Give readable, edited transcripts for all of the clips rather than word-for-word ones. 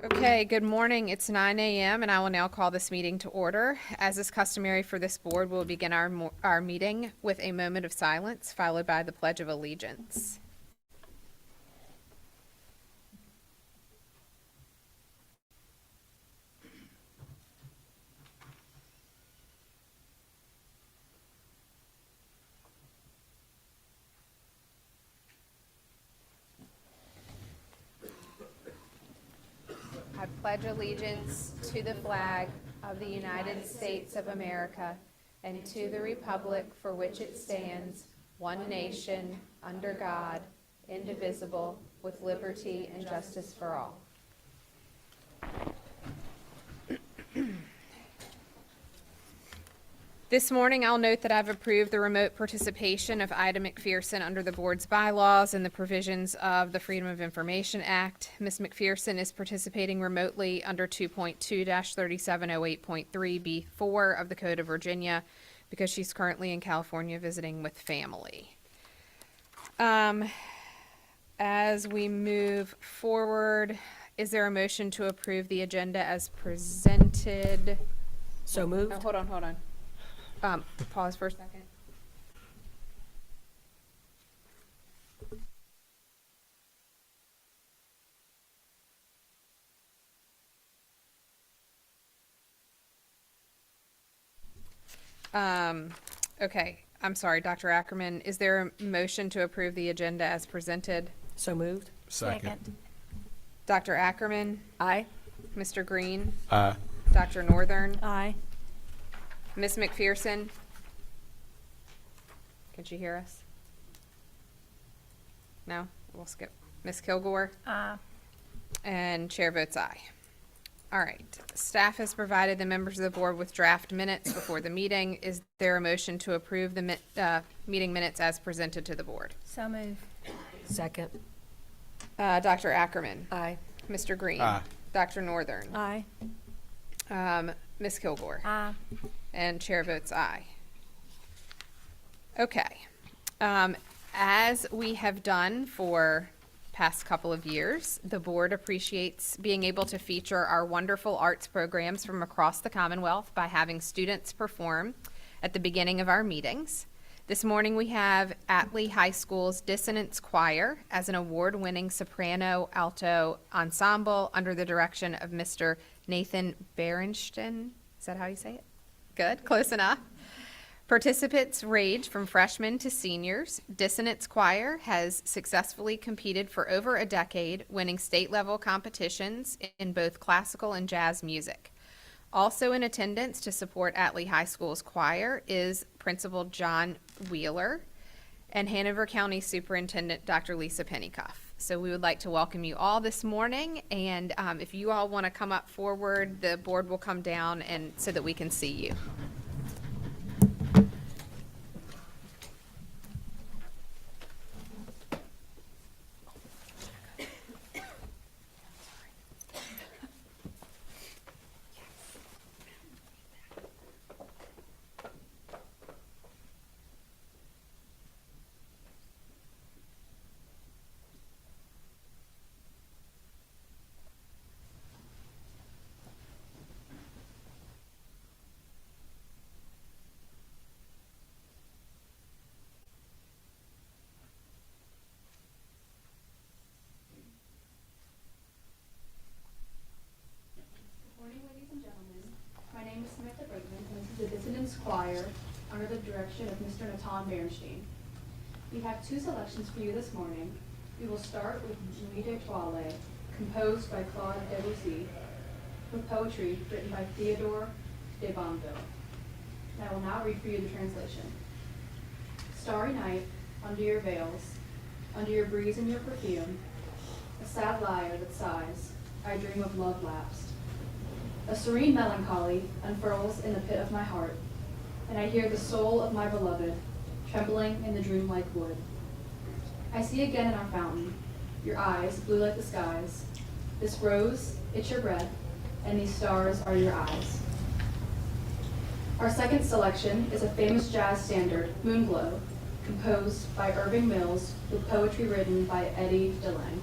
Okay, good morning. It's 9 a.m. and I will now call this meeting to order. As is customary for this board, we'll begin our meeting with a moment of silence, followed by the Pledge of Allegiance. I pledge allegiance to the flag of the United States of America and to the republic for which it stands, one nation, under God, indivisible, with liberty and justice for all. This morning, I'll note that I've approved the remote participation of Ida McPherson under the board's bylaws and the provisions of the Freedom of Information Act. Ms. McPherson is participating remotely under 2.2-3708.3B4 of the Code of Virginia because she's currently in California visiting with family. As we move forward, is there a motion to approve the agenda as presented? So moved. Oh, hold on. Pause for a second. Okay, I'm sorry, Dr. Ackerman, is there a motion to approve the agenda as presented? So moved. Second. Dr. Ackerman, Aye. Mr. Green, Aye. Dr. Northern, Aye. Ms. McPherson? Can she hear us? No? We'll skip. Ms. Kilgore? And chair votes aye. All right. Staff has provided the members of the board with draft minutes before the meeting. Is there a motion to approve the meeting minutes as presented to the board? So move. Second. Dr. Ackerman? Aye. Mr. Green? Aye. Dr. Northern? Aye. Ms. Kilgore? Aye. And chair votes aye. Okay. As we have done for past couple of years, the board appreciates being able to feature our wonderful arts programs from across the Commonwealth by having students perform at the beginning of our meetings. This morning we have Atlee High School's Dissonance Choir as an award-winning soprano alto ensemble under the direction of Mr. Nathan Berenstain. Is that how you say it? Good, close enough. Participants range from freshmen to seniors. Dissonance Choir has successfully competed for over a decade, winning state-level competitions in both classical and jazz music. Also in attendance to support Atlee High School's choir is Principal John Wheeler and Hanover County Superintendent Dr. Lisa Pennycuff. So we would like to welcome you all this morning, and if you all want to come up forward, the board will come down and so that we can see you. Good morning, ladies and gentlemen. My name is Samantha Brakeman, and this is the Dissonance Choir under the direction of Mr. Nathan Berenstain. We have two selections for you this morning. We will start with Nuit d'Etoile, composed by Claude Debussy, with poetry written by Theodore de Bonville. And I will now read for you the translation. Starry night, under your veils, under your breeze and your perfume, a sad lyre that sighs, I dream of love lapsed. A serene melancholy unfurls in the pit of my heart, and I hear the soul of my beloved trembling in the dreamlike wood. I see again in our fountain, your eyes blue like the skies. This rose, it's your breath, and these stars are your eyes. Our second selection is a famous jazz standard, Moonglow, composed by Irving Mills with poetry written by Eddie DeLange.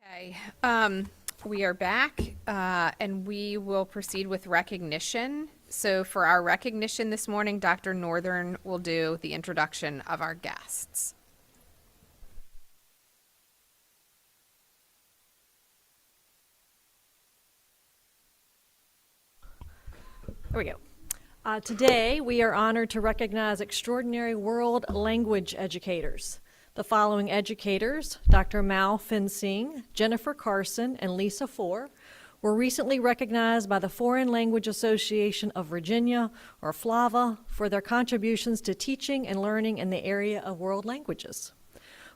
Okay, we are back, and we will proceed with recognition. So for our recognition this morning, Dr. Northern will do the introduction of our guests. There we go. Today, we are honored to recognize extraordinary world language educators. The following educators, Dr. Mao Fin Sing, Jennifer Carson, and Lisa Four, were recently recognized by the Foreign Language Association of Virginia, or FLAVA, for their contributions to teaching and learning in the area of world languages.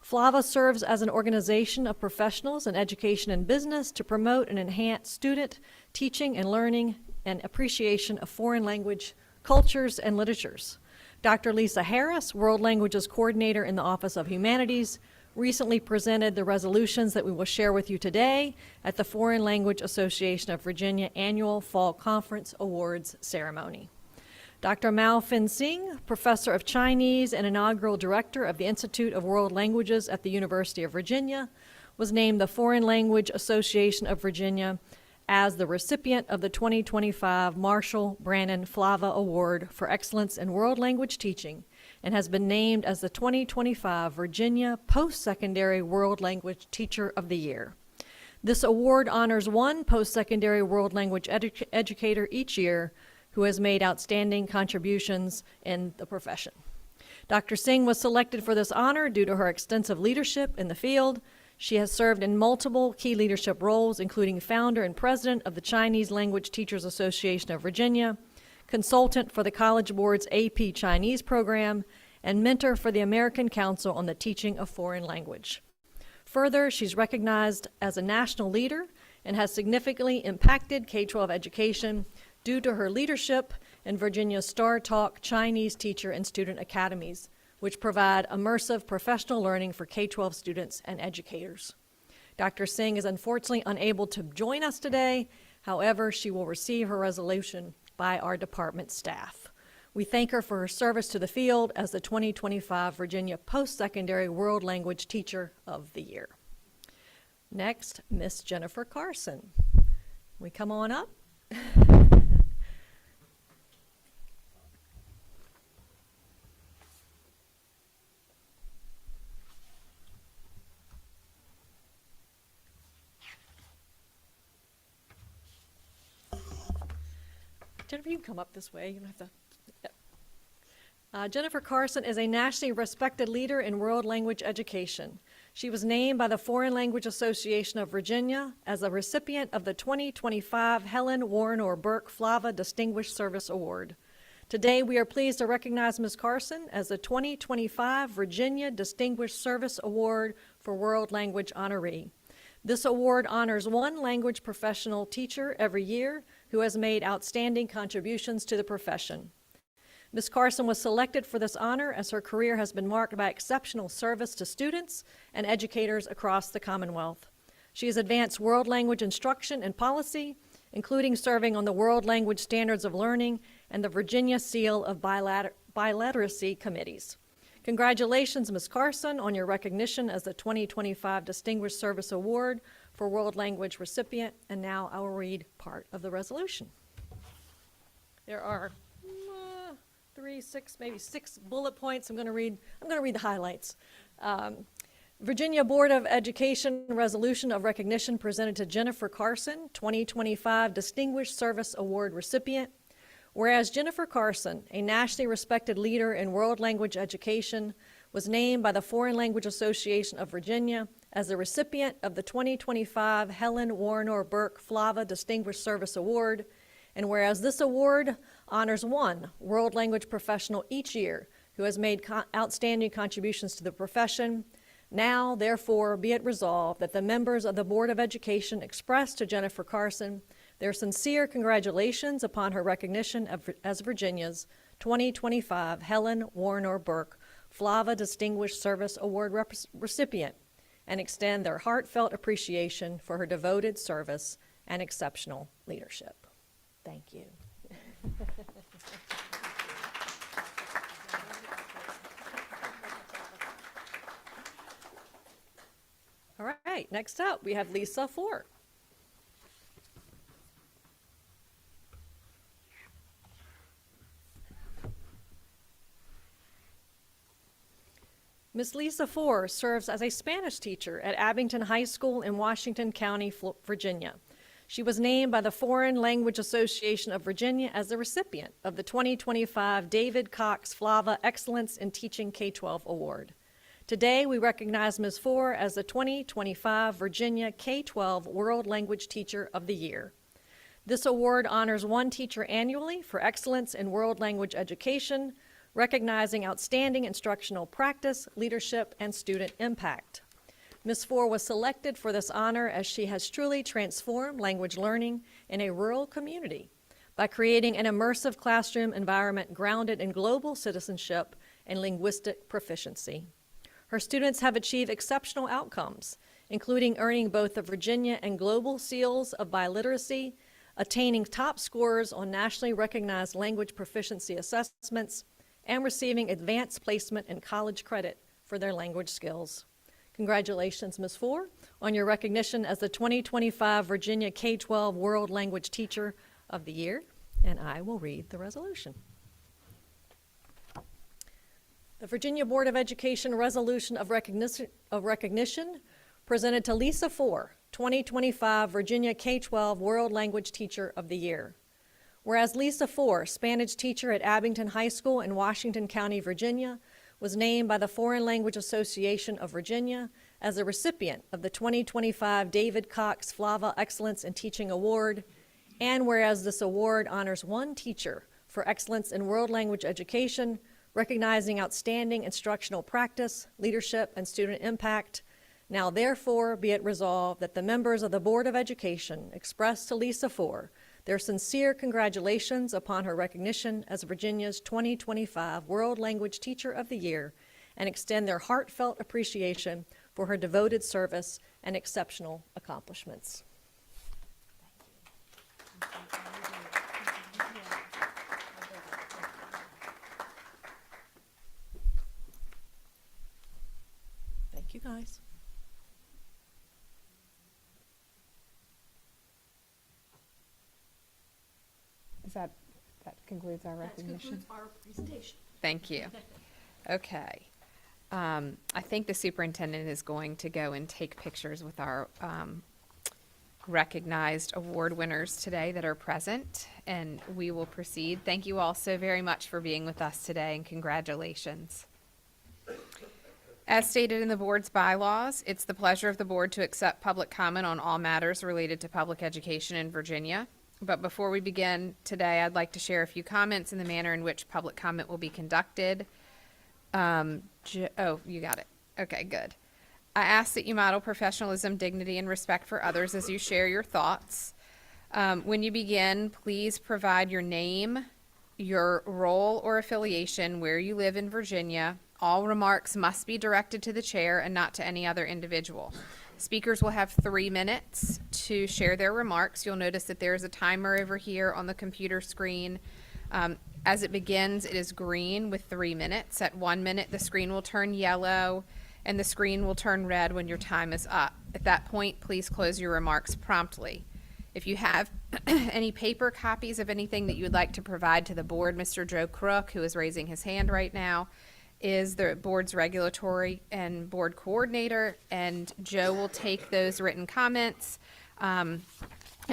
FLAVA serves as an organization of professionals in education and business to promote and enhance student teaching and learning and appreciation of foreign language, cultures, and literatures. Dr. Lisa Harris, World Languages Coordinator in the Office of Humanities, recently presented the resolutions that we will share with you today at the Foreign Language Association of Virginia Annual Fall Conference Awards Ceremony. Dr. Mao Fin Sing, Professor of Chinese and inaugural Director of the Institute of World Languages at the University of Virginia, was named the Foreign Language Association of Virginia as the recipient of the 2025 Marshall Brannon Flava Award for Excellence in World Language Teaching and has been named as the 2025 Virginia Post-Secondary World Language Teacher of the Year. This award honors one post-secondary world language educator each year who has made outstanding contributions in the profession. Dr. Singh was selected for this honor due to her extensive leadership in the field. She has served in multiple key leadership roles, including founder and president of the Chinese Language Teachers Association of Virginia, consultant for the College Board's AP Chinese program, and mentor for the American Council on the Teaching of Foreign Language. Further, she's recognized as a national leader and has significantly impacted K-12 education due to her leadership in Virginia's Star Talk Chinese Teacher and Student Academies, which provide immersive professional learning for K-12 students and educators. Dr. Singh is unfortunately unable to join us today. However, she will receive her resolution by our department staff. We thank her for her service to the field as the 2025 Virginia Post-Secondary World Language Teacher of the Year. Next, Miss Jennifer Carson. We come on up. Jennifer, you can come up this way. You don't have to. Yep. Jennifer Carson is a nationally respected leader in world language education. She was named by the Foreign Language Association of Virginia as a recipient of the 2025 Helen Warren Burke Flava Distinguished Service Award. Today, we are pleased to recognize Ms. Carson as the 2025 Virginia Distinguished Service Award for World Language Honoree. This award honors one language professional teacher every year who has made outstanding contributions to the profession. Ms. Carson was selected for this honor as her career has been marked by exceptional service to students and educators across the Commonwealth. She has advanced world language instruction and policy, including serving on the World Language Standards of Learning and the Virginia Seal of Biliteracy Committees. Congratulations, Ms. Carson, on your recognition as the 2025 Distinguished Service Award for World Language recipient. And now I will read part of the resolution. There are maybe six bullet points. I'm going to read the highlights. Virginia Board of Education resolution of recognition presented to Jennifer Carson, 2025 Distinguished Service Award recipient. Whereas Jennifer Carson, a nationally respected leader in world language education, was named by the Foreign Language Association of Virginia as the recipient of the 2025 Helen Warren Burke Flava Distinguished Service Award, and whereas this award honors one world language professional each year who has made outstanding contributions to the profession, now, therefore, be it resolved that the members of the Board of Education express to Jennifer Carson their sincere congratulations upon her recognition as Virginia's 2025 Helen Warren Burke Flava Distinguished Service Award recipient, and extend their heartfelt appreciation for her devoted service and exceptional leadership. Thank you. All right. right, next up, we have Lisa Ford. Ms. Lisa Ford serves as a Spanish teacher at Abington High School in Washington County, Virginia. She was named by the Foreign Language Association of Virginia as the recipient of the 2025 David Cox Flava Excellence in Teaching K-12 Award. Today, we recognize Ms. Ford as the 2025 Virginia K-12 World Language Teacher of the Year. This award honors one teacher annually for excellence in world language education, recognizing outstanding instructional practice, leadership, and student impact. Ms. Ford was selected for this honor as she has truly transformed language learning in a rural community by creating an immersive classroom environment grounded in global citizenship and linguistic proficiency. Her students have achieved exceptional outcomes, including earning both the Virginia and Global Seals of Biliteracy, attaining top scores on nationally recognized language proficiency assessments, and receiving advanced placement and college credit for their language skills. Congratulations, Ms. Ford, on your recognition as the 2025 Virginia K-12 World Language Teacher of the Year, and I will read the resolution. The Virginia Board of Education Resolution of Recognition presented to Lisa Ford, 2025 Virginia K-12 World Language Teacher of the Year. Whereas Lisa Ford, Spanish teacher at Abington High School in Washington County, Virginia, was named by the Foreign Language Association of Virginia as a recipient of the 2025 David Cox Flava Excellence in Teaching Award, and whereas this award honors one teacher for excellence in world language education, recognizing outstanding instructional practice, leadership, and student impact, now therefore be it resolved that the members of the Board of Education express to Lisa Ford their sincere congratulations upon her recognition as Virginia's 2025 World Language Teacher of the Year and extend their heartfelt appreciation for her devoted service and exceptional accomplishments. Thank you, guys. That concludes our recognition? That concludes our presentation. Thank you. Okay. I think the superintendent is going to go and take pictures with our recognized award winners today that are present, and we will proceed. Thank you all so very much for being with us today, and congratulations. As stated in the board's bylaws, it's the pleasure of the board to accept public comment on all matters related to public education in Virginia. But before we begin today, I'd like to share a few comments in the manner in which public comment will be conducted. Oh, you got it. Okay, good. I ask that you model professionalism, dignity, and respect for others as you share your thoughts. When you begin, please provide your name, your role or affiliation, where you live in Virginia. All remarks must be directed to the chair and not to any other individual. Speakers will have 3 minutes to share their remarks. You'll notice that there is a timer over here on the computer screen. As it begins, it is green with 3 minutes. At 1 minute, the screen will turn yellow, and the screen will turn red when your time is up. At that point, please close your remarks promptly. If you have any paper copies of anything that you would like to provide to the board, Mr. Joe Crook, who is raising his hand right now, is the board's regulatory and board coordinator, and Joe will take those written comments and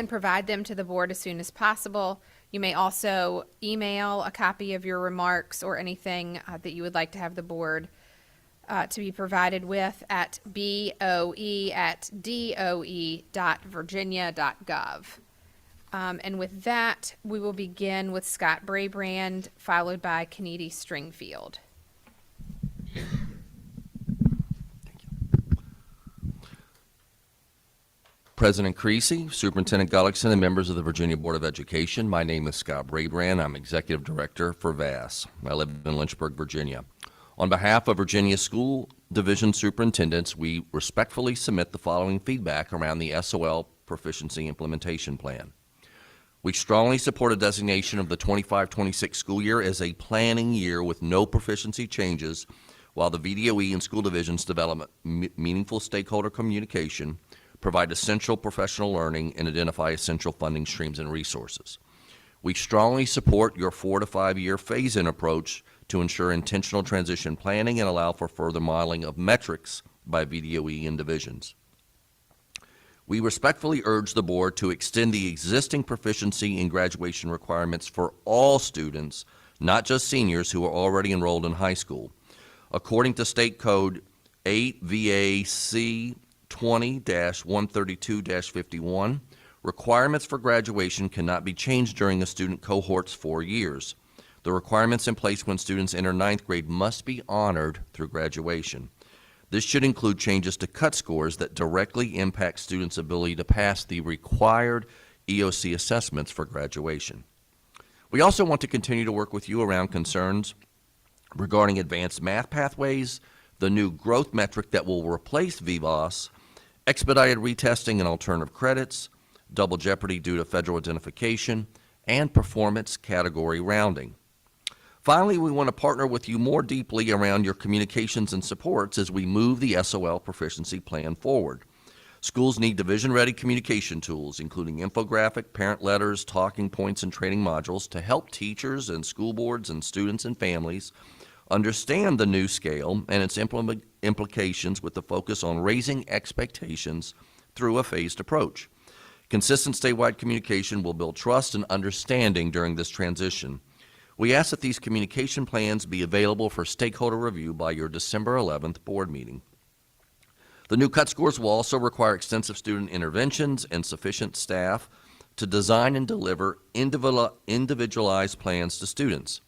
provide them to the board as soon as possible. You may also email a copy of your remarks or anything that you would like to have the board to be provided with at boe@doe.virginia.gov. And with that, we will begin with Scott Brabrand, followed by Kennedy Stringfield. President Creasy, Superintendent Gullickson, and members of the Virginia Board of Education, my name is Scott Brabrand. I'm Executive Director for VASS. I live in Lynchburg, Virginia. On behalf of Virginia School Division Superintendents, we respectfully submit the following feedback around the SOL Proficiency Implementation Plan. We strongly support a designation of the 25-26 school year as a planning year with no proficiency changes while the VDOE and school divisions develop meaningful stakeholder communication, provide essential professional learning, and identify essential funding streams and resources. We strongly support your 4 to 5 year phase-in approach to ensure intentional transition planning and allow for further modeling of metrics by VDOE and divisions. We respectfully urge the board to extend the existing proficiency and graduation requirements for all students, not just seniors who are already enrolled in high school. According to State Code 8 VAC 20-132-51, requirements for graduation cannot be changed during a student cohort's 4 years. The requirements in place when students enter 9th grade must be honored through graduation. This should include changes to cut scores that directly impact students' ability to pass the required EOC assessments for graduation. We also want to continue to work with you around concerns regarding advanced math pathways, the new growth metric that will replace VBOS, expedited retesting and alternative credits, double jeopardy due to federal identification, and performance category rounding. Finally, we want to partner with you more deeply around your communications and supports as we move the SOL proficiency plan forward. Schools need division-ready communication tools, including infographic, parent letters, talking points, and training modules to help teachers and school boards and students and families understand the new scale and its implications with the focus on raising expectations through a phased approach. Consistent statewide communication will build trust and understanding during this transition. We ask that these communication plans be available for stakeholder review by your December 11th board meeting. The new cut scores will also require extensive student interventions and sufficient staff to design and deliver individualized plans to students.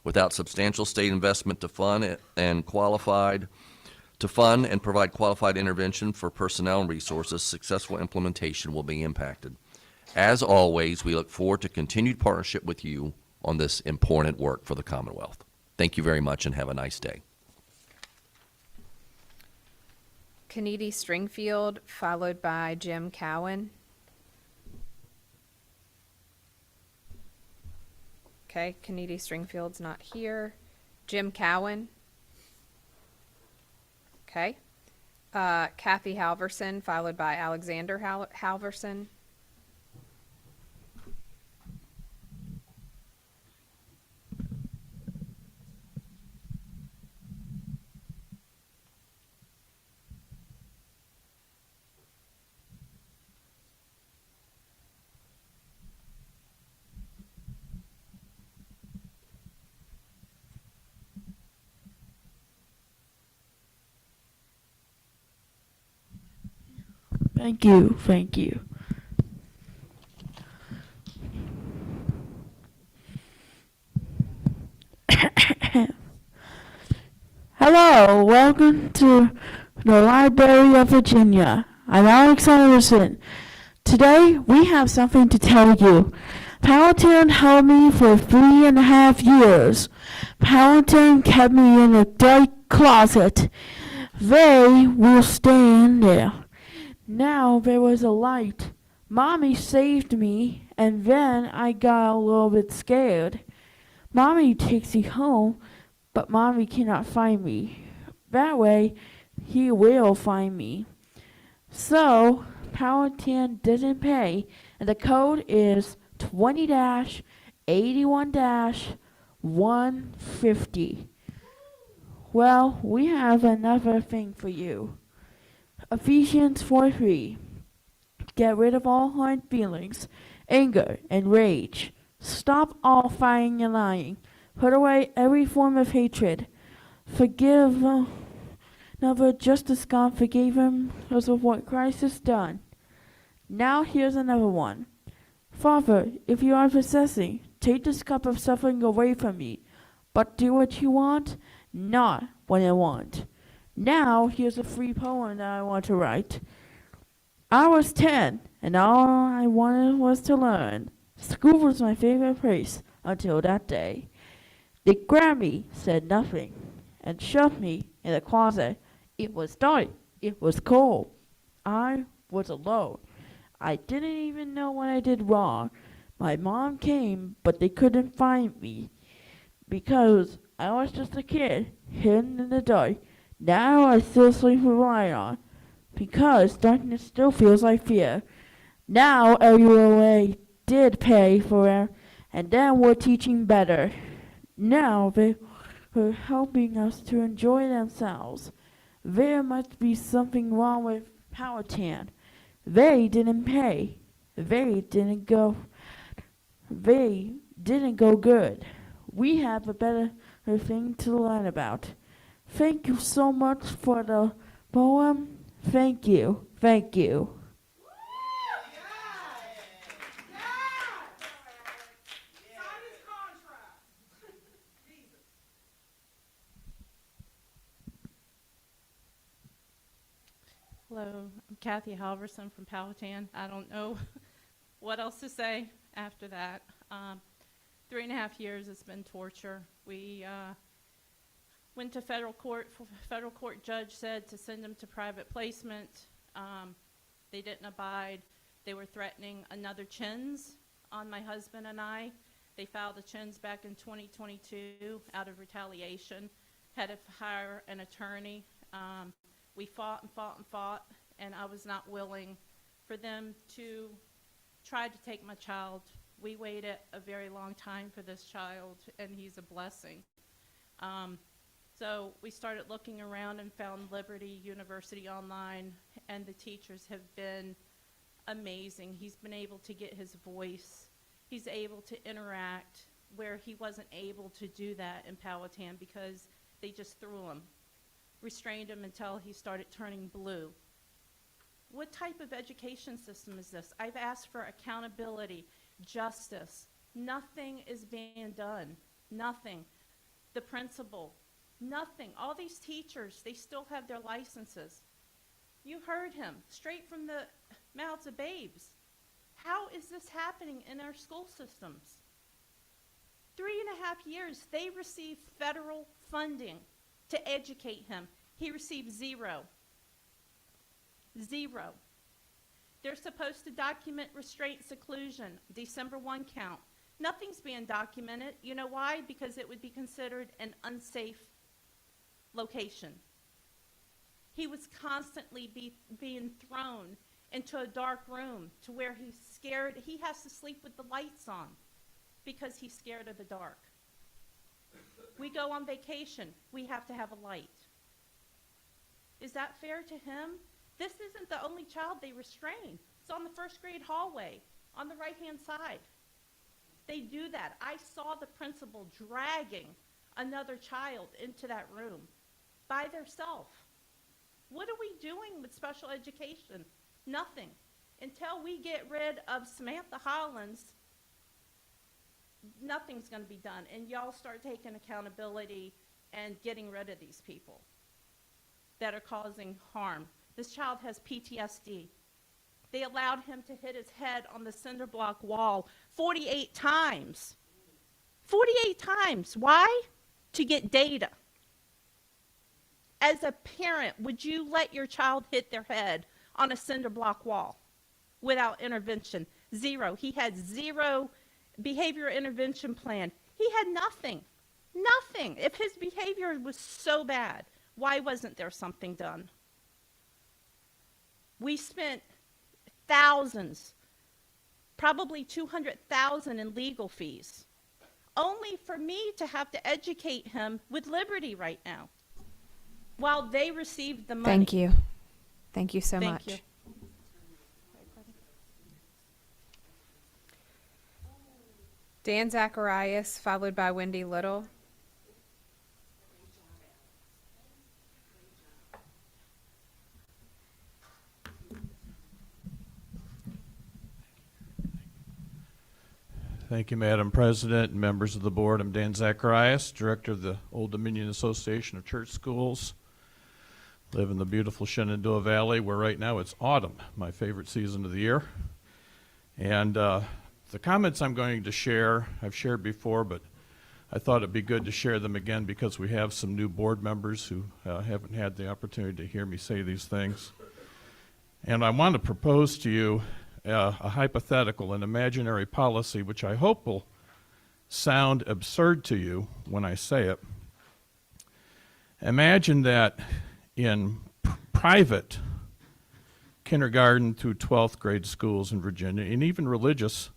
Without substantial state investment to fund and provide qualified intervention for personnel and resources, successful implementation will be impacted. As always, we look forward to continued partnership with you on this important work for the Commonwealth. Thank you very much and have a nice day. Kennedy Stringfield, followed by Jim Cowan. Okay, Kennedy Stringfield's not here. Jim Cowan. Okay. Kathy Halverson, followed by Alexander Halverson. Thank you, thank you. Hello, welcome to the Library of Virginia. I'm Alex Anderson. Today, we have something to tell you. Powhatan held me for 3.5 years. Powhatan kept me in a dark closet. They will stay in there. Now there was a light. Mommy saved me, and then I got a little bit scared. Mommy takes me home, but Mommy cannot find me. That way, he will find me. So, Powhatan didn't pay, and the code is 20-81-150. Well, we have another thing for you. Ephesians 4:3. Get rid of all hard feelings, anger, and rage. Stop all fighting and lying. Put away every form of hatred. Forgive another just as God forgave him because of what Christ has done. Now here's another one. Father, if you are possessing, take this cup of suffering away from me, but do what you want, not what I want. Now, here's a free poem that I want to write. I was 10, and all I wanted was to learn. School was my favorite place until that day. They grabbed me, said nothing, and shoved me in the closet. It was dark. It was cold. I was alone. I didn't even know what I did wrong. My mom came, but they couldn't find me because I was just a kid, hidden in the dark. Now I still sleep with a light on, because darkness still feels like fear. Now everyone did pay for it, and then we're teaching better. Now they are helping us to enjoy themselves. There must be something wrong with Powhatan. They didn't pay. They didn't go good. We have a better thing to learn about. Thank you so much for the poem. Thank you. Thank you. Hello, I'm Kathy Halverson from Powhatan. I don't know what else to say after that. 3.5 years, it's been torture. We went to federal court. Federal court judge said to send them to private placement. They didn't abide. They were threatening another chins on my husband and I. They filed the chins back in 2022 out of retaliation. Had to hire an attorney. We fought and fought and fought, and I was not willing for them to try to take my child. We waited a very long time for this child, and he's a blessing. So we started looking around and found Liberty University online, and the teachers have been amazing. He's been able to get his voice. He's able to interact where he wasn't able to do that in Powhatan because they just threw him. Restrained him until he started turning blue. What type of education system is this? I've asked for accountability, justice. Nothing is being done. Nothing. The principal, nothing. All these teachers, they still have their licenses. You heard him, straight from the mouths of babes. How is this happening in our school systems? 3.5 years, they received federal funding to educate him. He received zero. Zero. They're supposed to document restraint seclusion, December 1 count. Nothing's being documented. You know why? Because it would be considered an unsafe location. He was constantly being thrown into a dark room to where he's scared. He has to sleep with the lights on because he's scared of the dark. We go on vacation, we have to have a light. Is that fair to him? This isn't the only child they restrain. It's on the first grade hallway, on the right-hand side. They do that. I saw the principal dragging another child into that room by themselves. What are we doing with special education? Nothing. Until we get rid of Samantha Hollins, nothing's going to be done. And y'all start taking accountability and getting rid of these people that are causing harm. This child has PTSD. They allowed him to hit his head on the cinder block wall 48 times. 48 times. Why? To get data. As a parent, would you let your child hit their head on a cinder block wall without intervention? Zero. He had zero behavior intervention plan. He had nothing. Nothing. If his behavior was so bad, why wasn't there something done? We spent thousands, probably $200,000 in legal fees, only for me to have to educate him with Liberty right now, while they received the money. Thank you. Thank you so Thank much. you. Dan Zacharias, followed by Wendy Little. Thank you, Madam President and members of the board. I'm Dan Zacharias, Director of the Old Dominion Association of Church Schools. Live in the beautiful Shenandoah Valley, where right now it's autumn, my favorite season of the year. And the comments I'm going to share, I've shared before, but I thought it'd be good to share them again because we have some new board members who haven't had the opportunity to hear me say these things. And I want to propose to you a hypothetical, an imaginary policy, which I hope will sound absurd to you when I say it, Imagine that in private kindergarten through 12th grade schools in Virginia, and even religious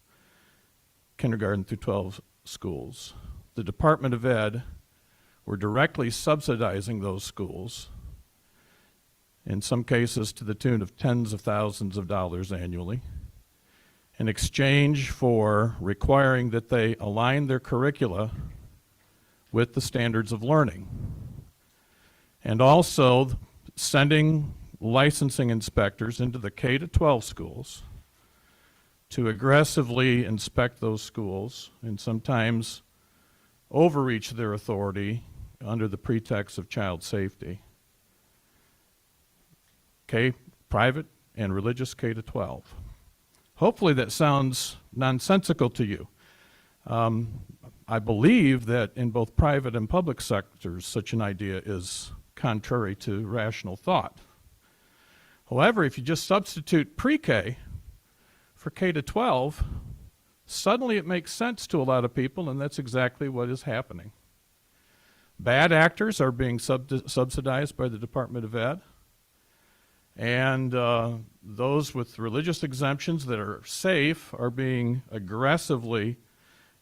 kindergarten through 12 schools, the Department of Ed were directly subsidizing those schools, in some cases to the tune of tens of thousands of dollars annually, in exchange for requiring that they align their curricula with the standards of learning, and also sending licensing inspectors into the K-12 schools to aggressively inspect those schools and sometimes overreach their authority under the pretext of child safety. Private and religious K-12. Hopefully that sounds nonsensical to you. I believe that in both private and public sectors, such an idea is contrary to rational thought. However, if you just substitute pre-K for K-12, suddenly it makes sense to a lot of people, and that's exactly what is happening. Bad actors are being subsidized by the Department of Ed, and those with religious exemptions that are safe are being aggressively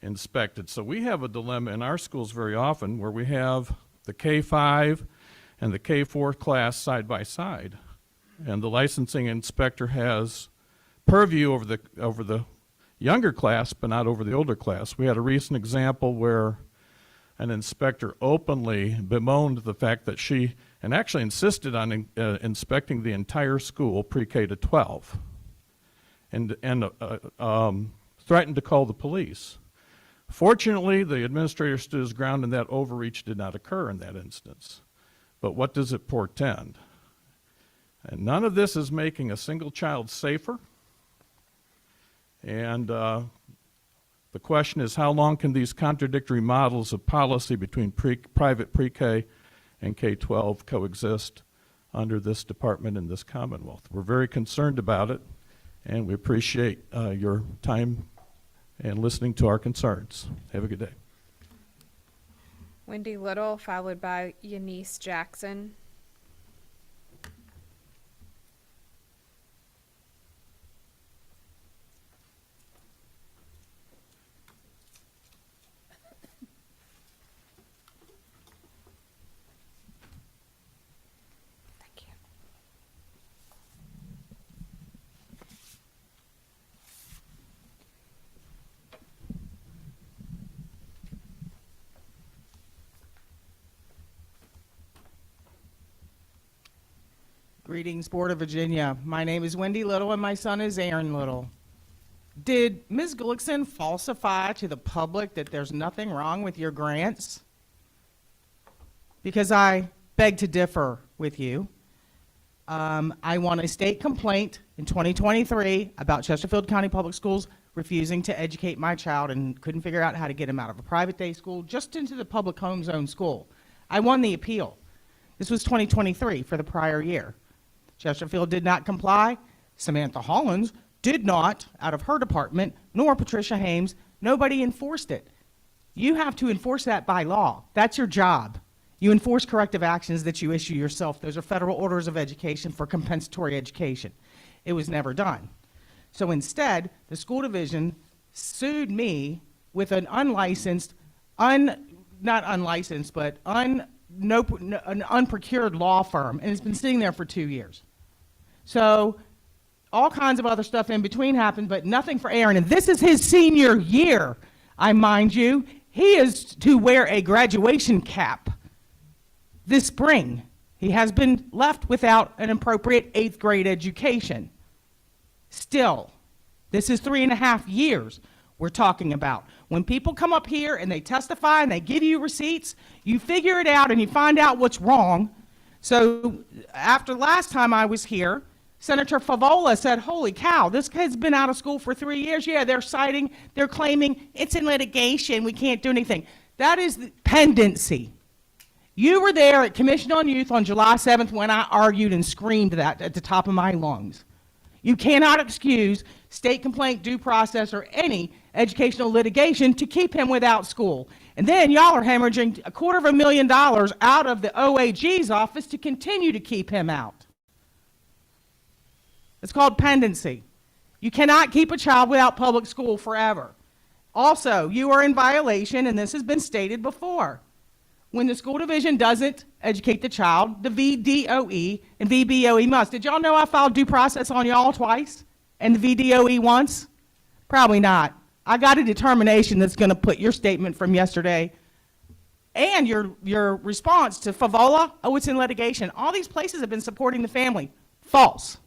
inspected. So we have a dilemma in our schools very often where we have the K-5 and the K-4 class side by side, and the licensing inspector has purview over the younger class but not over the older class. We had a recent example where an inspector openly bemoaned the fact that she, and actually insisted on inspecting the entire school, pre-K to 12, and threatened to call the police. Fortunately, the administrator stood his ground and that overreach did not occur in that instance. But what does it portend? And none of this is making a single child safer. And the question is, how long can these contradictory models of policy between private pre-K and K-12 coexist under this department in this Commonwealth? We're very concerned about it, and we appreciate your time and listening to our concerns. Have a good day. Wendy Little, followed by Eunice Jackson. Thank you. Greetings, Board of Virginia. My name is Wendy Little and my son is Aaron Little. Did Ms. Gullickson falsify to the public that there's nothing wrong with your grants? Because I beg to differ with you. I won a state complaint in 2023 about Chesterfield County Public Schools refusing to educate my child and couldn't figure out how to get him out of a private day school just into the public home zone school. I won the appeal. This was 2023 for the prior year. Chesterfield did not comply. Samantha Hollins did not, out of her department, nor Patricia Hames. Nobody enforced it. You have to enforce that by law. That's your job. You enforce corrective actions that you issue yourself. Those are federal orders of education for compensatory education. It was never done. So instead, the school division sued me with an unlicensed, not unlicensed, but an unprocured law firm, and it's been sitting there for 2 years. So all kinds of other stuff in between happened, but nothing for Aaron. And this is his senior year, I mind you. He is to wear a graduation cap this spring. He has been left without an appropriate 8th grade education. Still, this is 3.5 years we're talking about. When people come up here and they testify and they give you receipts, you figure it out and you find out what's wrong. So after last time I was here, Senator Favola said, holy cow, this kid's been out of school for 3 years. Yeah, they're claiming it's in litigation, we can't do anything. That is the pendency. You were there at Commission on Youth on July 7th when I argued and screamed that at the top of my lungs. You cannot excuse state complaint, due process, or any educational litigation to keep him without school. And then y'all are hemorrhaging $250,000 out of the OAG's office to continue to keep him out. It's called pendency. You cannot keep a child without public school forever. Also, you are in violation, and this has been stated before. When the school division doesn't educate the child, the VDOE and VBOE must. Did y'all know I filed due process on y'all twice and the VDOE once? Probably not. I got a determination that's going to put your statement from yesterday and your response to Favola. Oh, it's in litigation. All these places have been supporting the family. False.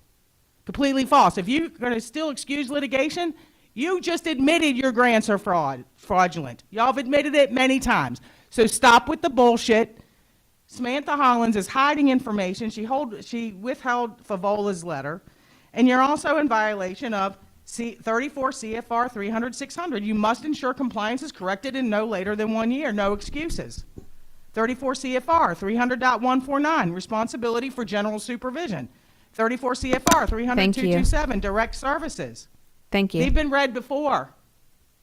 Completely false. If you're going to still excuse litigation, you just admitted your grants are fraudulent. Y'all have admitted it many times. So stop with the bullshit. Samantha Hollins is hiding information. She withheld Favola's letter. And you're also in violation of 34 CFR 300-600. You must ensure compliance is corrected in no later than 1 year. No excuses. 34 CFR 300.149, responsibility for general supervision. 34 CFR 300.227, direct services. Thank you. They've been read before.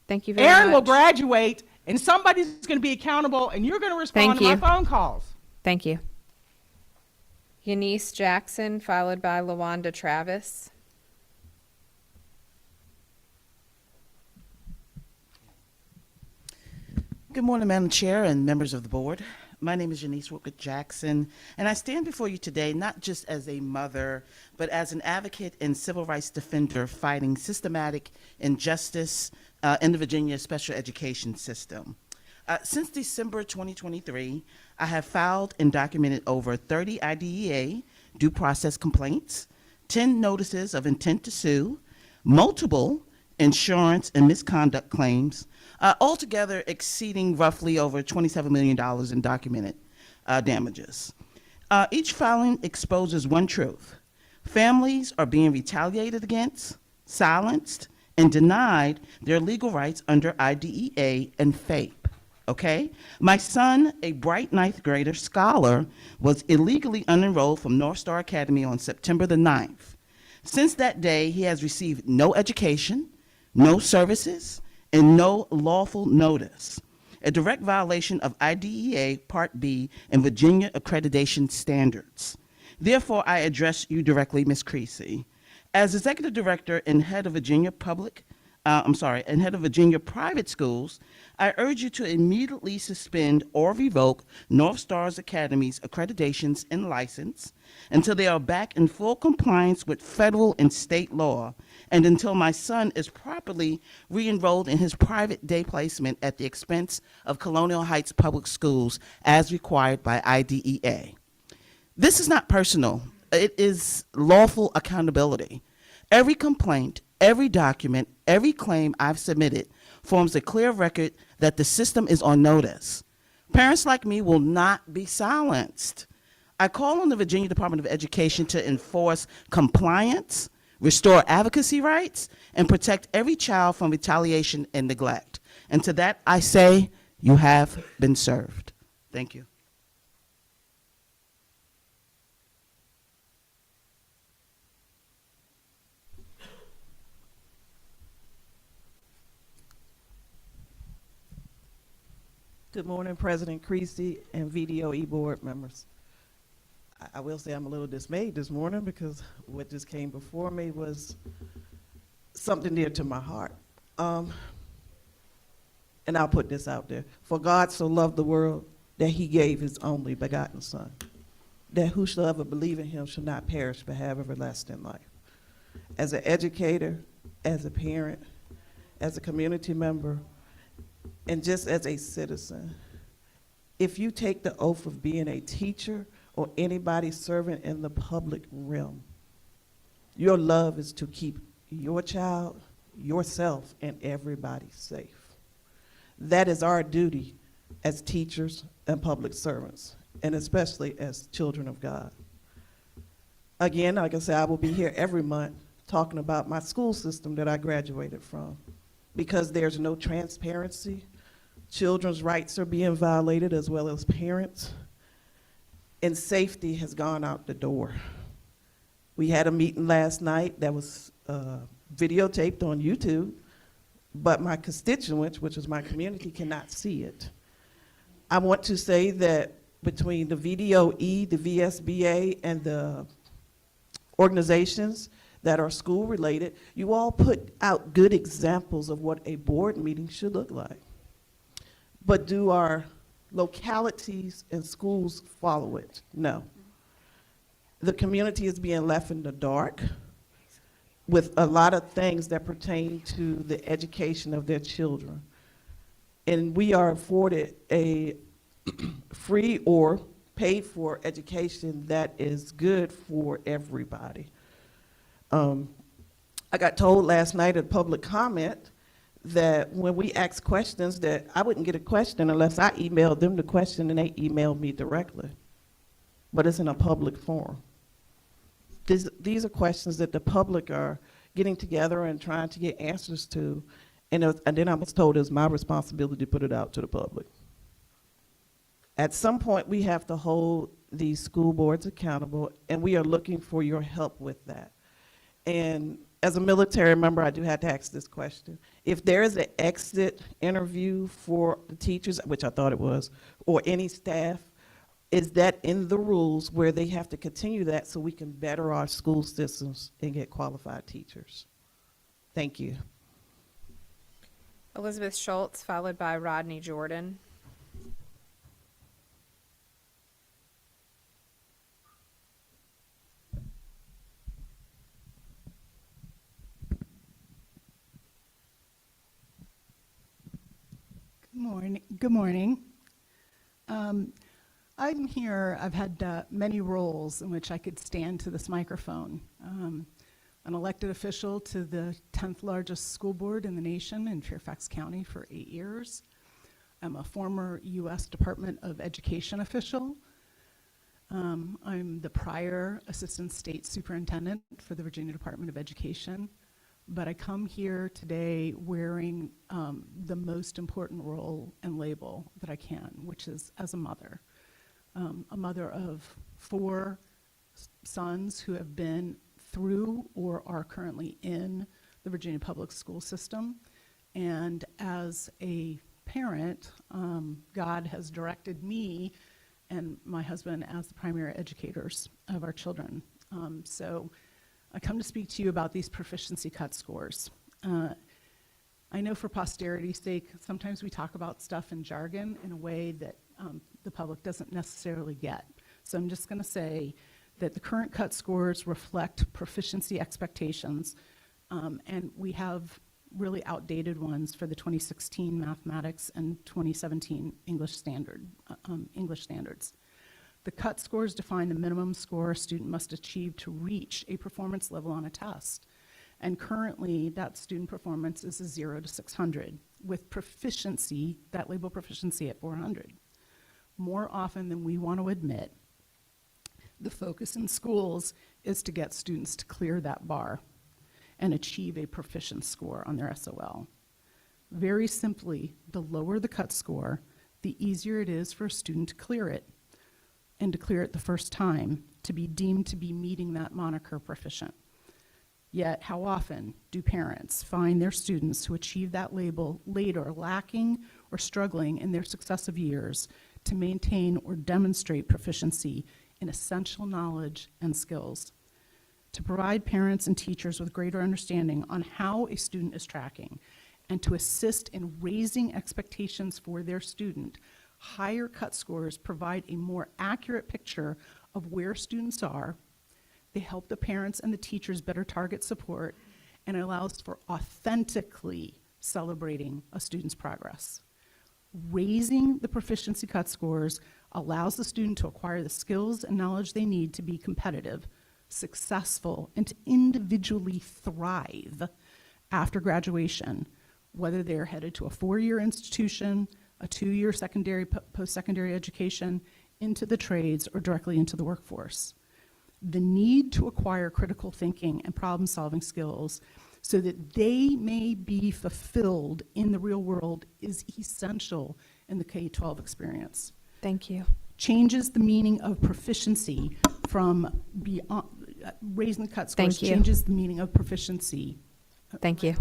Thank you very Aaron will much. graduate, and somebody's going to be accountable, and you're going to respond Thank to my you. phone calls. Thank you. Eunice Jackson, followed by LaWanda Travis. Good morning, Madam Chair and members of the board. My name is Janice Woodcock Jackson, and I stand before you today not just as a mother, but as an advocate and civil rights defender fighting systematic injustice in the Virginia special education system. Since December 2023, I have filed and documented over 30 IDEA due process complaints, 10 notices of intent to sue, multiple insurance and misconduct claims, altogether exceeding roughly over $27 million in documented damages. Each filing exposes one truth. Families are being retaliated against, silenced, and denied their legal rights under IDEA and FAPE, okay? My son, a bright ninth grader scholar, was illegally unenrolled from North Star Academy on September the 9th. Since that day, he has received no education, no services, and no lawful notice, a direct violation of IDEA Part B and Virginia accreditation standards. Therefore, I address you directly, Ms. Creasy. As Executive Director and Head of Virginia Private Schools, I urge you to immediately suspend or revoke North Stars Academy's accreditations and license until they are back in full compliance with federal and state law, and until my son is properly re-enrolled in his private day placement at the expense of Colonial Heights Public Schools as required by IDEA. This is not personal. It is lawful accountability. Every complaint, every document, every claim I've submitted forms a clear record that the system is on notice. Parents like me will not be silenced. I call on the Virginia Department of Education to enforce compliance, restore advocacy rights, and protect every child from retaliation and neglect. And to that I say, you have been served. Thank you. Good morning, President Creasy and VDOE board members. I will say I'm a little dismayed this morning because what just came before me was something dear to my heart. And I'll put this out there. For God so loved the world that he gave his only begotten son, that whosoever believe in him shall not perish but have everlasting life. As an educator, as a parent, as a community member, and just as a citizen, if you take the oath of being a teacher or anybody serving in the public realm, your love is to keep your child, yourself, and everybody safe. That is our duty as teachers and public servants, and especially as children of God. Again, like I said, I will be here every month talking about my school system that I graduated from, because there's no transparency. Children's rights are being violated as well as parents, and safety has gone out the door. We had a meeting last night that was videotaped on YouTube, but my constituents, which is my community, cannot see it. I want to say that between the VDOE, the VSBA, and the organizations that are school-related, you all put out good examples of what a board meeting should look like. But do our localities and schools follow it? No. The community is being left in the dark with a lot of things that pertain to the education of their children. And we are afforded a free or paid for education that is good for everybody. I got told last night at public comment that when we ask questions that I wouldn't get a question unless I emailed them the question and they emailed me directly. But it's in a public forum. These are questions that the public are getting together and trying to get answers to. And then I was told it's my responsibility to put it out to the public. At some point, we have to hold these school boards accountable, and we are looking for your help with that. And as a military member, I do have to ask this question. If there is an exit interview for the teachers, which I thought it was, or any staff, is that in the rules where they have to continue that so we can better our school systems and get qualified teachers? Thank you. Elizabeth Schultz, followed by Rodney Jordan. Good morning. I'm here, I've had many roles in which I could stand to this microphone. An elected official to the 10th largest school board in the nation in Fairfax County for 8 years. I'm a former U.S. Department of Education official. I'm the prior Assistant State Superintendent for the Virginia Department of Education. But I come here today wearing the most important role and label that I can, which is as a mother of 4 sons who have been through or are currently in the Virginia public school system. And as a parent, God has directed me and my husband as the primary educators of our children. So I come to speak to you about these proficiency cut scores. I know for posterity's sake, sometimes we talk about stuff in jargon in a way that the public doesn't necessarily get. So I'm just going to say that the current cut scores reflect proficiency expectations, and we have really outdated ones for the 2016 mathematics and 2017 English standards. The cut scores define the minimum score a student must achieve to reach a performance level on a test. And currently, that student performance is a 0 to 600, with proficiency, that label proficiency at 400. More often than we want to admit, the focus in schools is to get students to clear that bar and achieve a proficient score on their SOL. Very simply, the lower the cut score, the easier it is for a student to clear it, and to clear it the first time, to be deemed to be meeting that moniker proficient. Yet, how often do parents find their students who achieve that label later lacking or struggling in their successive years to maintain or demonstrate proficiency in essential knowledge and skills? To provide parents and teachers with greater understanding on how a student is tracking and to assist in raising expectations for their student, higher cut scores provide a more accurate picture of where students are. They help the parents and the teachers better target support, and it allows for authentically celebrating a student's progress. Raising the proficiency cut scores allows the student to acquire the skills and knowledge they need to be competitive, successful, and to individually thrive after graduation, whether they're headed to a 4-year institution, a 2-year secondary, post-secondary education, into the trades, or directly into the workforce. The need to acquire critical thinking and problem-solving skills so that they may be fulfilled in the real world is essential in the K-12 experience. Thank you. Changes the meaning of proficiency from beyond, raising the cut Thank scores you. changes the meaning of proficiency. Thank you.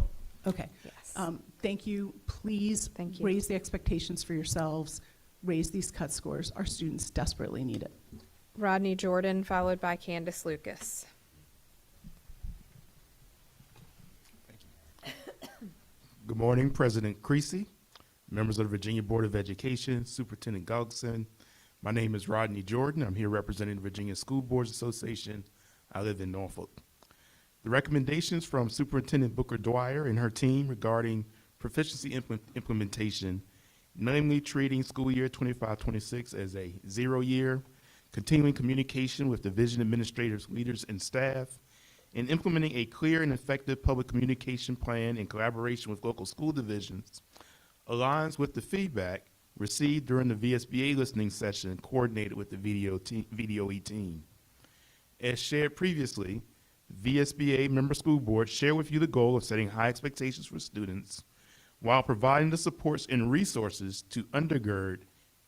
Okay. Yes. Thank you. Please Thank you. raise the expectations for yourselves. Raise these cut scores. Our students desperately need it. Rodney Jordan, followed by Candace Lucas. Good morning, President Creasy, members of the Virginia Board of Education, Superintendent Gullickson. My name is Rodney Jordan. I'm here representing the Virginia School Boards Association. I live in Norfolk. The recommendations from Superintendent Booker Dwyer and her team regarding proficiency implementation, namely treating school year 25-26 as a 0 year, continuing communication with division administrators, leaders, and staff, and implementing a clear and effective public communication plan in collaboration with local school divisions, aligns with the feedback received during the VSBA listening session coordinated with the VDOE team. As shared previously, VSBA member school boards share with you the goal of setting high expectations for students while providing the supports and resources to undergird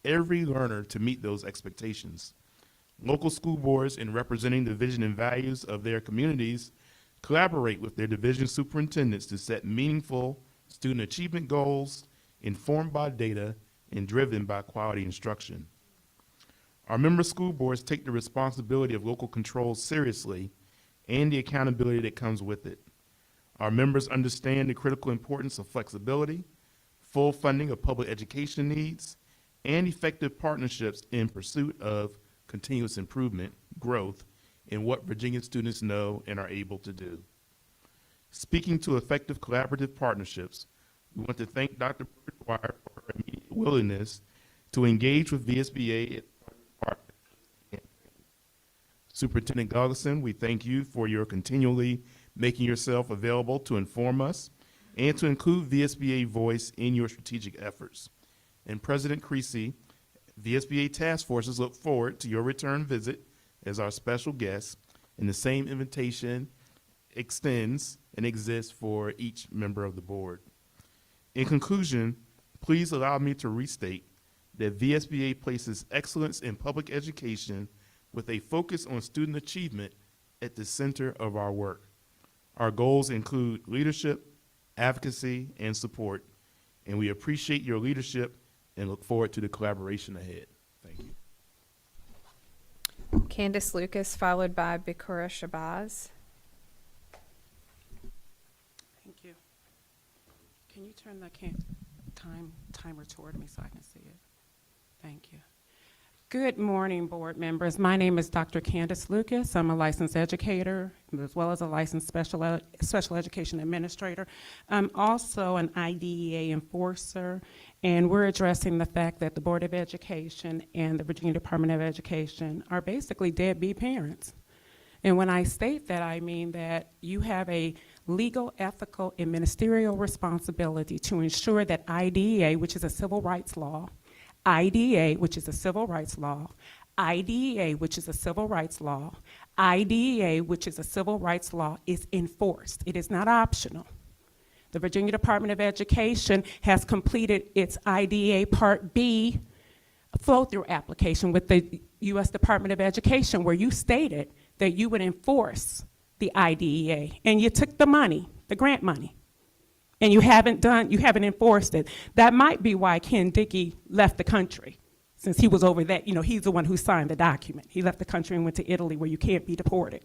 every learner to meet those expectations. Local school boards, in representing the vision and values of their communities, collaborate with their division superintendents to set meaningful student achievement goals informed by data and driven by quality instruction. Our member school boards take the responsibility of local control seriously and the accountability that comes with it. Our members understand the critical importance of flexibility, full funding of public education needs, and effective partnerships in pursuit of continuous improvement, growth, in what Virginia students know and are able to do. Speaking to effective collaborative partnerships, we want to thank Dr. Dwyer for her immediate willingness to engage with VSBA. Superintendent Gullickson, we thank you for your continually making yourself available to inform us and to include VSBA voice in your strategic efforts. And President Creasy, VSBA task forces look forward to your return visit as our special guest, and the same invitation extends and exists for each member of the board. In conclusion, please allow me to restate that VSBA places excellence in public education with a focus on student achievement at the center of our work. Our goals include leadership, advocacy, and support, and we appreciate your leadership and look forward to the collaboration ahead. Thank you. Candace Lucas, followed by Bikura Shabazz. Thank you. Can you turn the timer toward me so I can see it? Thank you. Good morning, board members. My name is Dr. Candace Lucas. I'm a licensed educator as well as a licensed special education administrator. I'm also an IDEA enforcer, and we're addressing the fact that the Board of Education and the Virginia Department of Education are basically deadbeat parents. And when I state that, I mean that you have a legal, ethical, and ministerial responsibility to ensure that IDEA, which is a civil rights law, IDEA, which is a civil rights law, IDEA, which is a civil rights law, IDEA, which is a civil rights law, is enforced. It is not optional. The Virginia Department of Education has completed its IDEA Part B flow-through application with the U.S. Department of Education, where you stated that you would enforce the IDEA, and you took the money, the grant money, and you haven't enforced it. That might be why Ken Dickey left the country, since he was over that, he's the one who signed the document. He left the country and went to Italy, where you can't be deported.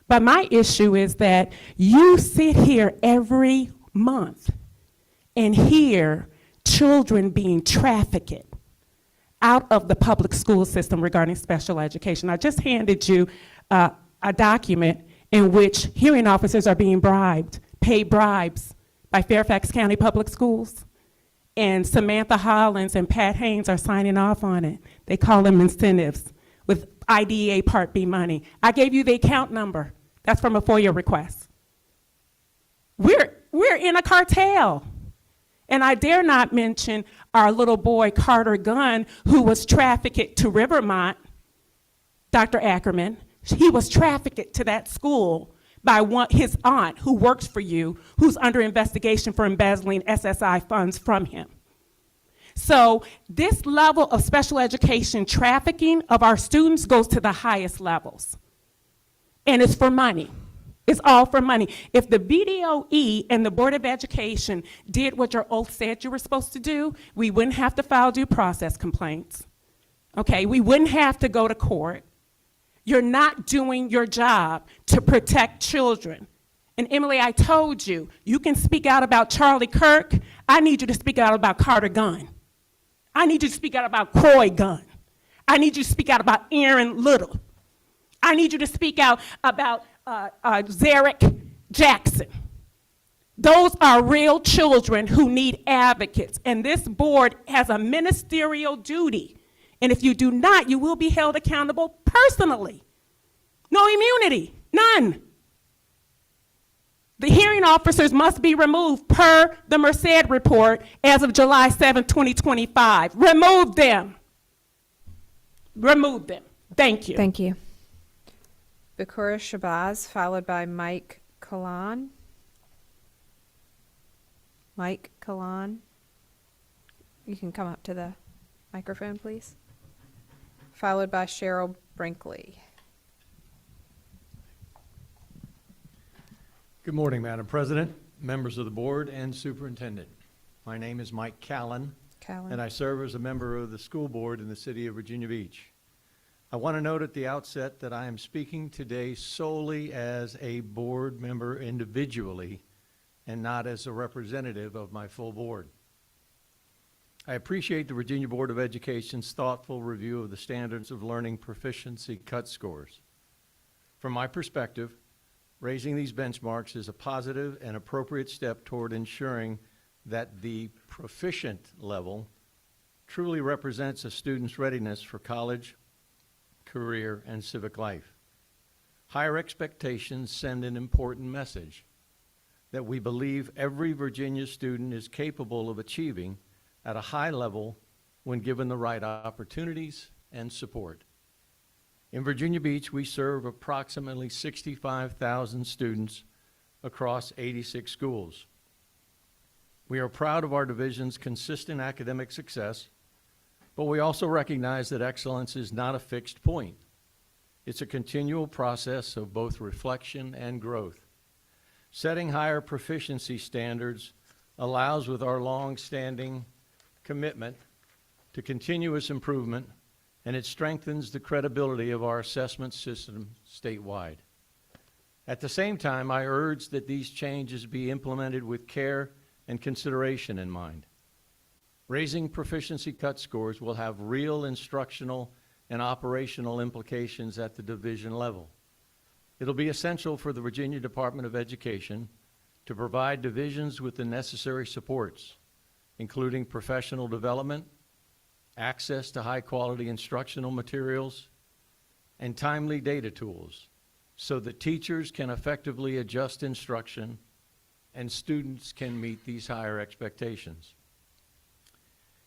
But my issue is that you sit here every month and hear children being trafficked out of the public school system regarding special education. I just handed you a document in which hearing officers are being bribed, paid bribes by Fairfax County Public Schools. And Samantha Hollins and Pat Haynes are signing off on it. They call them incentives with IDEA Part B money. I gave you the account number. That's from a FOIA request. We're in a cartel. And I dare not mention our little boy, Carter Gunn, who was trafficked to Rivermont, Dr. Ackerman. He was trafficked to that school by his aunt, who works for you, who's under investigation for embezzling SSI funds from him. So this level of special education trafficking of our students goes to the highest levels. And it's for money. It's all for money. If the BDOE and the Board of Education did what your oath said you were supposed to do, we wouldn't have to file due process complaints. Okay, we wouldn't have to go to court. You're not doing your job to protect children. And Emily, I told you, you can speak out about Charlie Kirk. I need you to speak out about Carter Gunn. I need you to speak out about Croy Gunn. I need you to speak out about Aaron Little. I need you to speak out about Zarek Jackson. Those are real children who need advocates, and this board has a ministerial duty. And if you do not, you will be held accountable personally. No immunity, none. The hearing officers must be removed per the Merced report as of July 7, 2025. Remove them. Remove them. Thank you. Thank you. Bakura Shabazz, followed by Mike Kalan. Mike Kalan. You can come up to the microphone, please. Followed by Cheryl Brinkley. Good morning, Madam President, members of the board, and superintendent. My name is Mike Callan, and I serve as a member of the school board in the city of Virginia Beach. I want to note at the outset that I am speaking today solely as a board member individually and not as a representative of my full board. I appreciate the Virginia Board of Education's thoughtful review of the standards of learning proficiency cut scores. From my perspective, raising these benchmarks is a positive and appropriate step toward ensuring that the proficient level truly represents a student's readiness for college, career, and civic life. Higher expectations send an important message that we believe every Virginia student is capable of achieving at a high level when given the right opportunities and support. In Virginia Beach, we serve approximately 65,000 students across 86 schools. We are proud of our division's consistent academic success, but we also recognize that excellence is not a fixed point. It's a continual process of both reflection and growth. Setting higher proficiency standards allows, with our long-standing commitment to continuous improvement, and it strengthens the credibility of our assessment system statewide. At the same time, I urge that these changes be implemented with care and consideration in mind. Raising proficiency cut scores will have real instructional and operational implications at the division level. It'll be essential for the Virginia Department of Education to provide divisions with the necessary supports, including professional development, access to high-quality instructional materials, and timely data tools so that teachers can effectively adjust instruction and students can meet these higher expectations.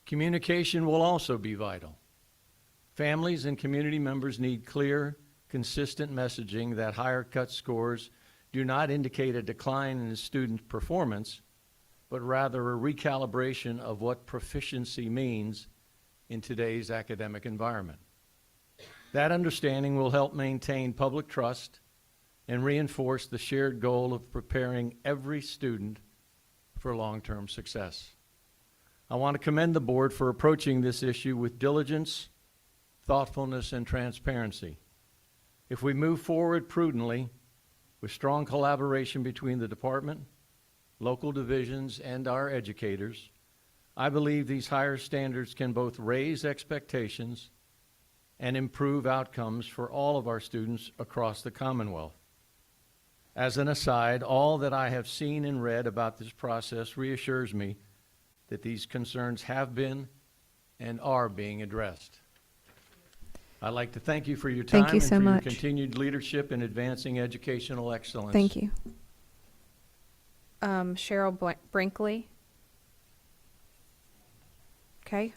Communication will also be vital. Families and community members need clear, consistent messaging that higher cut scores do not indicate a decline in the student performance, but rather a recalibration of what proficiency means in today's academic environment. That understanding will help maintain public trust and reinforce the shared goal of preparing every student for long-term success. I want to commend the board for approaching this issue with diligence, thoughtfulness, and transparency. If we move forward prudently, with strong collaboration between the department, local divisions, and our educators, I believe these higher standards can both raise expectations and improve outcomes for all of our students across the Commonwealth. As an aside, all that I have seen and read about this process reassures me that these concerns have been and are being addressed. I'd like to thank you for your time and for your continued leadership in advancing educational excellence. Thank you. Cheryl Brinkley. Okay.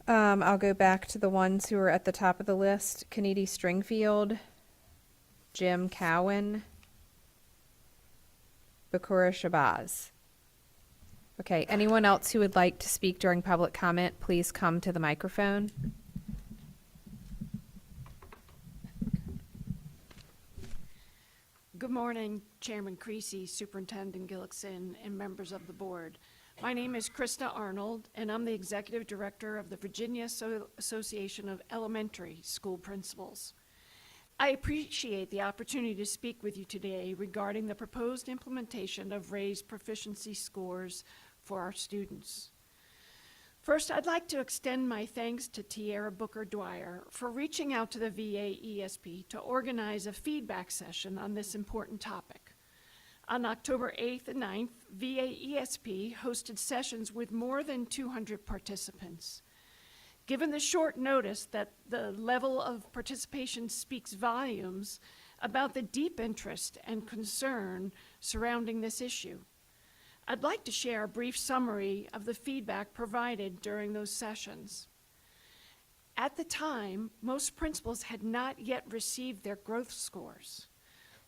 I'll go back to the ones who are at the top of the list. Kennedy Stringfield, Jim Cowan, Bakura Shabazz. Okay, anyone else who would like to speak during public comment, please come to the microphone. Good morning, Chairman Creasy, Superintendent Gillickson, and members of the board. My name is Krista Arnold, and I'm the Executive Director of the Virginia Association of Elementary School Principals. I appreciate the opportunity to speak with you today regarding the proposed implementation of raised proficiency scores for our students. First, I'd like to extend my thanks to Tierra Booker Dwyer for reaching out to the VA ESP to organize a feedback session on this important topic. On October 8th and 9th, VA ESP hosted sessions with more than 200 participants. Given the short notice that the level of participation speaks volumes about the deep interest and concern surrounding this issue. I'd like to share a brief summary of the feedback provided during those sessions. At the time, most principals had not yet received their growth scores,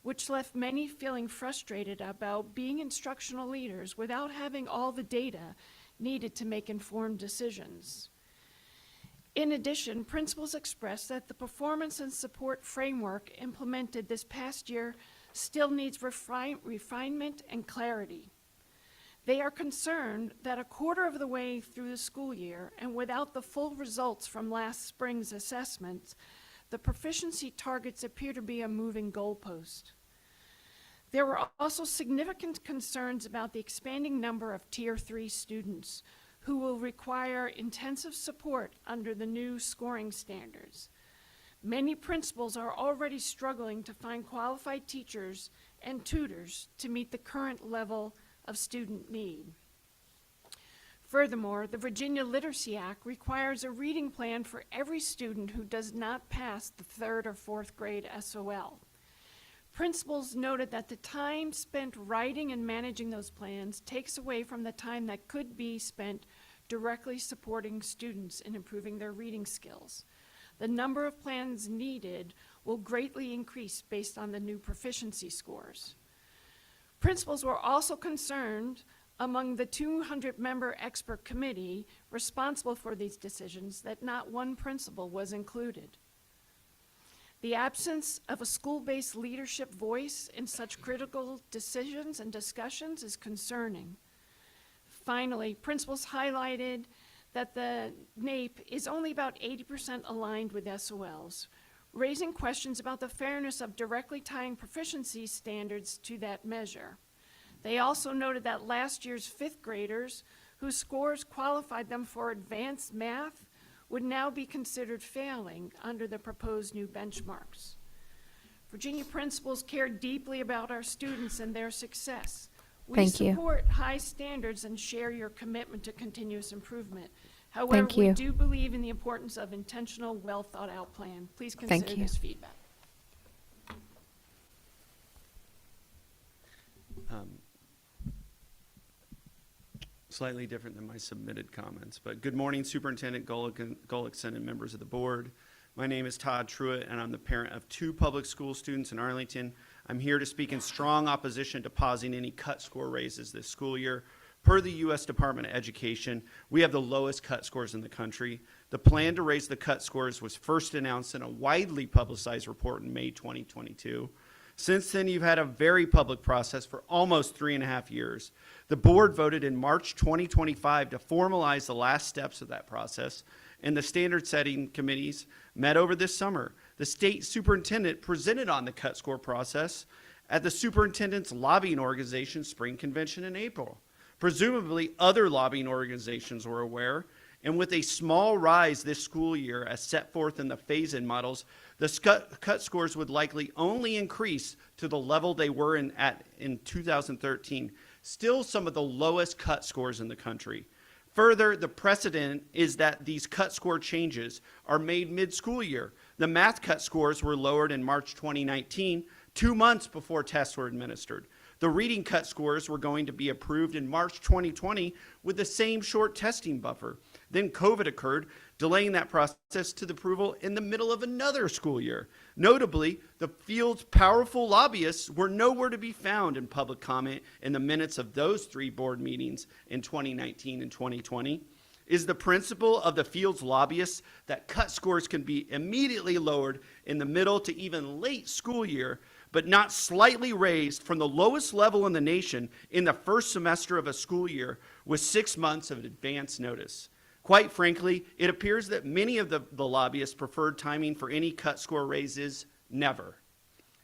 which left many feeling frustrated about being instructional leaders without having all the data needed to make informed decisions. In addition, principals expressed that the performance and support framework implemented this past year still needs refinement and clarity. They are concerned that a quarter of the way through the school year and without the full results from last spring's assessments, the proficiency targets appear to be a moving goalpost. There were also significant concerns about the expanding number of Tier 3 students who will require intensive support under the new scoring standards. Many principals are already struggling to find qualified teachers and tutors to meet the current level of student need. Furthermore, the Virginia Literacy Act requires a reading plan for every student who does not pass the 3rd or 4th grade SOL. Principals noted that the time spent writing and managing those plans takes away from the time that could be spent directly supporting students in improving their reading skills. The number of plans needed will greatly increase based on the new proficiency scores. Principals were also concerned among the 200-member expert committee responsible for these decisions that not one principal was included. The absence of a school-based leadership voice in such critical decisions and discussions is concerning. Finally, principals highlighted that the NAEP is only about 80% aligned with SOLs, raising questions about the fairness of directly tying proficiency standards to that measure. They also noted that last year's 5th graders, whose scores qualified them for advanced math, would now be considered failing under the proposed new benchmarks. Virginia principals care deeply about our students and their success. We support high standards and share your commitment to continuous improvement. However, we do believe in the importance of intentional, well-thought-out plan. Please consider this feedback. Slightly different than my submitted comments, but good morning, Superintendent Gullickson and members of the board. My name is Todd Truitt, and I'm the parent of 2 public school students in Arlington. I'm here to speak in strong opposition to pausing any cut score raises this school year. Per the U.S. Department of Education, we have the lowest cut scores in the country. The plan to raise the cut scores was first announced in a widely publicized report in May 2022. Since then, you've had a very public process for almost 3.5 years. The board voted in March 2025 to formalize the last steps of that process, and the standard setting committees met over this summer. The state superintendent presented on the cut score process at the superintendent's lobbying organization spring convention in April. Presumably, other lobbying organizations were aware, and with a small rise this school year as set forth in the phase-in models, the cut scores would likely only increase to the level they were in 2013, still some of the lowest cut scores in the country. Further, the precedent is that these cut score changes are made mid-school year. The math cut scores were lowered in March 2019, 2 months before tests were administered. The reading cut scores were going to be approved in March 2020 with the same short testing buffer. Then COVID occurred, delaying that process to the approval in the middle of another school year. Notably, the field's powerful lobbyists were nowhere to be found in public comment in the minutes of those 3 board meetings in 2019 and 2020. is the principle of the field's lobbyists that cut scores can be immediately lowered in the middle to even late school year, but not slightly raised from the lowest level in the nation in the first semester of a school year with 6 months of advance notice. Quite frankly, it appears that many of the lobbyists' preferred timing for any cut score raise is never.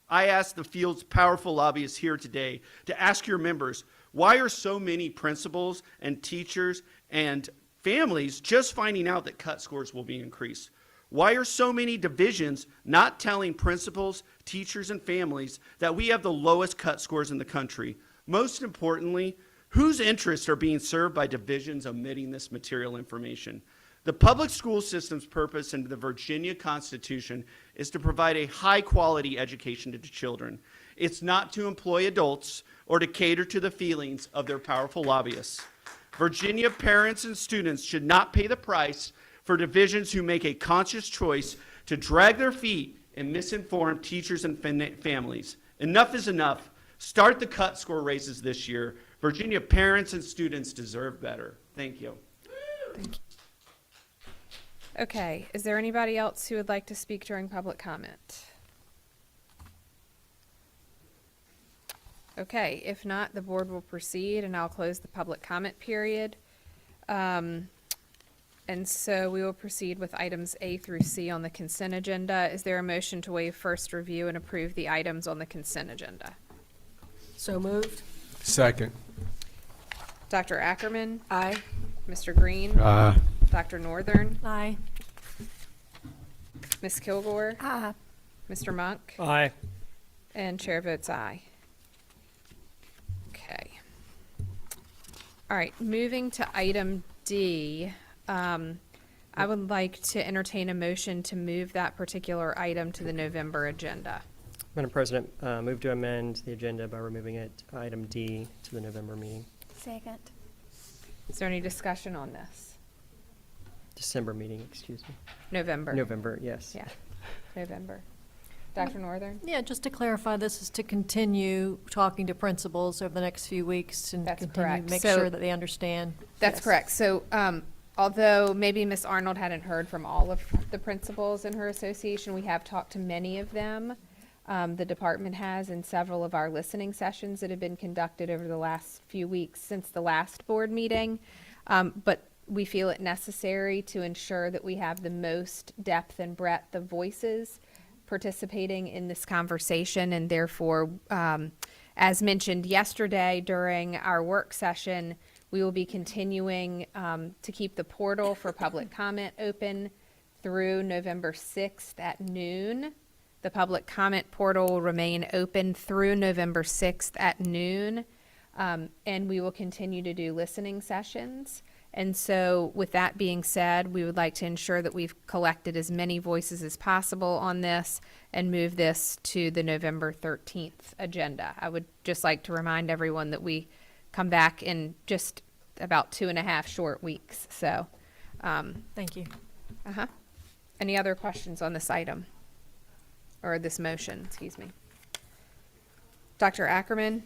I ask the field's powerful lobbyists here today to ask your members, why are so many principals and teachers and families just finding out that cut scores will be increased? Why are so many divisions not telling principals, teachers, and families that we have the lowest cut scores in the country? Most importantly, whose interests are being served by divisions omitting this material information? The public school system's purpose under the Virginia Constitution is to provide a high-quality education to children. It's not to employ adults or to cater to the feelings of their powerful lobbyists. Virginia parents and students should not pay the price for divisions who make a conscious choice to drag their feet and misinform teachers and families. Enough is enough. Start the cut score raises this year. Virginia parents and students deserve better. Thank you. Okay, is there anybody else who would like to speak during public comment? Okay, if not, the board will proceed and I'll close the public comment period. And so we will proceed with items A through C on the consent agenda. Is there a motion to waive first review and approve the items on the consent agenda? So moved. Second. Dr. Ackerman? Aye. Mr. Green? Aye. Dr. Northern? Aye. Ms. Kilgore? Aye. Mr. Monk? Aye. And chair votes aye. Okay. All right, moving to item D, I would like to entertain a motion to move that particular item to the November agenda. Madam President, move to amend the agenda by removing it, item D, to the November meeting. Second. Is there any discussion on this? December meeting, excuse me. November. November, yes. Yeah, November. Dr. Northern? Yeah, just to clarify, this is to continue talking to principals over the next few weeks and That's continue correct. to make So- sure that they understand. That's Yes. correct. So, although maybe Ms. Arnold hadn't heard from all of the principals in her association, we have talked to many of them. The department has in several of our listening sessions that have been conducted over the last few weeks since the last board meeting. But we feel it necessary to ensure that we have the most depth and breadth of voices participating in this conversation, and therefore, as mentioned yesterday during our work session, we will be continuing to keep the portal for public comment open through November 6th at noon. The public comment portal will remain open through November 6th at noon, and we will continue to do listening sessions. And so with that being said, we would like to ensure that we've collected as many voices as possible on this and move this to the November 13th agenda. I would just like to remind everyone that we come back in just about 2.5 short weeks. So, Thank you. Any other questions on this item? Or this motion, excuse me. Dr. Ackerman?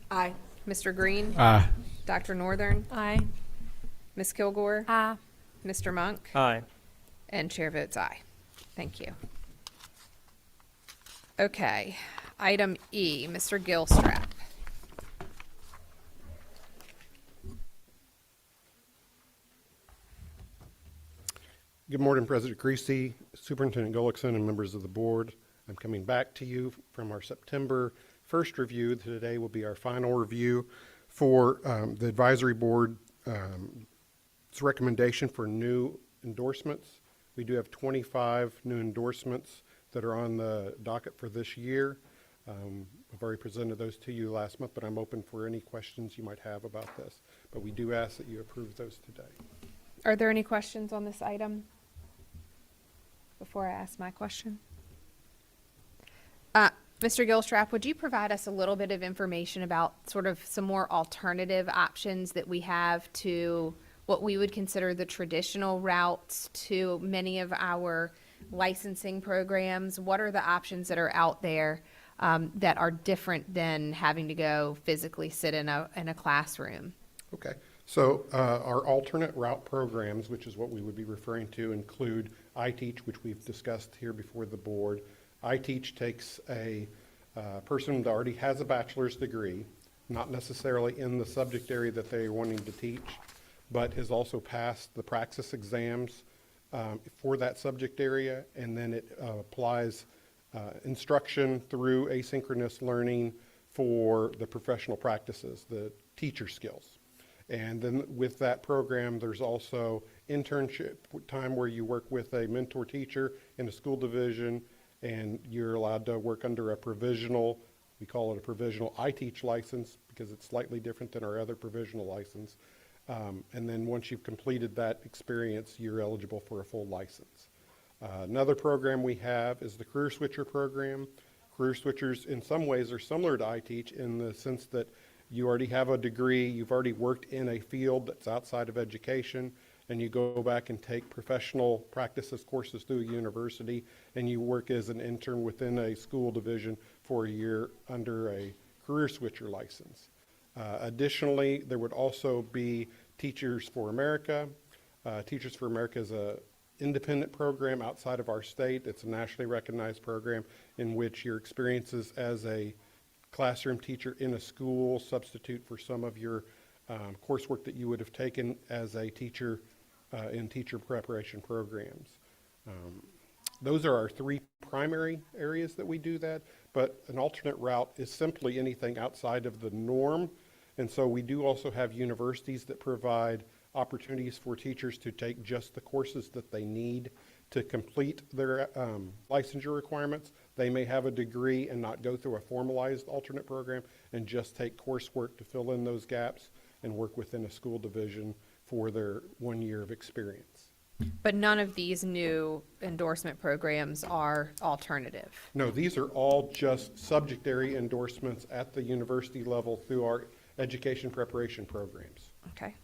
Aye. Mr. Green? Aye. Dr. Northern? Aye. Ms. Kilgore? Aye. Mr. Monk? Aye. And chair votes aye. Thank you. Okay, item E, Mr. Gilstrap. Good morning, President Creasy, Superintendent Gullickson, and members of the board. I'm coming back to you from our September 1st review. Today will be our final review for the advisory board's recommendation for new endorsements. We do have 25 new endorsements that are on the docket for this year. I've already presented those to you last month, but I'm open for any questions you might have about this. But we do ask that you approve those today. Are there any questions on this item before I ask my question? Mr. Gilstrap, would you provide us a little bit of information about sort of some more alternative options that we have to what we would consider the traditional routes to many of our licensing programs? What are the options that are out there that are different than having to go physically sit in a classroom? Okay. So our alternate route programs, which is what we would be referring to, include iTeach, which we've discussed here before the board. iTeach takes a person that already has a bachelor's degree, not necessarily in the subject area that they're wanting to teach, but has also passed the praxis exams for that subject area, and then it applies instruction through asynchronous learning for the professional practices, the teacher skills. And then with that program, there's also internship time where you work with a mentor teacher in a school division, and you're allowed to work under a provisional, we call it a provisional iTeach license because it's slightly different than our other provisional license. And then once you've completed that experience, you're eligible for a full license. Another program we have is the Career Switcher program. Career Switchers in some ways are similar to iTeach in the sense that you already have a degree, you've already worked in a field that's outside of education, and you go back and take professional practices courses through a university, and you work as an intern within a school division for a year under a Career Switcher license. Additionally, there would also be Teachers for America. Teachers for America is an independent program outside of our state. It's a nationally recognized program in which your experiences as a classroom teacher in a school substitute for some of your coursework that you would have taken as a teacher in teacher preparation programs. Those are our three primary areas that we do that, but an alternate route is simply anything outside of the norm. And so we do also have universities that provide opportunities for teachers to take just the courses that they need to complete their licensure requirements. They may have a degree and not go through a formalized alternate program and just take coursework to fill in those gaps and work within a school division for their 1 year of experience. But none of these new endorsement programs are alternative. No, these are all just subject area endorsements at the university level through our education preparation programs. Okay.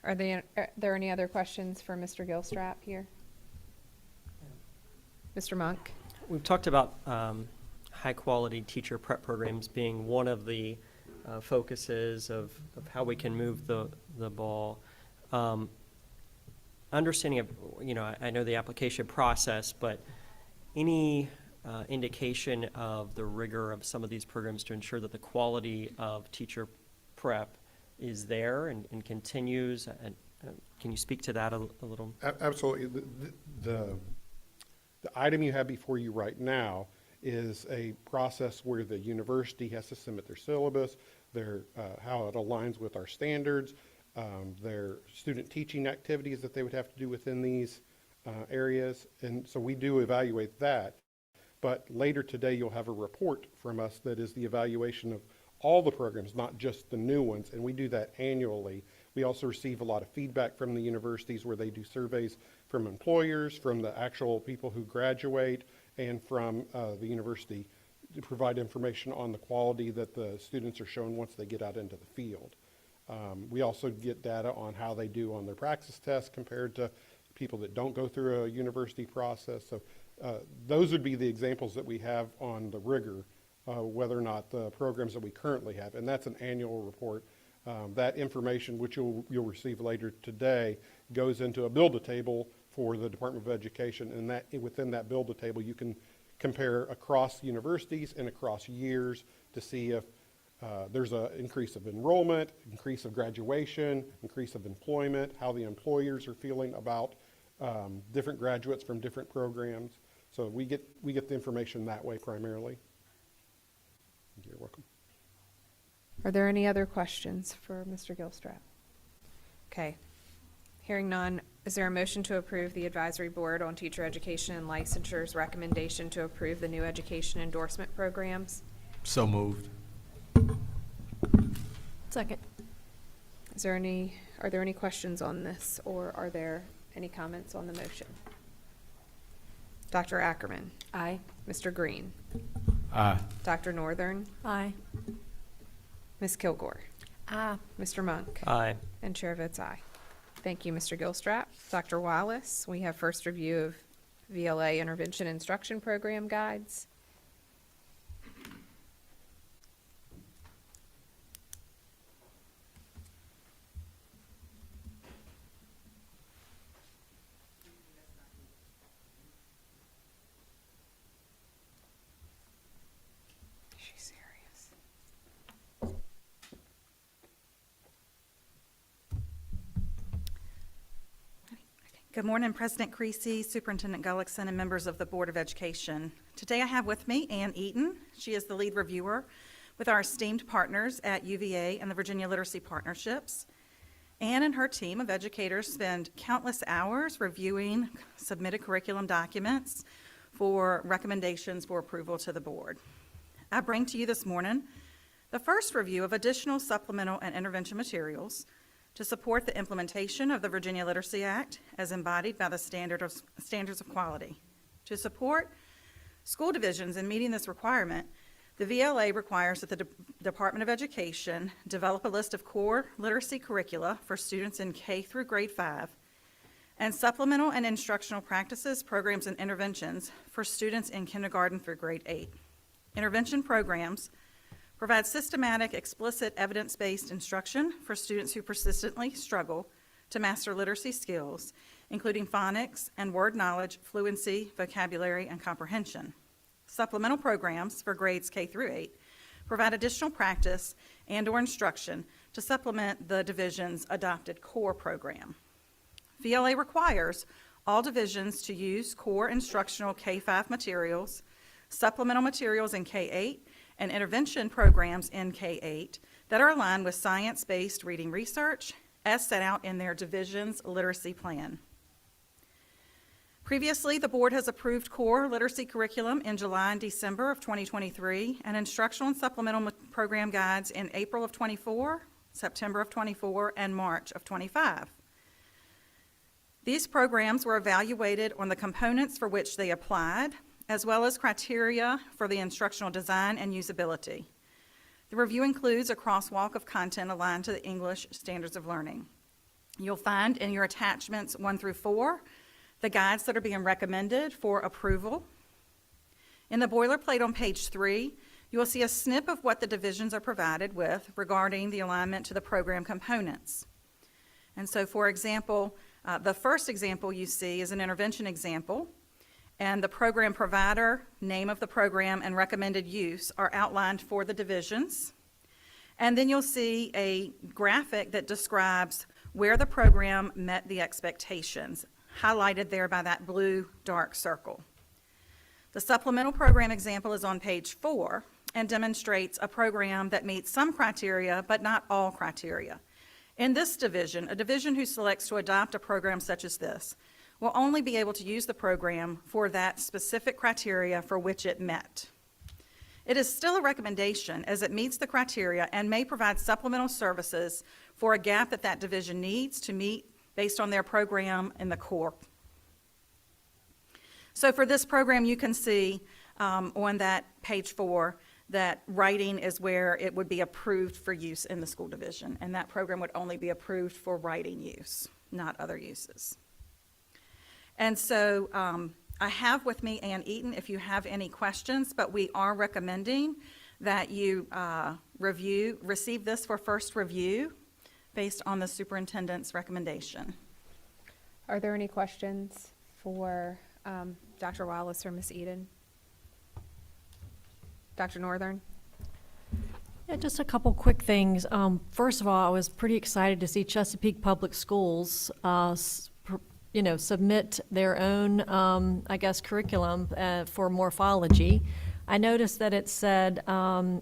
Are there any other questions for Mr. Gilstrap here? Mr. Monk? We've talked about high-quality teacher prep programs being one of the focuses of how we can move the ball. Understanding of, I know the application process, but any indication of the rigor of some of these programs to ensure that the quality of teacher prep is there and continues? And can you speak to that a little? Absolutely. The item you have before you right now is a process where the university has to submit their syllabus, how it aligns with our standards, their student teaching activities that they would have to do within these areas. And so we do evaluate that. But later today, you'll have a report from us that is the evaluation of all the programs, not just the new ones, and we do that annually. We also receive a lot of feedback from the universities where they do surveys from employers, from the actual people who graduate, and from the university to provide information on the quality that the students are shown once they get out into the field. We also get data on how they do on their praxis tests compared to people that don't go through a university process. So those would be the examples that we have on the rigor, whether or not the programs that we currently have, and that's an annual report. That information, which you'll receive later today, goes into a build-a-table for the Department of Education, and that within that build-a-table you can compare across universities and across years to see if there's an increase of enrollment, increase of graduation, increase of employment, how the employers are feeling about different graduates from different programs. So we get the information that way primarily. You're welcome. Are there any other questions for Mr. Gilstrap? Okay. Hearing none, is there a motion to approve the Advisory Board on Teacher Education and Licensures recommendation to approve the new education endorsement programs? So moved. Second. Are there any questions on this, or are there any comments on the motion? Dr. Ackerman? Aye. Mr. Green? Aye. Dr. Northern? Aye. Ms. Kilgore? Aye. Mr. Monk? Aye. And chair votes aye. Thank you, Mr. Gilstrap. Dr. Wallace, we have first review of VLA Intervention Instruction Program guides. She's serious. Good morning, President Creasy, Superintendent Gullickson, and members of the Board of Education. Today I have with me Ann Eaton. She is the lead reviewer with our esteemed partners at UVA and the Virginia Literacy Partnerships. Ann and her team of educators spend countless hours reviewing submitted curriculum documents for recommendations for approval to the board. I bring to you this morning the first review of additional supplemental and intervention materials to support the implementation of the Virginia Literacy Act as embodied by the standards of quality. To support school divisions in meeting this requirement, the VLA requires that the Department of Education develop a list of core literacy curricula for students in K through grade 5 and supplemental and instructional practices, programs, and interventions for students in kindergarten through grade 8. Intervention programs provide systematic, explicit, evidence-based instruction for students who persistently struggle to master literacy skills, including phonics and word knowledge, fluency, vocabulary, and comprehension. Supplemental programs for grades K through 8 provide additional practice and/or instruction to supplement the division's adopted core program. VLA requires all divisions to use core instructional K-5 materials, supplemental materials in K-8, and intervention programs in K-8 that are aligned with science-based reading research as set out in their division's literacy plan. Previously, the board has approved core literacy curriculum in July and December of 2023 and instructional and supplemental program guides in April of 24, September of 24, and March of 25. These programs were evaluated on the components for which they applied, as well as criteria for the instructional design and usability. The review includes a crosswalk of content aligned to the English Standards of Learning. You'll find in your attachments 1 through 4 the guides that are being recommended for approval. In the boilerplate on page 3, you will see a snip of what the divisions are provided with regarding the alignment to the program components. And so, for example, the first example you see is an intervention example, and the program provider, name of the program, and recommended use are outlined for the divisions. And then you'll see a graphic that describes where the program met the expectations, highlighted there by that blue dark circle. The supplemental program example is on page 4 and demonstrates a program that meets some criteria but not all criteria. In this division, a division who selects to adopt a program such as this will only be able to use the program for that specific criteria for which it met. It is still a recommendation as it meets the criteria and may provide supplemental services for a gap that that division needs to meet based on their program in the core. So for this program, you can see on that page 4 that writing is where it would be approved for use in the school division, and that program would only be approved for writing use, not other uses. And so I have with me Ann Eaton if you have any questions, but we are recommending that you receive this for first review based on the superintendent's recommendation. Are there any questions for Dr. Wallace or Ms. Eaton? Dr. Northern? Yeah, just a couple quick things. First of all, I was pretty excited to see Chesapeake Public Schools submit their own, curriculum for morphology. I noticed that it said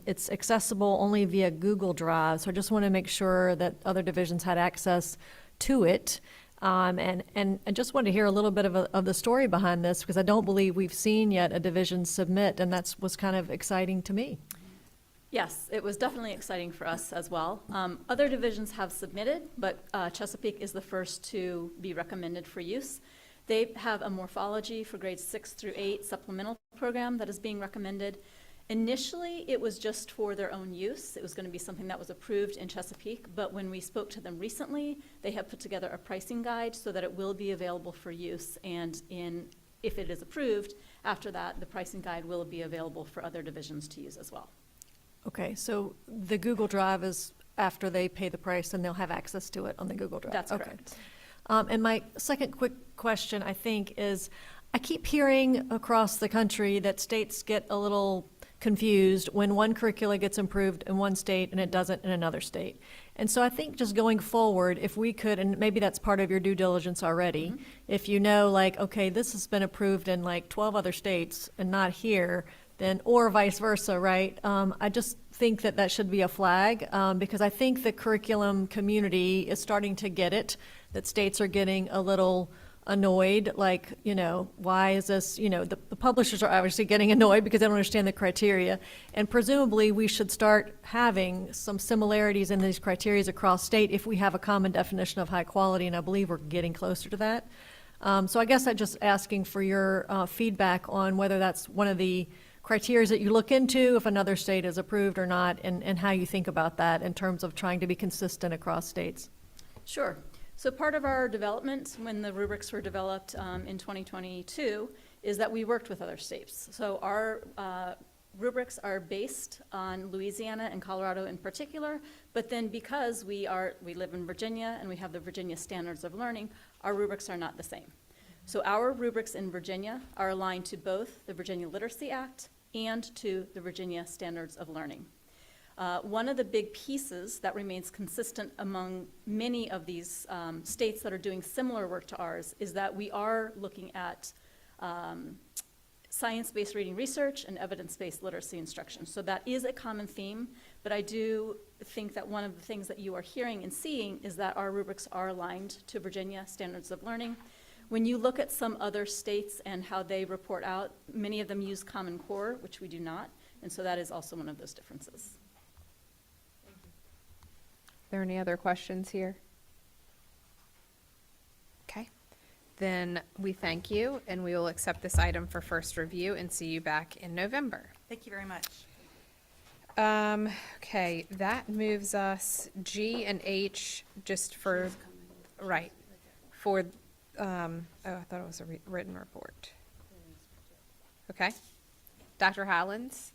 it's accessible only via Google Drive, so I just want to make sure that other divisions had access to it. And I just wanted to hear a little bit of the story behind this, because I don't believe we've seen yet a division submit, and that was kind of exciting to me. Yes, it was definitely exciting for us as well. Other divisions have submitted, but Chesapeake is the first to be recommended for use. They have a morphology for grades 6 through 8 supplemental program that is being recommended. Initially, it was just for their own use. It was going to be something that was approved in Chesapeake, but when we spoke to them recently, they have put together a pricing guide so that it will be available for use, and if it is approved, after that, the pricing guide will be available for other divisions to use as well. Okay, so the Google Drive is after they pay the price, and they'll have access to it on the Google Drive? That's okay. correct. And my second quick question, I think, is I keep hearing across the country that states get a little confused when one curricula gets improved in one state and it doesn't in another state. And so I think just going forward, if we could, and maybe that's part of your due diligence already, if you know, like, okay, this has been approved in like 12 other states and not here, then, or vice versa, right? I just think that that should be a flag, because I think the curriculum community is starting to get it, that states are getting a little annoyed, like, why is this, the publishers are obviously getting annoyed because they don't understand the criteria. And presumably, we should start having some similarities in these criteria across state if we have a common definition of high quality, and I believe we're getting closer to that. So I guess I'm just asking for your feedback on whether that's one of the criteria that you look into, if another state is approved or not, and how you think about that in terms of trying to be consistent across states. Sure. So part of our development, when the rubrics were developed in 2022, is that we worked with other states. So our rubrics are based on Louisiana and Colorado in particular, but then because we live in Virginia and we have the Virginia Standards of Learning, our rubrics are not the same. So our rubrics in Virginia are aligned to both the Virginia Literacy Act and to the Virginia Standards of Learning. One of the big pieces that remains consistent among many of these states that are doing similar work to ours is that we are looking at science-based reading research and evidence-based literacy instruction. So that is a common theme, but I do think that one of the things that you are hearing and seeing is that our rubrics are aligned to Virginia Standards of Learning. When you look at some other states and how they report out, many of them use Common Core, which we do not, and so that is also one of those differences. Are there any other questions here? Okay, then we thank you, and we will accept this item for first review and see you back in November. Thank you very much. Okay, that moves us G and H just for, right, for, oh, I thought it was a written report. Okay, Dr. Hollins?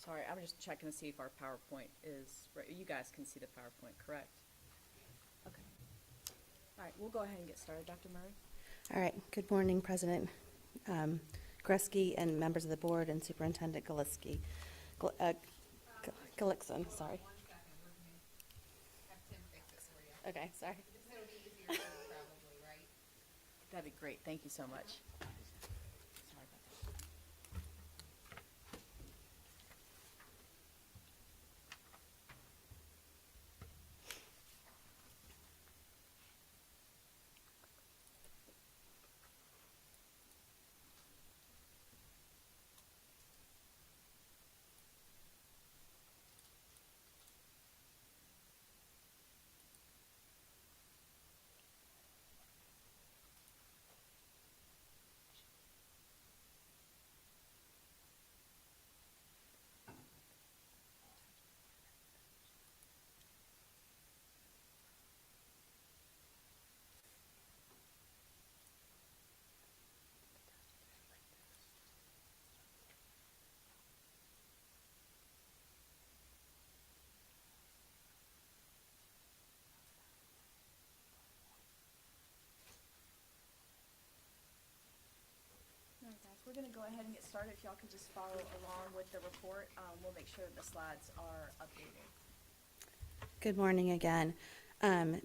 Sorry, I'm just checking to see if our PowerPoint is, right. You guys can see the PowerPoint, correct? Okay. All right, we'll go ahead and get started. Dr. Murray? All right. Good morning, President Gillespie and members of the board and Superintendent Gillespie. Gullickson, sorry. Okay, sorry. That'd be great. Thank you so much. Sorry about that. All right, guys, we're going to go ahead and get started. If y'all could just follow along with the report, we'll make sure that the slides are updated. Good morning again.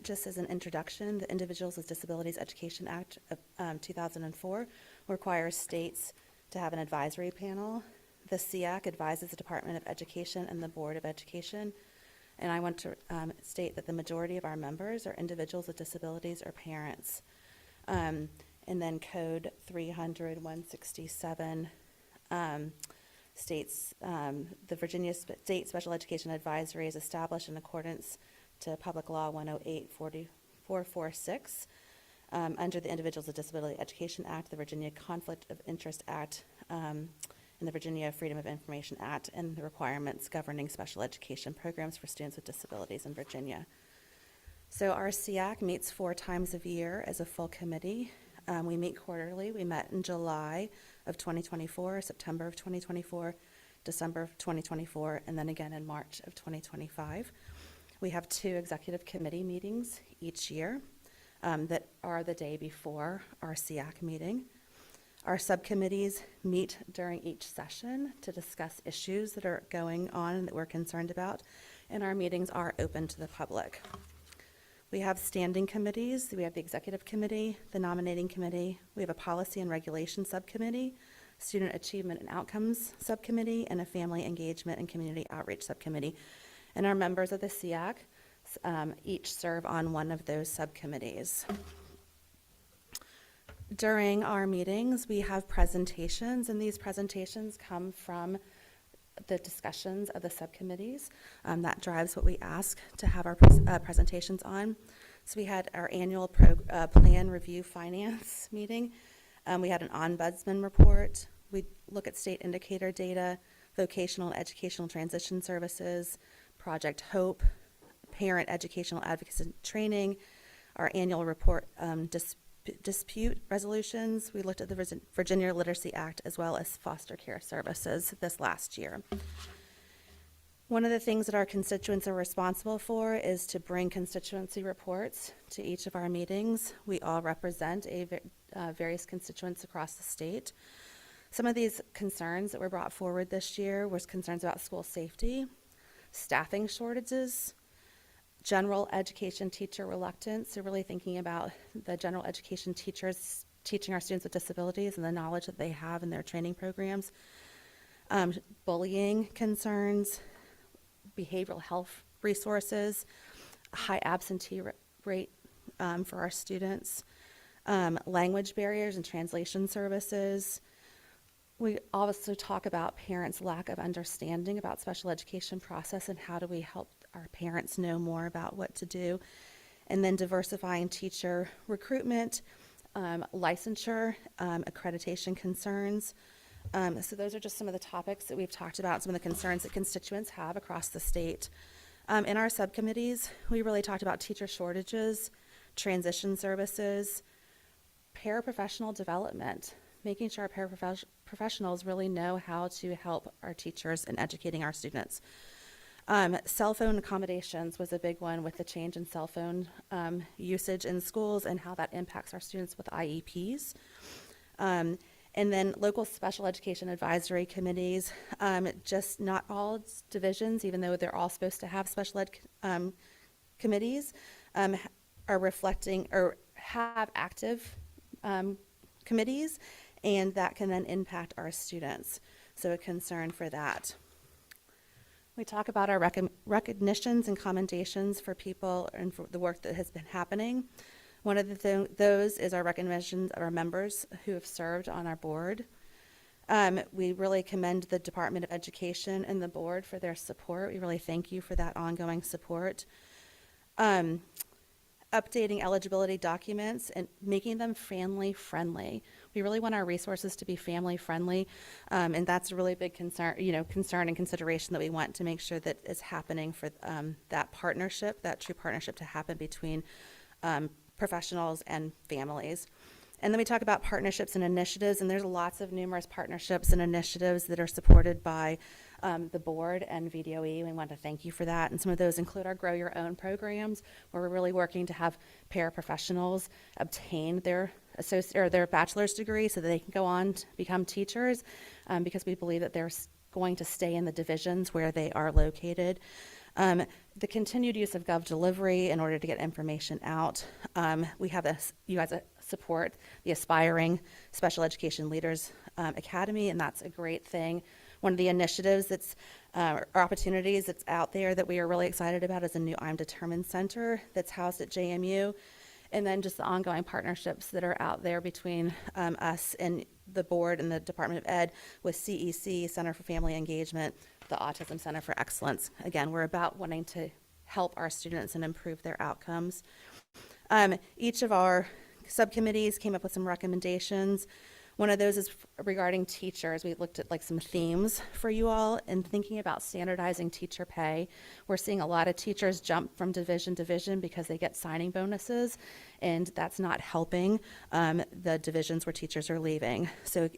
Just as an introduction, the Individuals with Disabilities Education Act of 2004 requires states to have an advisory panel. The SEAC advises the Department of Education and the Board of Education. And I want to state that the majority of our members are individuals with disabilities or parents. And then Code 300-167 states the Virginia State Special Education Advisory is established in accordance to Public Law 108-4446. under the Individuals with Disability Education Act, the Virginia Conflict of Interest Act, and the Virginia Freedom of Information Act, and the requirements governing special education programs for students with disabilities in Virginia. So our SEAC meets 4 times a year as a full committee. We meet quarterly. We met in July of 2024, September of 2024, December of 2024, and then again in March of 2025. We have 2 executive committee meetings each year that are the day before our SEAC meeting. Our subcommittees meet during each session to discuss issues that are going on and that we're concerned about, and our meetings are open to the public. We have standing committees. We have the executive committee, the nominating committee. We have a policy and regulation subcommittee, student achievement and outcomes subcommittee, and a family engagement and community outreach subcommittee. And our members of the SEAC each serve on one of those subcommittees. During our meetings, we have presentations, and these presentations come from the discussions of the subcommittees. That drives what we ask to have our presentations on. So we had our annual plan review finance meeting. We had an ombudsman report. We look at state indicator data, vocational and educational transition services, Project Hope, parent educational advocacy training, our annual report, dispute resolutions. We looked at the Virginia Literacy Act as well as foster care services this last year. One of the things that our constituents are responsible for is to bring constituency reports to each of our meetings. We all represent various constituents across the state. Some of these concerns that were brought forward this year was concerns about school safety, staffing shortages, general education teacher reluctance, so really thinking about the general education teachers teaching our students with disabilities and the knowledge that they have in their training programs, bullying concerns, behavioral health resources, high absentee rate for our students, language barriers and translation services. We also talk about parents' lack of understanding about special education process and how do we help our parents know more about what to do. And then diversifying teacher recruitment, licensure, accreditation concerns. So those are just some of the topics that we've talked about, some of the concerns that constituents have across the state. In our subcommittees, we really talked about teacher shortages, transition services, paraprofessional development, making sure our paraprofessionals really know how to help our teachers in educating our students. Cell phone accommodations was a big one with the change in cell phone usage in schools and how that impacts our students with IEPs. And then local special education advisory committees, just not all divisions, even though they're all supposed to have special ed committees, are reflecting or have active committees, and that can then impact our students. So a concern for that. We talk about our recognitions and commendations for people and for the work that has been happening. One of those is our recognitions of our members who have served on our board. We really commend the Department of Education and the board for their support. We really thank you for that ongoing support. Updating eligibility documents and making them family friendly. We really want our resources to be family friendly, and that's a really big concern and consideration that we want to make sure that is happening for that partnership, that true partnership to happen between professionals and families. And then we talk about partnerships and initiatives, and there's lots of numerous partnerships and initiatives that are supported by the board and VDOE. We want to thank you for that. And some of those include our Grow Your Own programs, where we're really working to have paraprofessionals obtain their bachelor's degree so that they can go on to become teachers, because we believe that they're going to stay in the divisions where they are located. The continued use of GovDelivery in order to get information out. We have you guys support the Aspiring Special Education Leaders Academy, and that's a great thing. One of the initiatives that's or opportunities that's out there that we are really excited about is a new I'm Determined Center that's housed at JMU, and then just the ongoing partnerships that are out there between us and the board and the Department of Ed with CEC, Center for Family Engagement, the Autism Center for Excellence. Again, we're about wanting to help our students and improve their outcomes. Each of our subcommittees came up with some recommendations. One of those is regarding teachers. We looked at like some themes for you all and thinking about standardizing teacher pay. We're seeing a lot of teachers jump from division to division because they get signing bonuses, and that's not helping the divisions where teachers are leaving. So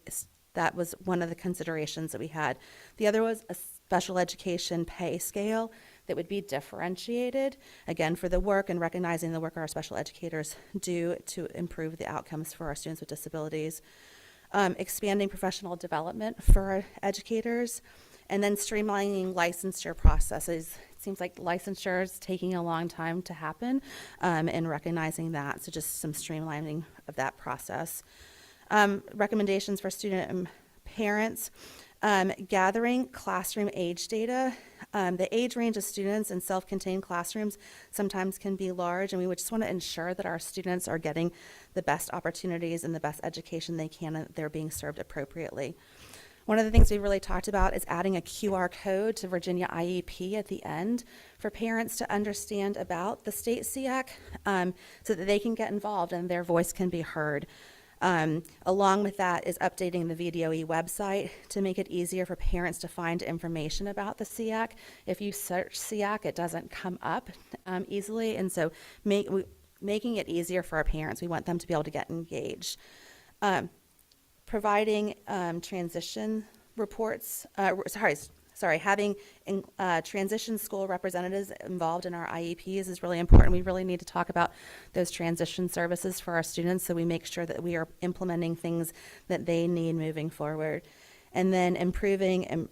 that was one of the considerations that we had. The other was a special education pay scale that would be differentiated, again, for the work and recognizing the work our special educators do to improve the outcomes for our students with disabilities. Expanding professional development for our educators, and then streamlining licensure processes. It seems like licensure is taking a long time to happen, and recognizing that, so just some streamlining of that process. Recommendations for student and parents. Gathering classroom age data. The age range of students in self-contained classrooms sometimes can be large, and we would just want to ensure that our students are getting the best opportunities and the best education they can, and they're being served appropriately. One of the things we really talked about is adding a QR code to Virginia IEP at the end for parents to understand about the state SEAC, so that they can get involved and their voice can be heard. Along with that is updating the VDOE website to make it easier for parents to find information about the SEAC. If you search SEAC, it doesn't come up easily, and so making it easier for our parents. We want them to be able to get engaged. Providing transition reports, having transition school representatives involved in our IEPs is really important. We really need to talk about those transition services for our students, so we make sure that we are implementing things that they need moving forward. And then improving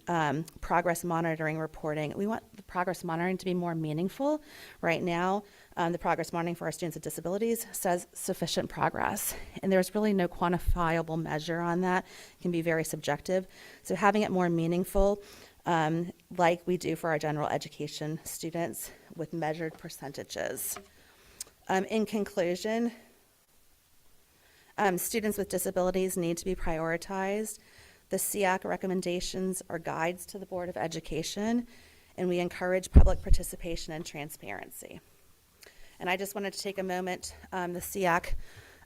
progress monitoring reporting. We want the progress monitoring to be more meaningful. Right now, the progress monitoring for our students with disabilities says sufficient progress, and there's really no quantifiable measure on that. It can be very subjective. So having it more meaningful, like we do for our general education students with measured percentages. In conclusion, students with disabilities need to be prioritized. The SEAC recommendations are guides to the Board of Education, and we encourage public participation and transparency. And I just wanted to take a moment, the SEAC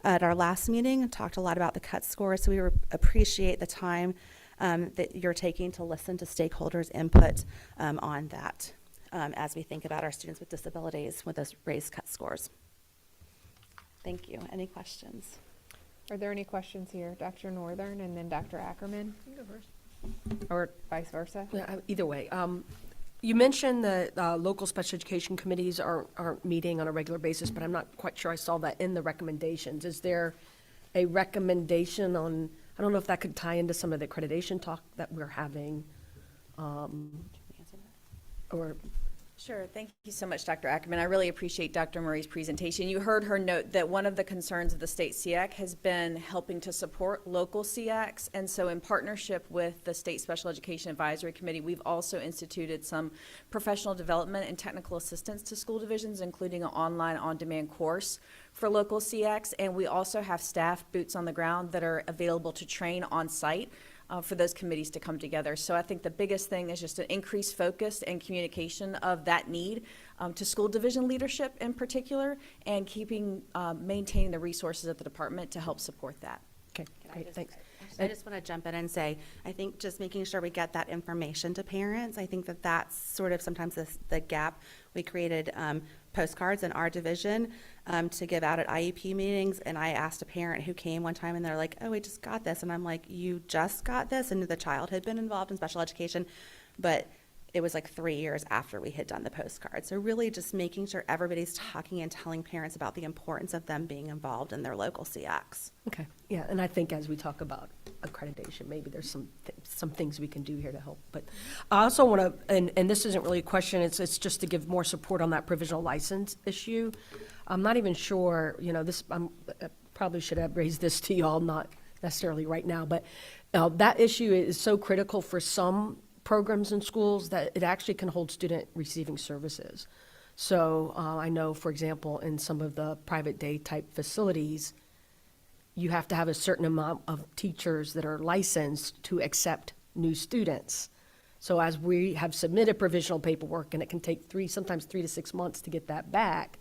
at our last meeting talked a lot about the CUT score, so we appreciate the time that you're taking to listen to stakeholders' input on that as we think about our students with disabilities with those raised CUT scores. Thank you. Any questions? Are there any questions here? Dr. Northern and then Dr. Ackerman? You can go first. Or vice versa? Yeah, either way. You mentioned that local special education committees aren't meeting on a regular basis, but I'm not quite sure I saw that in the recommendations. Is there a recommendation on, I don't know if that could tie into some of the accreditation talk that we're having, or Sure. Thank you so much, Dr. Ackerman. I really appreciate Dr. Murray's presentation. You heard her note that one of the concerns of the state SEAC has been helping to support local SEACs. And so in partnership with the State Special Education Advisory Committee, we've also instituted some professional development and technical assistance to school divisions, including an online on-demand course for local SEACs. And we also have staff boots on the ground that are available to train on site for those committees to come together. So I think the biggest thing is just an increased focus and communication of that need to school division leadership in particular, and maintaining the resources at the department to help support that. Okay, great, thanks. I just want to jump in and say, I think just making sure we get that information to parents, I think that that's sort of sometimes the gap. We created postcards in our division to give out at IEP meetings, and I asked a parent who came one time and they're like, oh, we just got this, and I'm like, you just got this? And the child had been involved in special education, but it was like 3 years after we had done the postcard. So really just making sure everybody's talking and telling parents about the importance of them being involved in their local SEACs. Okay, yeah, and I think as we talk about accreditation, maybe there's some things we can do here to help. But I also want to, and this isn't really a question, it's just to give more support on that provisional license issue. I'm not even sure, I probably should have raised this to y'all, not necessarily right now, but that issue is so critical for some programs in schools that it actually can hold student receiving services. So I know, for example, in some of the private day type facilities, you have to have a certain amount of teachers that are licensed to accept new students. So as we have submitted provisional paperwork, and it can take sometimes 3 to 6 months to get that back,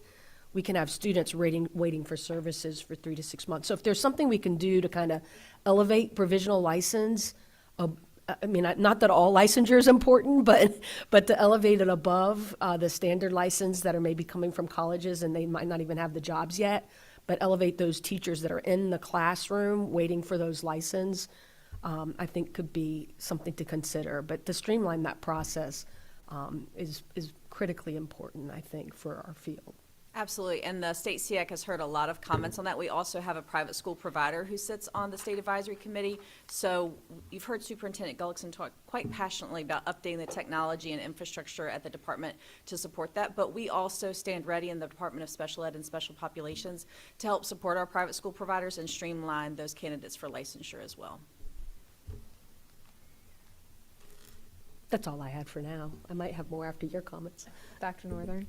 we can have students waiting for services for 3 to 6 months. So if there's something we can do to kind of elevate provisional license, I mean, not that all licensure is important, but to elevate it above the standard license that are maybe coming from colleges and they might not even have the jobs yet, but elevate those teachers that are in the classroom waiting for those license, I think could be something to consider. But to streamline that process is critically important, I think, for our field. Absolutely, and the state SEAC has heard a lot of comments on that. We also have a private school provider who sits on the state advisory committee. So you've heard Superintendent Gullickson talk quite passionately about updating the technology and infrastructure at the department to support that. But we also stand ready in the Department of Special Ed and Special Populations to help support our private school providers and streamline those candidates for licensure as well. That's all I had for now. I might have more after your comments. Dr. Northern?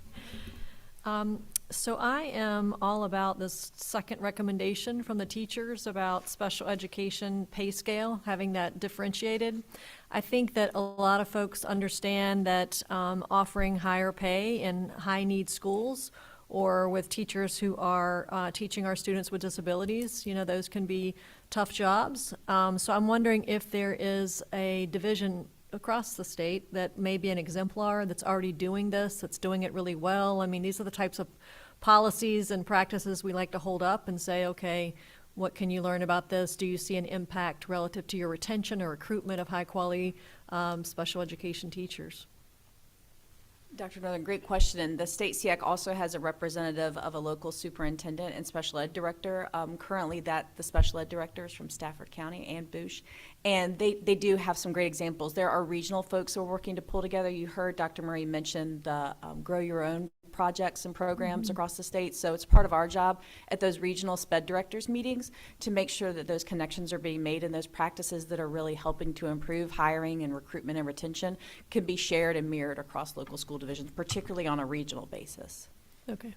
So I am all about this second recommendation from the teachers about special education pay scale, having that differentiated. I think that a lot of folks understand that offering higher pay in high-need schools or with teachers who are teaching our students with disabilities, you know, those can be tough jobs. So I'm wondering if there is a division across the state that may be an exemplar that's already doing this, that's doing it really well. I mean, these are the types of policies and practices we like to hold up and say, okay, what can you learn about this? Do you see an impact relative to your retention or recruitment of high-quality special education teachers? Dr. Northern, great question. And the state SEAC also has a representative of a local superintendent and special ed director. Currently, the special ed director is from Stafford County, Ann Bush. And they do have some great examples. There are regional folks who are working to pull together. You heard Dr. Murray mention the Grow Your Own projects and programs across the state. So it's part of our job at those regional SPED directors meetings to make sure that those connections are being made and those practices that are really helping to improve hiring and recruitment and retention can be shared and mirrored across local school divisions, particularly on a regional basis. Okay.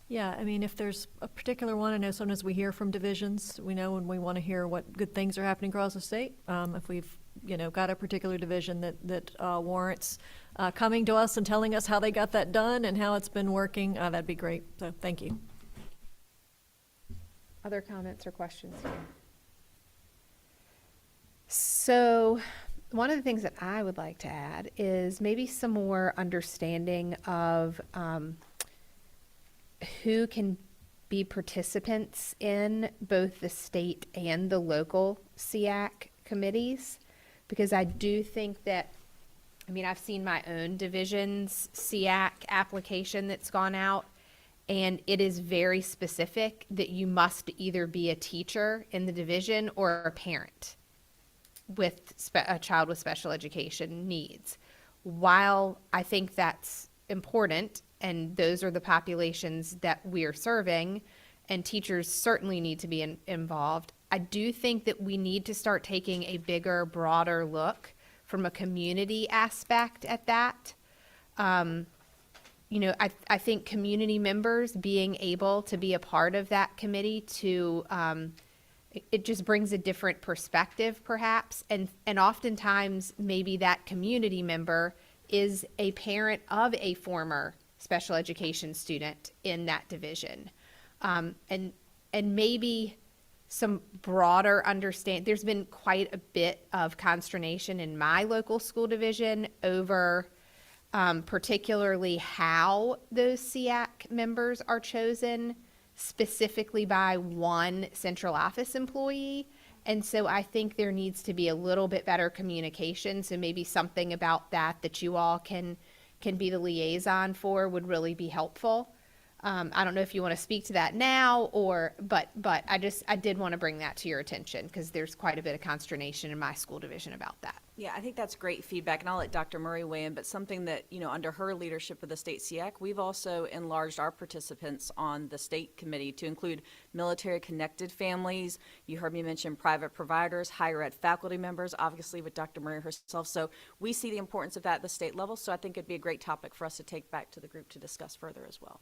Yeah, I mean, if there's a particular one, I know sometimes we hear from divisions, we know when we want to hear what good things are happening across the state. If we've, you know, got a particular division that warrants coming to us and telling us how they got that done and how it's been working, that'd be great. So thank you. Other comments or questions here? So one of the things that I would like to add is maybe some more understanding of who can be participants in both the state and the local SEAC committees, because I do think that, I mean, I've seen my own division's SEAC application that's gone out, and it is very specific that you must either be a teacher in the division or a parent with a child with special education needs. While I think that's important, and those are the populations that we are serving, and teachers certainly need to be involved, I do think that we need to start taking a bigger, broader look from a community aspect at that. You know, I think community members being able to be a part of that committee to, it just brings a different perspective perhaps, and oftentimes maybe that community member is a parent of a former special education student in that division. And maybe some broader understand, there's been quite a bit of consternation in my local school division over particularly how those SEAC members are chosen, specifically by one central office employee. And so I think there needs to be a little bit better communication. So maybe something about that you all can be the liaison for would really be helpful. I don't know if you want to speak to that now but I did want to bring that to your attention because there's quite a bit of consternation in my school division about that. Yeah, I think that's great feedback, and I'll let Dr. Murray weigh in, but something that, you know, under her leadership of the state SEAC, we've also enlarged our participants on the state committee to include military-connected families. You heard me mention private providers, higher ed faculty members, obviously with Dr. Murray herself. So we see the importance of that at the state level, so I think it'd be a great topic for us to take back to the group to discuss further as well.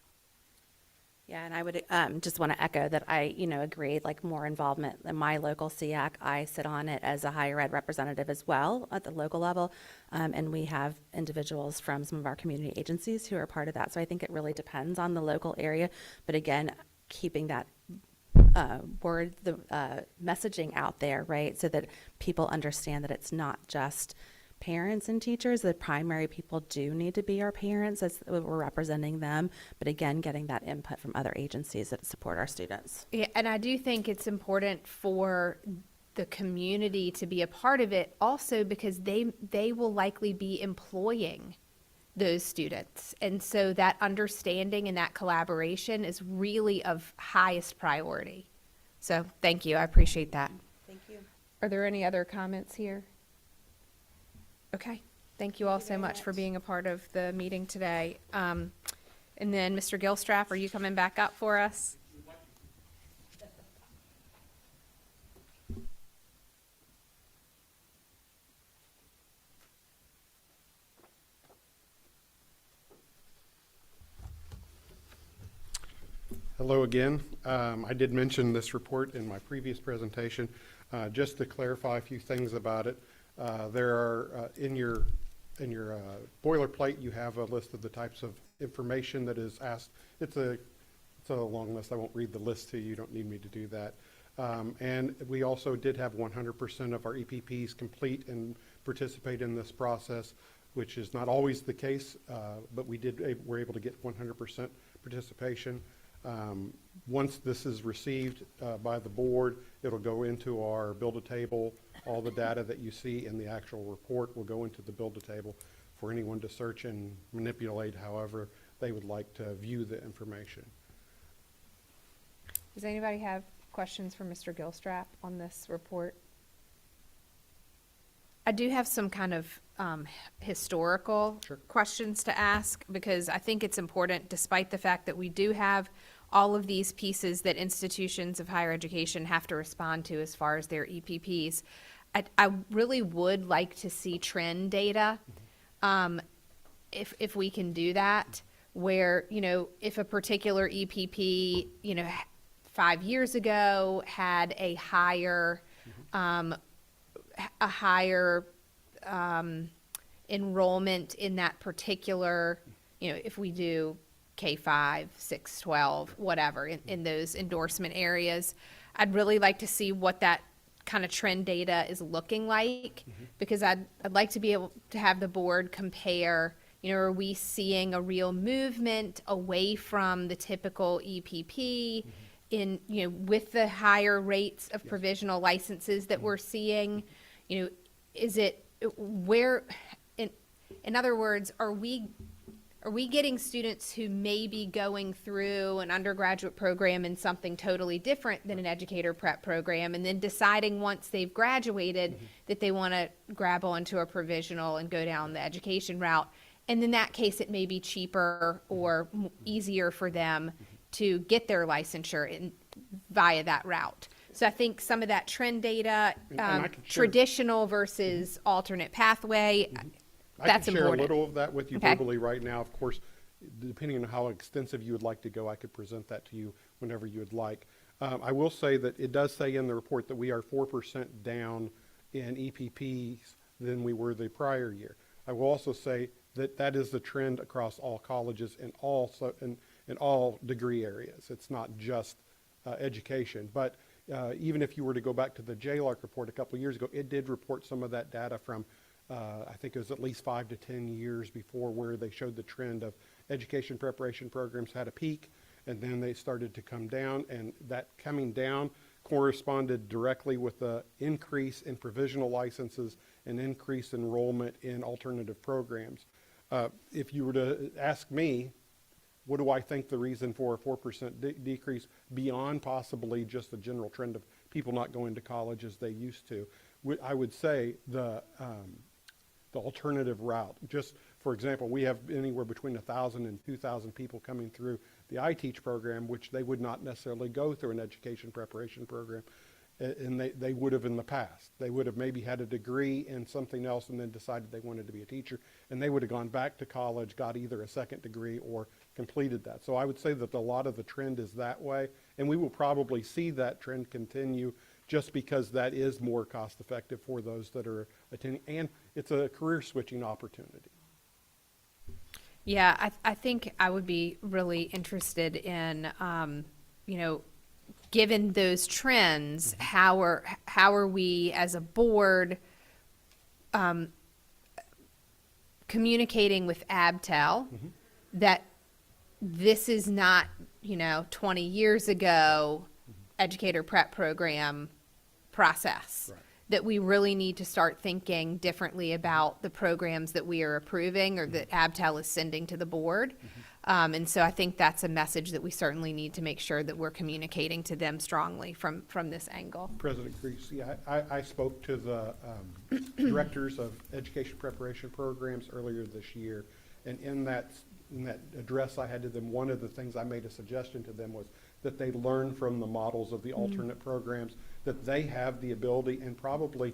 Yeah, and I would just want to echo that I, agree, like more involvement in my local SEAC. I sit on it as a higher ed representative as well at the local level. And we have individuals from some of our community agencies who are part of that. So I think it really depends on the local area. But again, keeping that messaging out there, right? So that people understand that it's not just parents and teachers. The primary people do need to be our parents as we're representing them, but again, getting that input from other agencies that support our students. Yeah, and I do think it's important for the community to be a part of it also because they will likely be employing those students. And so that understanding and that collaboration is really of highest priority. So thank you. I appreciate that. Thank you. Are there any other comments here? Okay, thank you all so much for being a part of the meeting today. And then Mr. Gilstrap, are you coming back up for us? Hello again. I did mention this report in my previous presentation. Just to clarify a few things about it, there are in your boilerplate you have a list of the types of information that is asked. It's a long list. I won't read the list to you. You don't need me to do that. And we also did have 100% of our EPPs complete and participate in this process, which is not always the case, but we're able to get 100% participation. Once this is received by the board, it'll go into our Build-A-Table. All the data that you see in the actual report will go into the Build-A-Table for anyone to search and manipulate however they would like to view the information. Does anybody have questions for Mr. Gilstrap on this report? I do have some kind of historical questions to ask because I think it's important, despite the fact that we do have all of these pieces that institutions of higher education have to respond to as far as their EPPs. I really would like to see trend data, if we can do that, where, if a particular EPP, 5 years ago had a higher enrollment in that particular, if we do K-5, 6, 12, whatever, in those endorsement areas, I'd really like to see what that kind of trend data is looking like, because I'd like to be able to have the board compare, are we seeing a real movement away from the typical EPP in, with the higher rates of provisional licenses that we're seeing? Is it where, in other words, are we getting students who may be going through an undergraduate program in something totally different than an educator prep program and then deciding once they've graduated that they want to grab onto a provisional and go down the education route? And in that case, it may be cheaper or easier for them to get their licensure via that route. So I think some of that trend data, traditional versus alternate pathway, that's important. I can share a little of that with you Okay. verbally right now. Of course, depending on how extensive you would like to go, I could present that to you whenever you would like. I will say that it does say in the report that we are 4% down in EPPs than we were the prior year. I will also say that that is the trend across all colleges and in all degree areas. It's not just education. But even if you were to go back to the JLARC report a couple of years ago, it did report some of that data from I think it was at least 5 to 10 years before, where they showed the trend of education preparation programs had a peak and then they started to come down, and that coming down corresponded directly with the increase in provisional licenses and increased enrollment in alternative programs. If you were to ask me, what do I think the reason for a 4% decrease beyond possibly just the general trend of people not going to college as they used to, I would say the alternative route. Just for example, we have anywhere between 1,000 and 2,000 people coming through the iTeach program, which they would not necessarily go through an education preparation program, and they would have in the past. They would have maybe had a degree in something else and then decided they wanted to be a teacher, and they would have gone back to college, got either a second degree or completed that. So I would say that a lot of the trend is that way, and we will probably see that trend continue just because that is more cost effective for those that are attending, and it's a career switching opportunity. Yeah, I think I would be really interested in, you know, given those trends, how are we as a board communicating with ABTEL that this is not, you know, 20 years ago educator prep program process. Right. That we really need to start thinking differently about the programs that we are approving or that ABTEL is sending to the board. And so I think that's a message that we certainly need to make sure that we're communicating to them strongly from this angle. President Creasy, I spoke to the directors of education preparation programs earlier this year, and in that address I had to them, one of the things I made a suggestion to them was that they learn from the models of the alternate programs, that they have the ability and probably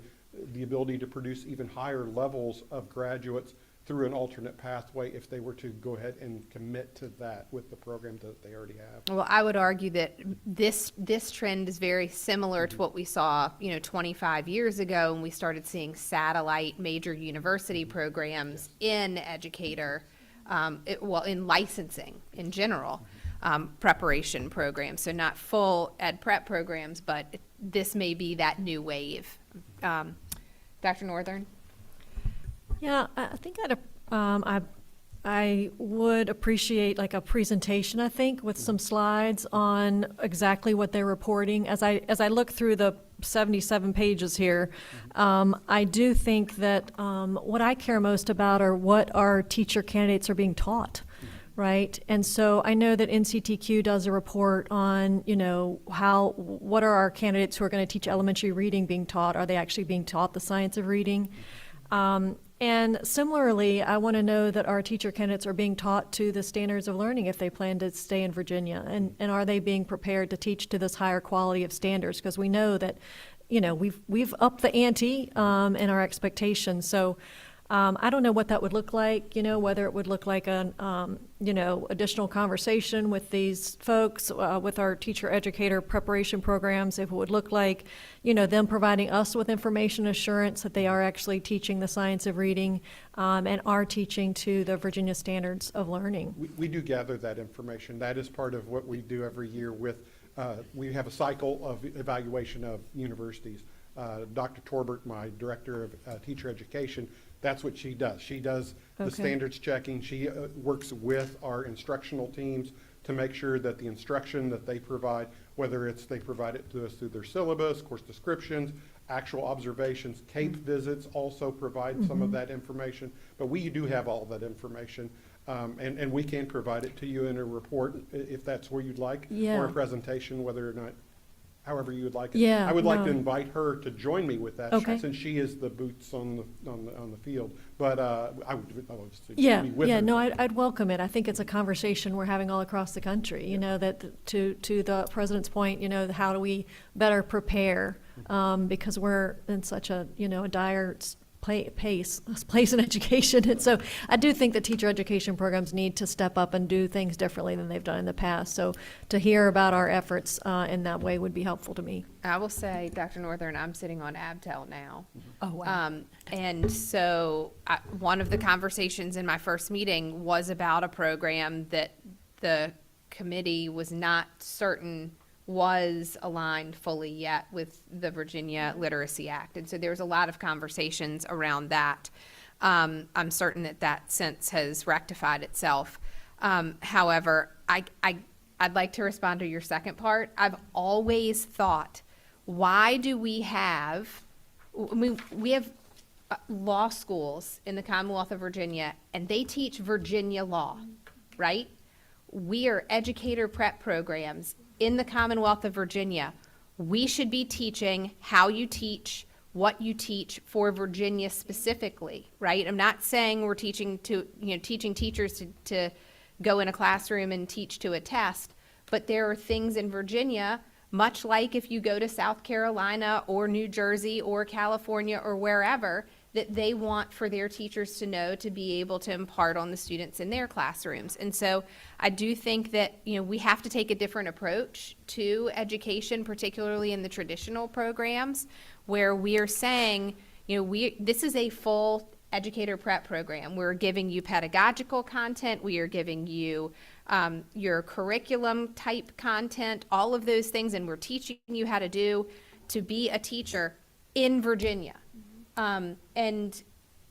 the ability to produce even higher levels of graduates through an alternate pathway if they were to go ahead and commit to that with the program that they already have. Well, I would argue that this trend is very similar to what we saw, you know, 25 years ago when we started seeing satellite major university programs in educator, in licensing in general, preparation programs. So not full ed prep programs, but this may be that new wave. Dr. Northern? Yeah, I think I would appreciate like a presentation, I think, with some slides on exactly what they're reporting. As I look through the 77 pages here, I do think that what I care most about are what our teacher candidates are being taught. Right, and so I know that NCTQ does a report on, you know, what are our candidates who are going to teach elementary reading being taught? Are they actually being taught the science of reading? And similarly, I want to know that our teacher candidates are being taught to the standards of learning if they plan to stay in Virginia, and are they being prepared to teach to this higher quality of standards? Because we know that, you know, we've upped the ante in our expectations. So. I don't know what that would look like, you know, whether it would look like an, you know, additional conversation with these folks, with our teacher educator preparation programs, if it would look like, you know, them providing us with information assurance that they are actually teaching the science of reading and are teaching to the Virginia standards of learning. We do gather that information. That is part of what we do every year with, we have a cycle of evaluation of universities. Dr. Torbert, my director of teacher education, that's what she does. She does the standards checking. She works with our instructional teams to make sure that the instruction that they provide, whether it's they provide it to us through their syllabus, course descriptions, actual observations, CAPE visits also provide some of that information. But we do have all that information, and we can provide it to you in a report if that's where you'd like, or a presentation, whether or not, however you would like it. Yeah, I would like to invite her to join me with that, Okay. since she is the boots on the field. But I would Yeah, be with yeah, her. no, I'd welcome it. I think it's a conversation we're having all across the country, you know, that to the president's point, you know, how do we better prepare? Because we're in such a, you know, a dire place in education. And so I do think that teacher education programs need to step up and do things differently than they've done in the past. So to hear about our efforts in that way would be helpful to me. I will say, Dr. Northern, I'm sitting on ABTEL now. Oh, wow. And so one of the conversations in my first meeting was about a program that the committee was not certain was aligned fully yet with the Virginia Literacy Act. And so there's a lot of conversations around that. I'm certain that since has rectified itself. However, I'd like to respond to your second part. I've always thought, why do we have law schools in the Commonwealth of Virginia, and they teach Virginia law, right? We are educator prep programs in the Commonwealth of Virginia. We should be teaching how you teach, what you teach for Virginia specifically, right? I'm not saying we're teaching teachers to go in a classroom and teach to a test, but there are things in Virginia, much like if you go to South Carolina or New Jersey or California or wherever, that they want for their teachers to know to be able to impart on the students in their classrooms. And so I do think that, we have to take a different approach to education, particularly in the traditional programs, where we are saying, this is a full educator prep program. We're giving you pedagogical content. We are giving you your curriculum type content, all of those things, and we're teaching you how to be a teacher in Virginia. And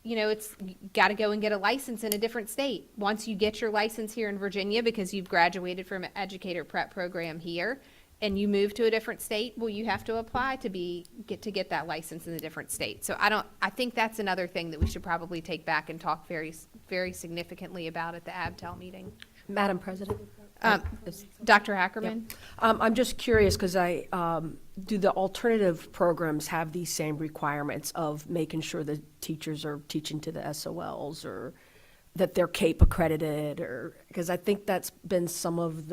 it's got to go and get a license in a different state. Once you get your license here in Virginia because you've graduated from an educator prep program here and you move to a different state, well, you have to apply to get that license in a different state. So I think that's another thing that we should probably take back and talk very, very significantly about at the ABTEL meeting. Madam President? Dr. Ackerman? I'm just curious, because do the alternative programs have these same requirements of making sure the teachers are teaching to the SOLs, or that they're CAPE accredited, or, because I think that's been some of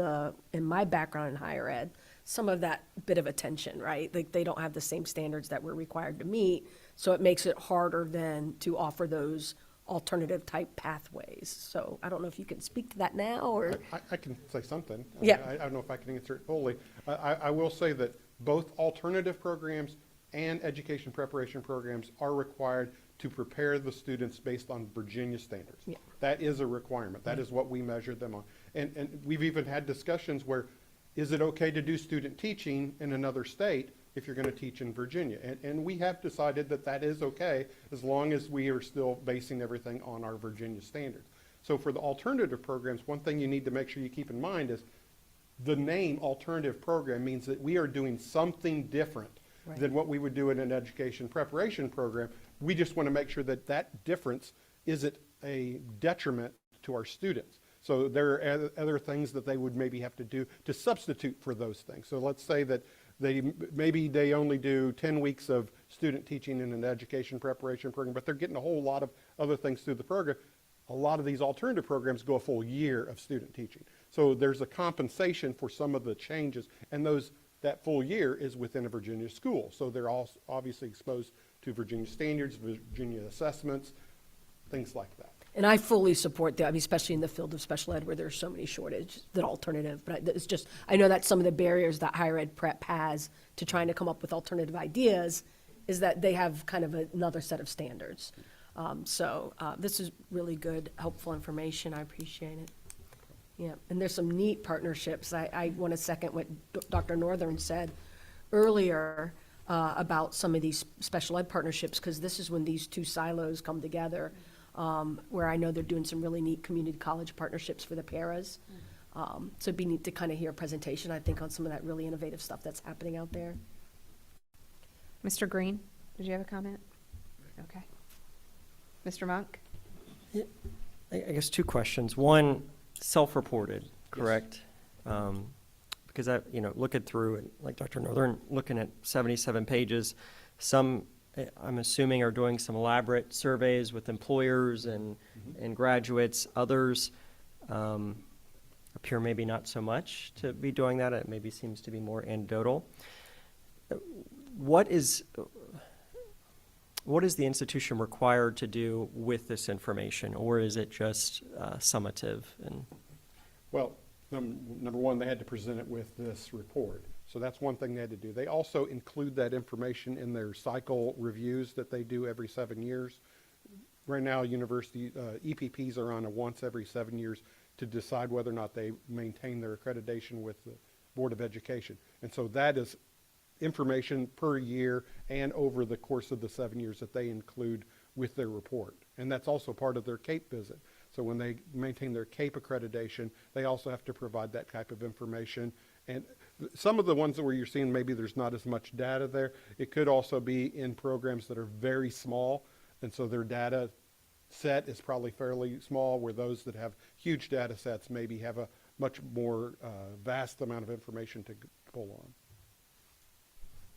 in my background in higher ed, some of that bit of attention, right? Like, they don't have the same standards that we're required to meet, so it makes it harder then to offer those alternative type pathways. So I don't know if you can speak to that now, or? I can say something. Yeah. I don't know if I can answer it fully. I will say that both alternative programs and education preparation programs are required to prepare the students based on Virginia standards. Yeah. That is a requirement. That is what we measure them on. And we've even had discussions where, is it okay to do student teaching in another state if you're going to teach in Virginia? And we have decided that that is okay, as long as we are still basing everything on our Virginia standards. So for the alternative programs, one thing you need to make sure you keep in mind is the name alternative program means that we are doing something different than what we would do in an education preparation program. We just want to make sure that that difference isn't a detriment to our students. So there are other things that they would maybe have to do to substitute for those things. So let's say that maybe they only do 10 weeks of student teaching in an education preparation program, but they're getting a whole lot of other things through the program. A lot of these alternative programs go a full year of student teaching. So there's a compensation for some of the changes, and that full year is within a Virginia school. So they're all obviously exposed to Virginia standards, Virginia assessments, things like that. And I fully support that, I mean, especially in the field of special ed where there's so many shortages, that alternative. But it's just, I know that some of the barriers that higher ed prep has to trying to come up with alternative ideas is that they have kind of another set of standards. So this is really good, helpful information. I appreciate it. Yeah, and there's some neat partnerships. I want to second what Dr. Northern said earlier about some of these special ed partnerships, because this is when these two silos come together. Where I know they're doing some really neat community college partnerships for the paras. So it'd be neat to kind of hear a presentation, I think, on some of that really innovative stuff that's happening out there. Mr. Green, did you have a comment? Okay. Mr. Monk? I guess two questions. One, self-reported, correct? Because looking through it, like Dr. Northern, looking at 77 pages, some, I'm assuming, are doing some elaborate surveys with employers and graduates. Others appear maybe not so much to be doing that. It maybe seems to be more anecdotal. What is the institution required to do with this information, or is it just summative? Well, number one, they had to present it with this report. So that's one thing they had to do. They also include that information in their cycle reviews that they do every 7 years. Right now, university EPPs are on a once every 7 years to decide whether or not they maintain their accreditation with the Board of Education. And so that is information per year and over the course of the 7 years that they include with their report. And that's also part of their CAPE visit. So when they maintain their CAPE accreditation, they also have to provide that type of information. And some of the ones where you're seeing maybe there's not as much data there, it could also be in programs that are very small, and so their data set is probably fairly small, where those that have huge data sets maybe have a much more vast amount of information to pull on.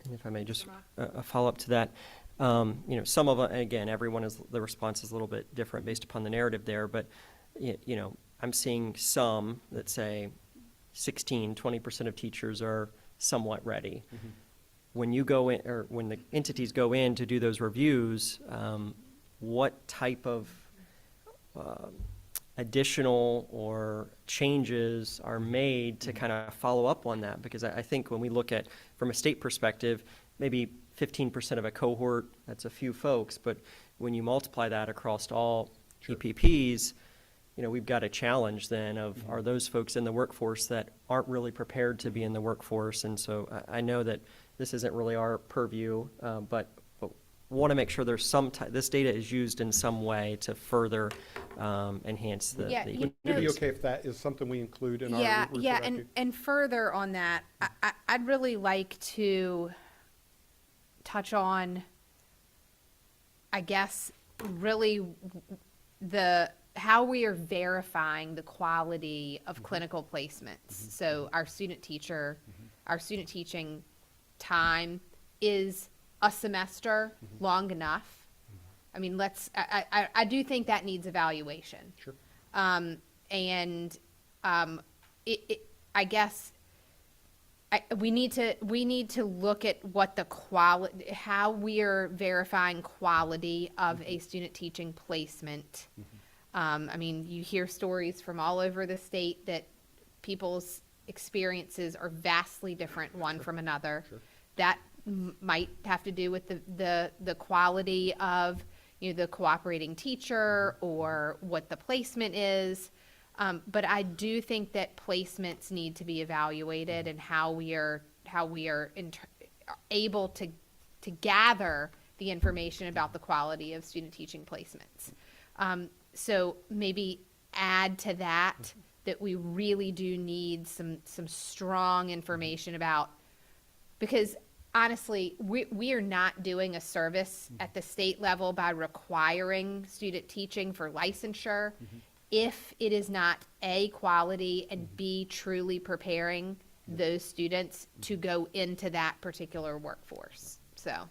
And if I may, just a follow-up to that. Some of it, again, the response is a little bit different based upon the narrative there, but, I'm seeing some that say 20% of teachers are somewhat ready. When you go in, or when the entities go in to do those reviews, what type of additional or changes are made to kind of follow up on that, because I think when we look at, from a state perspective, maybe 15% of a cohort, that's a few folks, but when you multiply that across all EPPs, you know, we've got a challenge then of, are those folks in the workforce that aren't really prepared to be in the workforce? And so I know that this isn't really our purview, but want to make sure there's some this data is used in some way to further enhance the. Yeah, Would it be okay if that is something we include in our report? Yeah, and further on that, I'd really like to touch on, I guess, really how we are verifying the quality of clinical placements. So our student teaching time is a semester long enough. I mean, I do think that needs evaluation. Sure. I guess we need to look at what the quality, how we are verifying quality of a student teaching placement. I mean, you hear stories from all over the state that people's experiences are vastly different one from another. That might have to do with the quality of, you know, the cooperating teacher or what the placement is. But I do think that placements need to be evaluated, and how we are able to gather the information about the quality of student teaching placements. So maybe add to that we really do need some strong information about, because honestly, we are not doing a service at the state level by requiring student teaching for licensure if it is not A, quality, and B, truly preparing those students to go into that particular workforce. So,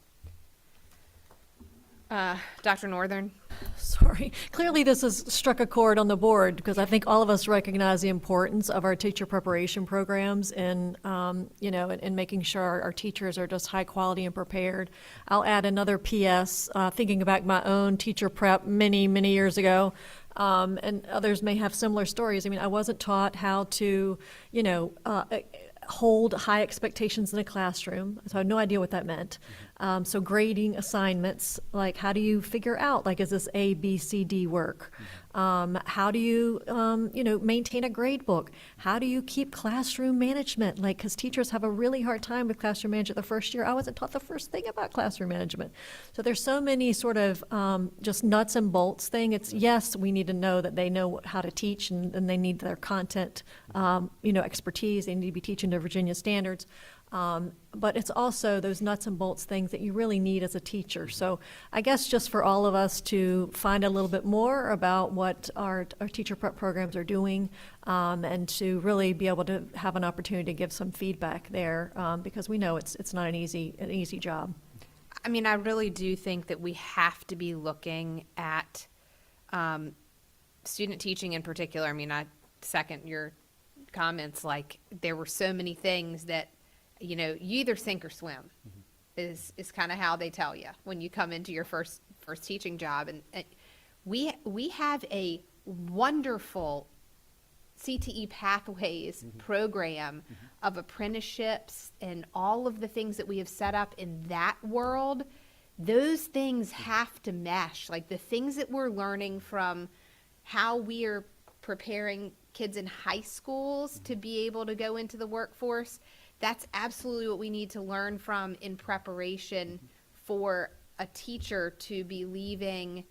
Dr. Northern? Sorry. Clearly, this has struck a chord on the board, because I think all of us recognize the importance of our teacher preparation programs and, you know, and making sure our teachers are just high quality and prepared. I'll add another PS, thinking about my own teacher prep many, many years ago. And others may have similar stories. I mean, I wasn't taught how to, you know, hold high expectations in a classroom, so I had no idea what that meant. So grading assignments, like how do you figure out, like, is this A, B, C, D work? How do you, you know, maintain a grade book? How do you keep classroom management? Like, because teachers have a really hard time with classroom management the first year. I wasn't taught the first thing about classroom management. So there's so many sort of just nuts and bolts thing. It's, yes, we need to know that they know how to teach, and they need their content, you know, expertise. They need to be teaching to Virginia standards. But it's also those nuts and bolts things that you really need as a teacher. So I guess just for all of us to find a little bit more about what our teacher prep programs are doing, and to really be able to have an opportunity to give some feedback there, because we know it's not an easy job. I mean, I really do think that we have to be looking at student teaching in particular. I mean, I second your comments, like there were so many things that, you know, you either sink or swim is kind of how they tell you when you come into your first teaching job. And we have a wonderful CTE Pathways program of apprenticeships and all of the things that we have set up in that world. Those things have to mesh. Like the things that we're learning from how we are preparing kids in high schools to be able to go into the workforce, that's absolutely what we need to learn from in preparation for a teacher to be leaving,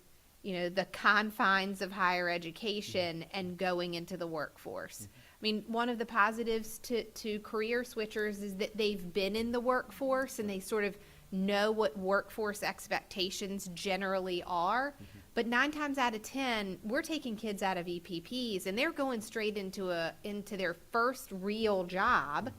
you know, the confines of higher education and going into the workforce. I mean, one of the positives to career switchers is that they've been in the workforce and they sort of know what workforce expectations generally are. But 9 times out of 10, we're taking kids out of EPPs and they're going straight into their first real job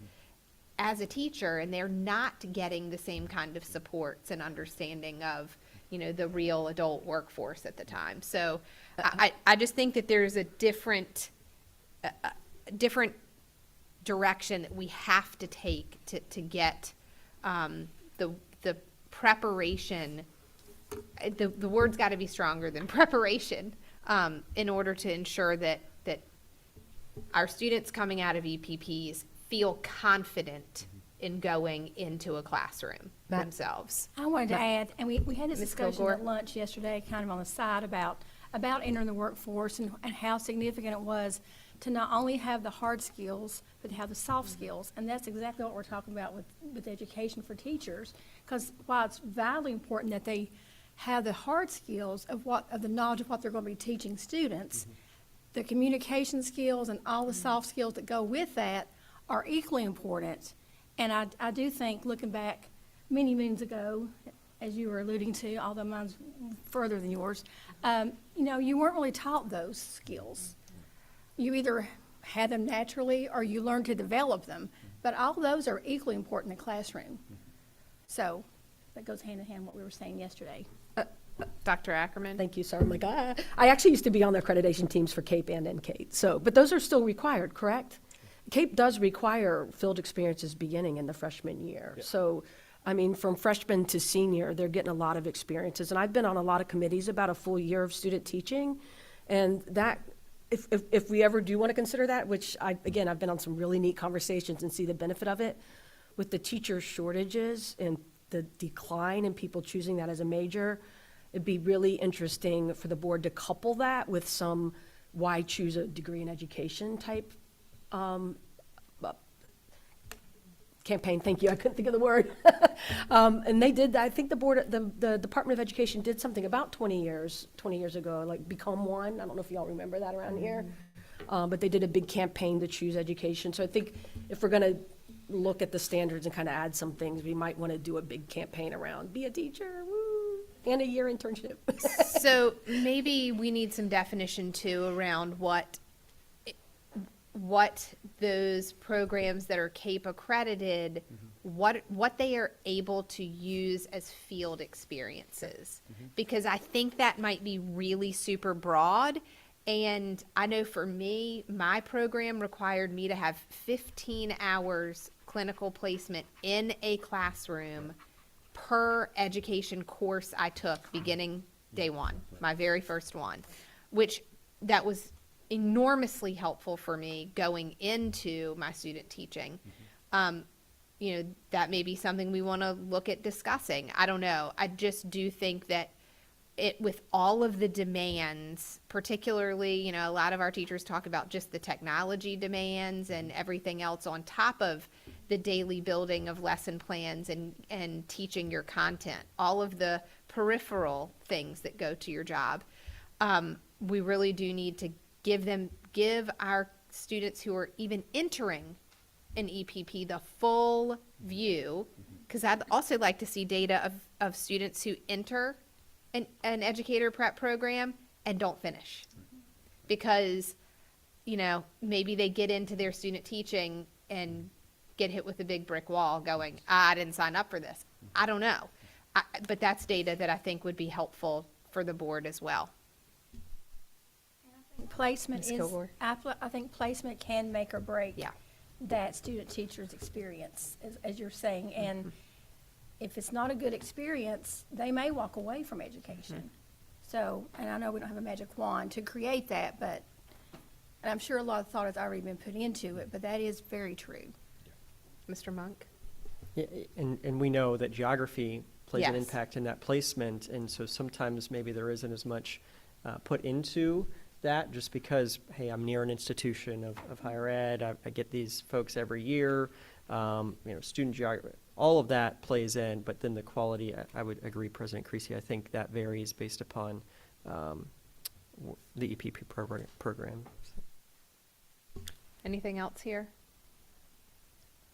as a teacher, and they're not getting the same kind of supports and understanding of, you know, the real adult workforce at the time. So I just think that there's a different direction that we have to take to get the preparation the word's got to be stronger than preparation, in order to ensure that our students coming out of EPPs feel confident in going into a classroom themselves. I wanted to add, and we had this Ms. discussion Kilgore? at lunch yesterday, kind of on the side, about entering the workforce and how significant it was to not only have the hard skills, but to have the soft skills. And that's exactly what we're talking about with education for teachers. Because while it's vitally important that they have the hard skills of the knowledge of what they're going to be teaching students, the communication skills and all the soft skills that go with that are equally important. And I do think, looking back many moons ago, as you were alluding to, although mine's further than yours, you weren't really taught those skills. You either had them naturally or you learned to develop them. But all those are equally important in the classroom. So that goes hand in hand with what we were saying yesterday. Dr. Ackerman? Thank you, sir. I'm like, I actually used to be on the accreditation teams for CAPE and NCATE. So, but those are still required, correct? CAPE does require field experiences beginning in the freshman year. Yeah. So, I mean, from freshman to senior, they're getting a lot of experiences. And I've been on a lot of committees about a full year of student teaching. And that, if we ever do want to consider that, which I've been on some really neat conversations and see the benefit of it, with the teacher shortages and the decline in people choosing that as a major, it'd be really interesting for the board to couple that with some why choose a degree in education type campaign. Thank you. I couldn't think of the word. And they did, I think the Department of Education did something about 20 years ago, like Become One. I don't know if y'all remember that around here. But they did a big campaign to choose education. So I think if we're going to look at the standards and kind of add some things, we might want to do a big campaign around be a teacher, woo, and a year internship. So maybe we need some definition too around what those programs that are CAPE accredited, what they are able to use as field experiences. Because I think that might be really super broad. And I know for me, my program required me to have 15 hours clinical placement in a classroom per education course I took beginning day one, my very first one, which that was enormously helpful for me going into my student teaching. That may be something we want to look at discussing. I don't know. I just do think that with all of the demands, particularly, a lot of our teachers talk about just the technology demands and everything else on top of the daily building of lesson plans and teaching your content, all of the peripheral things that go to your job. We really do need to give our students who are even entering an EPP the full view, because I'd also like to see data of students who enter an educator prep program and don't finish. Because, maybe they get into their student teaching and get hit with a big brick wall going, I didn't sign up for this. I don't know. But that's data that I think would be helpful for the board as well. Placement Ms. is, Kilgore? I think placement can make or break that student teacher's experience, as you're saying. And if it's not a good experience, they may walk away from education. So, and I know we don't have a magic wand to create that, but, and I'm sure a lot of thought has already been put into it, but that is very true. Mr. Monk? Yeah, and we know that geography plays an Yes. impact in that placement, and so sometimes maybe there isn't as much put into that just because, hey, I'm near an institution of higher ed, I get these folks every year, student geography, all of that plays in, but then the quality, I would agree, President Creasy, I think that varies based upon the EPP program. Anything else here?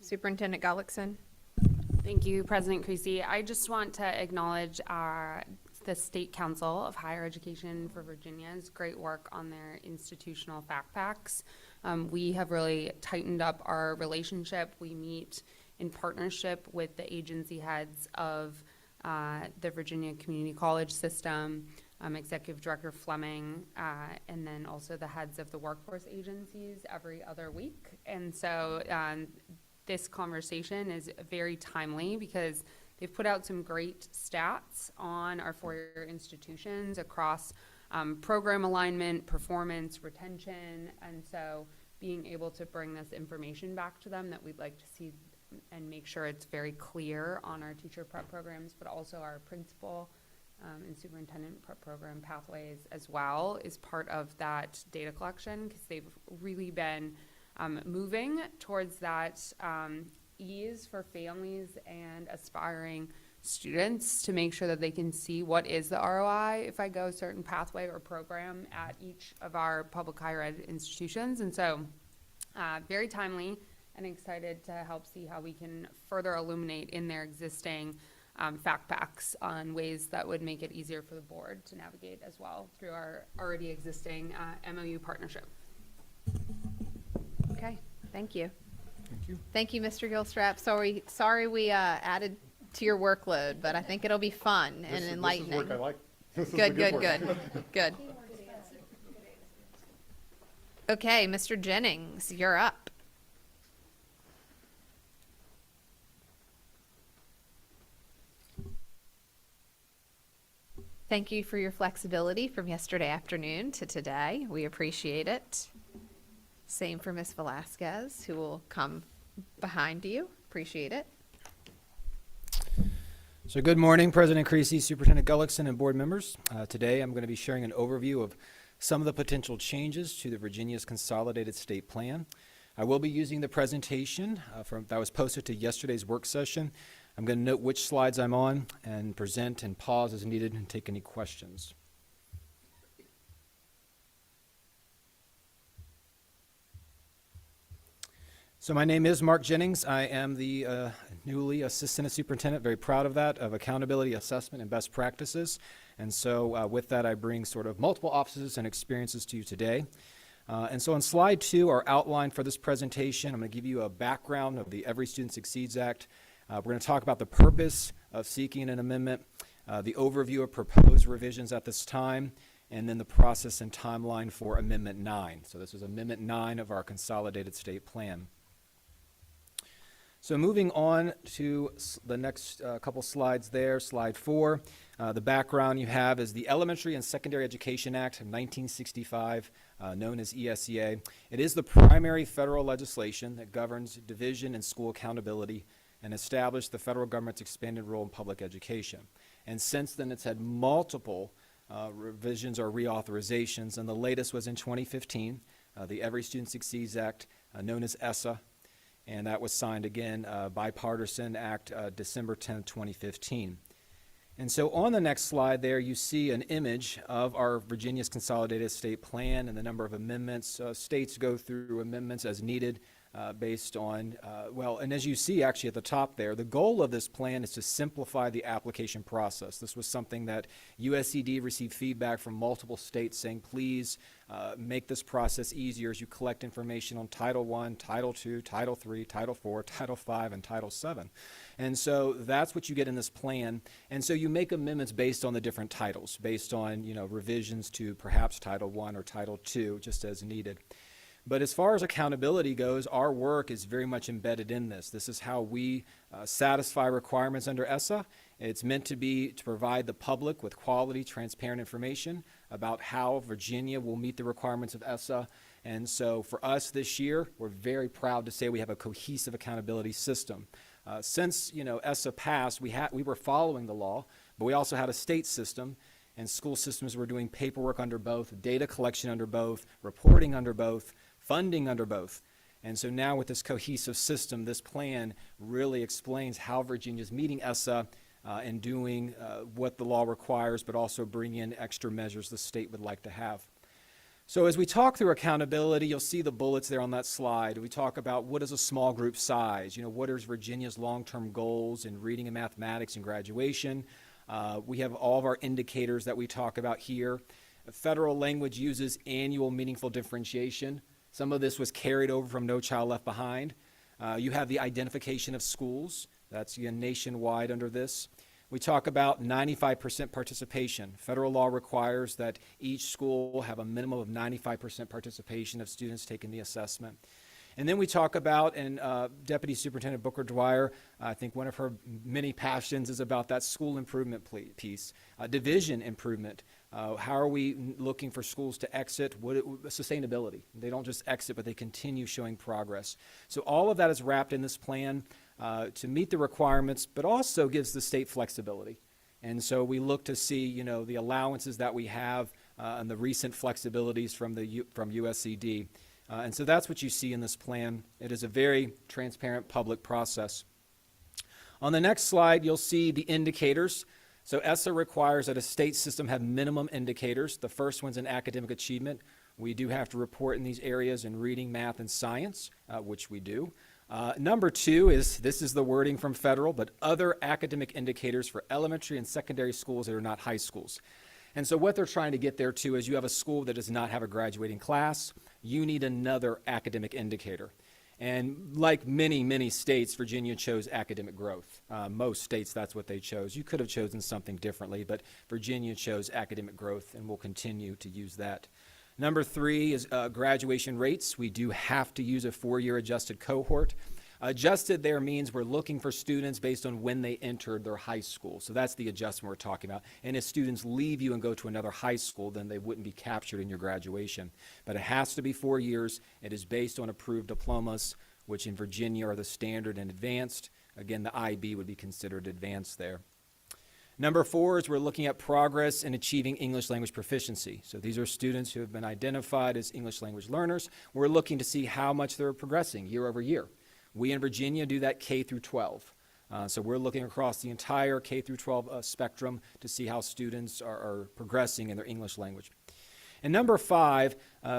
Superintendent Gullickson? Thank you, President Creasy. I just want to acknowledge the State Council of Higher Education for Virginia's great work on their institutional fact packs. We have really tightened up our relationship. We meet in partnership with the agency heads of the Virginia Community College system, Executive Director Fleming, and then also the heads of the workforce agencies every other week. And so this conversation is very timely because they've put out some great stats on our four-year institutions across program alignment, performance, retention, and so being able to bring this information back to them that we'd like to see and make sure it's very clear on our teacher prep programs, but also our principal and superintendent prep program pathways as well is part of that data collection, because they've really been moving towards that ease for families and aspiring students to make sure that they can see what is the ROI if I go a certain pathway or program at each of our public higher ed institutions. And so very timely, and excited to help see how we can further illuminate in their existing fact packs on ways that would make it easier for the board to navigate as well through our already existing MOU partnership. Okay, thank you. Thank you. Thank you, Mr. Gilstrap. Sorry we added to your workload, but I think it'll be fun and enlightening. This is work I like. This is Good, good, work. good, good. Okay, Mr. Jennings, you're up. Thank you for your flexibility from yesterday afternoon to today. We appreciate it. Same for Ms. Velasquez, who will come behind you. Appreciate it. So good morning, President Creasy, Superintendent Gullickson, and board members. Today I'm going to be sharing an overview of some of the potential changes to the Virginia's Consolidated State Plan. I will be using the presentation that was posted to yesterday's work session. I'm going to note which slides I'm on and present and pause as needed and take any questions. So my name is Mark Jennings. I am the newly Assistant Superintendent, very proud of that, of accountability, assessment, and best practices. And so with that, I bring sort of multiple offices and experiences to you today. And so on slide 2, our outline for this presentation, I'm going to give you a background of the Every Student Succeeds Act. We're going to talk about the purpose of seeking an amendment, the overview of proposed revisions at this time, and then the process and timeline for Amendment 9. So this is Amendment 9 of our Consolidated State Plan. So moving on to the next couple slides there, slide 4. The background you have is the Elementary and Secondary Education Act of 1965, known as ESEA. It is the primary federal legislation that governs division and school accountability and established the federal government's expanded role in public education. And since then, it's had multiple revisions or reauthorizations, and the latest was in 2015, the Every Student Succeeds Act, known as ESSA, and that was signed again, bipartisan act, December 10th, 2015. And so on the next slide there, you see an image of our Virginia's Consolidated State Plan and the number of amendments. States go through amendments as needed based on, and as you see actually at the top there, the goal of this plan is to simplify the application process. This was something that USCD received feedback from multiple states saying, please make this process easier as you collect information on Title I, Title II, Title III, Title IV, Title V, and Title VII. And so that's what you get in this plan. And so you make amendments based on the different titles, based on revisions to perhaps Title I or Title II, just as needed. But as far as accountability goes, our work is very much embedded in this. This is how we satisfy requirements under ESSA. It's meant to be to provide the public with quality, transparent information about how Virginia will meet the requirements of ESSA. And so for us this year, we're very proud to say we have a cohesive accountability system. Since ESSA passed, we were following the law, but we also had a state system, and school systems were doing paperwork under both, data collection under both, reporting under both, funding under both. And so now with this cohesive system, this plan really explains how Virginia's meeting ESSA and doing what the law requires, but also bring in extra measures the state would like to have. So as we talk through accountability, you'll see the bullets there on that slide. We talk about what is a small group size, what is Virginia's long-term goals in reading and mathematics and graduation. We have all of our indicators that we talk about here. Federal language uses annual meaningful differentiation. Some of this was carried over from No Child Left Behind. You have the identification of schools. That's nationwide under this. We talk about 95% participation. Federal law requires that each school have a minimum of 95% participation of students taking the assessment. And then we talk about, and Deputy Superintendent Booker Dwyer, I think one of her many passions is about that school improvement piece, division improvement. How are we looking for schools to exit? Sustainability. They don't just exit, but they continue showing progress. So all of that is wrapped in this plan to meet the requirements, but also gives the state flexibility. And so we look to see, you know, the allowances that we have and the recent flexibilities from USCD. And so that's what you see in this plan. It is a very transparent public process. On the next slide, you'll see the indicators. So ESSA requires that a state system have minimum indicators. The first one's in academic achievement. We do have to report in these areas in reading, math, and science, which we do. Number two is, this is the wording from federal, but other academic indicators for elementary and secondary schools that are not high schools. And so what they're trying to get there to is you have a school that does not have a graduating class, you need another academic indicator. And like many, many states, Virginia chose academic growth. Most states, that's what they chose. You could have chosen something differently, but Virginia chose academic growth, and we'll continue to use that. Number three is graduation rates. We do have to use a 4-year adjusted cohort. Adjusted there means we're looking for students based on when they entered their high school. So that's the adjustment we're talking about. And if students leave you and go to another high school, then they wouldn't be captured in your graduation. But it has to be 4 years. It is based on approved diplomas, which in Virginia are the standard and advanced. Again, the IB would be considered advanced there. Number four is we're looking at progress in achieving English language proficiency. So these are students who have been identified as English language learners. We're looking to see how much they're progressing year over year. We in Virginia do that K through 12. So we're looking across the entire K through 12 spectrum to see how students are progressing in their English language. And number five,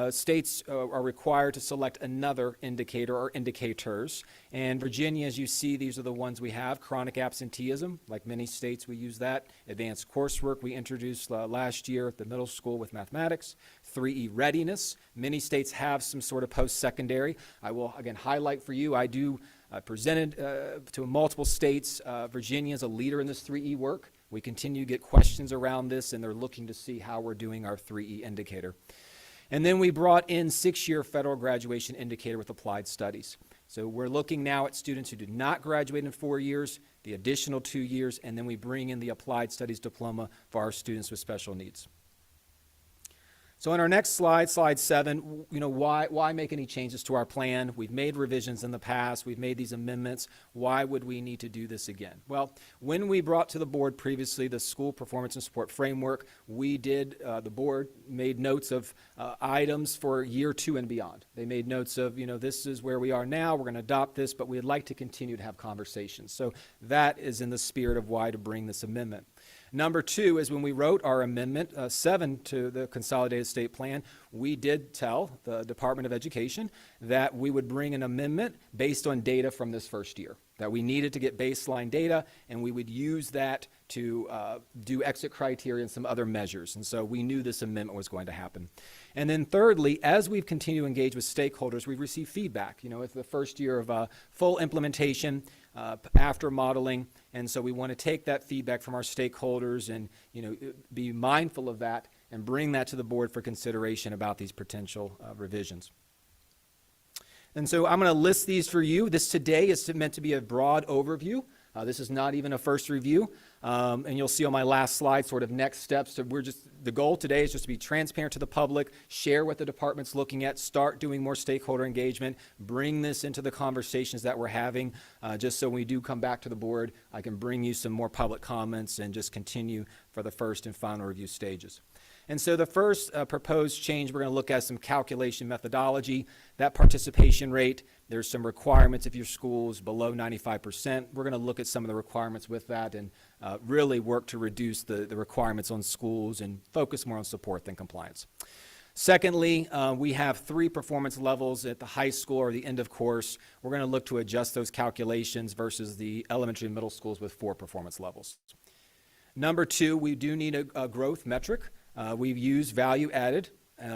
states are required to select another indicator or indicators. And Virginia, as you see, these are the ones we have. Chronic absenteeism, like many states, we use that. Advanced coursework we introduced last year at the middle school with mathematics. 3E readiness. Many states have some sort of post-secondary. I will, again, highlight for you, I do presented to multiple states. Virginia is a leader in this 3E work. We continue to get questions around this, and they're looking to see how we're doing our 3E indicator. And then we brought in 6-year federal graduation indicator with applied studies. So we're looking now at students who did not graduate in 4 years, the additional 2 years, and then we bring in the applied studies diploma for our students with special needs. So on our next slide, slide 7, you know, why make any changes to our plan? We've made revisions in the past. We've made these amendments. Why would we need to do this again? Well, when we brought to the board previously the school performance and support framework, we did, the board made notes of items for year 2 and beyond. They made notes of, you know, this is where we are now. We're going to adopt this, but we'd like to continue to have conversations. So that is in the spirit of why to bring this amendment. Number 2 is when we wrote our amendment 7 to the Consolidated State Plan, we did tell the Department of Education that we would bring an amendment based on data from this first year, that we needed to get baseline data, and we would use that to do exit criteria and some other measures. And so we knew this amendment was going to happen. And then thirdly, as we've continued to engage with stakeholders, we've received feedback. You know, it's the first year of full implementation, after modeling, and so we want to take that feedback from our stakeholders and, you know, be mindful of that and bring that to the board for consideration about these potential revisions. And so I'm going to list these for you. This today is meant to be a broad overview. This is not even a first review. And you'll see on my last slide sort of next steps. So the goal today is just to be transparent to the public, share what the department's looking at, start doing more stakeholder engagement, bring this into the conversations that we're having, just so when we do come back to the board, I can bring you some more public comments and just continue for the first and final review stages. And so the first proposed change, we're going to look at some calculation methodology. That participation rate, there's some requirements if your school is below 95%. We're going to look at some of the requirements with that and really work to reduce the requirements on schools and focus more on support than compliance. Secondly, we have 3 performance levels at the high school or the end of course. We're going to look to adjust those calculations versus the elementary and middle schools with 4 performance levels. Number 2, we do need a growth metric. We've used value added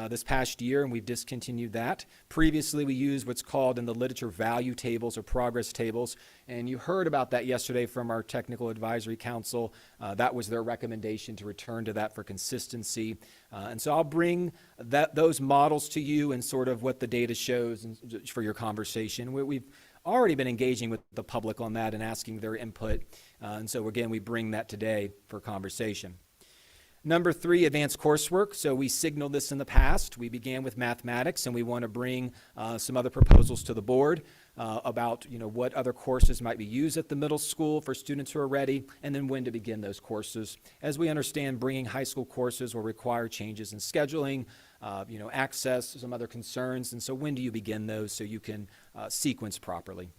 this past year, and we've discontinued that. Previously, we used what's called in the literature value tables or progress tables, and you heard about that yesterday from our Technical Advisory Council. That was their recommendation to return to that for consistency. And so I'll bring those models to you and sort of what the data shows and for your conversation. We've already been engaging with the public on that and asking their input. And so again, we bring that today for conversation. Number 3, advanced coursework. So we signaled this in the past. We began with mathematics, and we want to bring some other proposals to the board about what other courses might be used at the middle school for students who are ready, and then when to begin those courses. As we understand, bringing high school courses will require changes in scheduling, access, some other concerns, and so when do you begin those so you can sequence properly?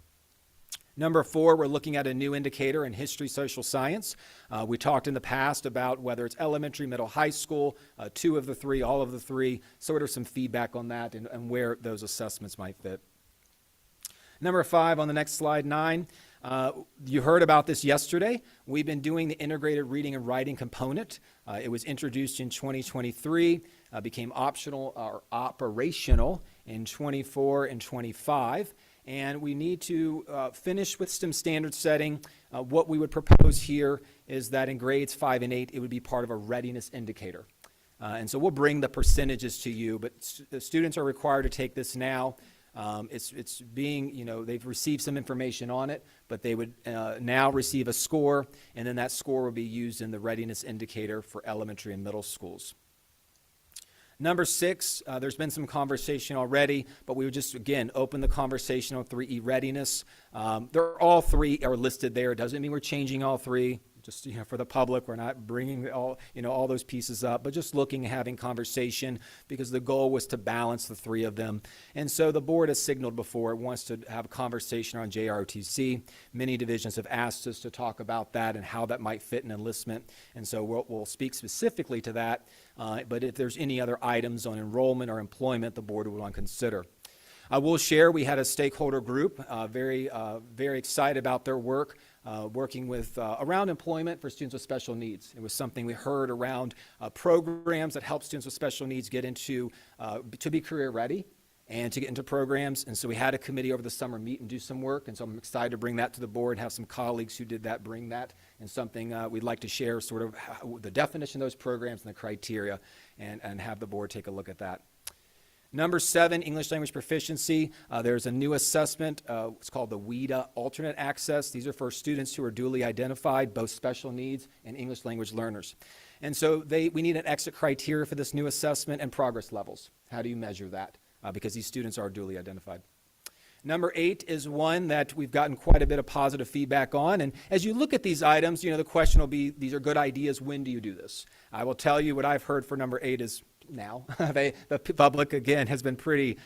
Number 4, we're looking at a new indicator in history, social science. We talked in the past about whether it's elementary, middle, high school, 2 of the 3, all of the 3, sort of some feedback on that and where those assessments might fit. Number 5 on the next slide, 9. You heard about this yesterday. We've been doing the integrated reading and writing component. It was introduced in 2023, became optional or operational in 24 and 25. And we need to finish with some standard setting. What we would propose here is that in grades 5 and 8, it would be part of a readiness indicator. And so we'll bring the percentages to you, but the students are required to take this now. It's being, they've received some information on it, but they would now receive a score, and then that score will be used in the readiness indicator for elementary and middle schools. Number 6, there's been some conversation already, but we would just, again, open the conversation on 3E readiness. All 3 are listed there. It doesn't mean we're changing all 3. Just for the public, we're not bringing all those pieces up, but just looking and having conversation because the goal was to balance the 3 of them. And so the board has signaled before it wants to have a conversation on JROTC. Many divisions have asked us to talk about that and how that might fit in enlistment. And so we'll speak specifically to that. But if there's any other items on enrollment or employment, the board would want to consider. I will share we had a stakeholder group, very excited about their work. Working with around employment for students with special needs. It was something we heard around programs that help students with special needs get into, to be career ready and to get into programs. And so we had a committee over the summer meet and do some work. And so I'm excited to bring that to the board and have some colleagues who did that bring that, and something we'd like to share sort of the definition of those programs and the criteria and have the board take a look at that. Number 7, English language proficiency. There's a new assessment. It's called the WIDA alternate access. These are for students who are duly identified, both special needs and English language learners. And so we need an exit criteria for this new assessment and progress levels. How do you measure that? Because these students are duly identified. Number 8 is one that we've gotten quite a bit of positive feedback on. And as you look at these items, the question will be, these are good ideas. When do you do this? I will tell you what I've heard for number 8 is now. The public, again, has been pretty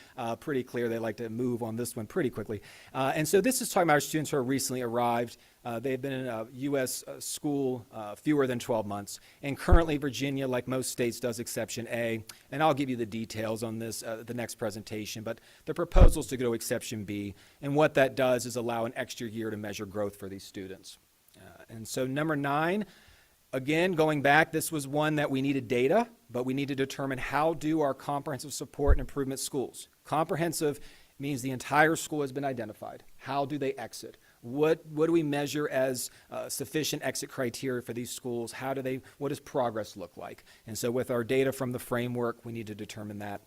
clear. They like to move on this one pretty quickly. And so this is talking about our students who are recently arrived. They've been in a U.S. school fewer than 12 months. And currently, Virginia, like most states, does Exception A. And I'll give you the details on this the next presentation. But the proposal is to go to Exception B. And what that does is allow an extra year to measure growth for these students. And so number 9, again, going back, this was one that we needed data, but we need to determine how do our comprehensive support and improvement schools. Comprehensive means the entire school has been identified. How do they exit? What do we measure as sufficient exit criteria for these schools? What does progress look like? And so with our data from the framework, we need to determine that.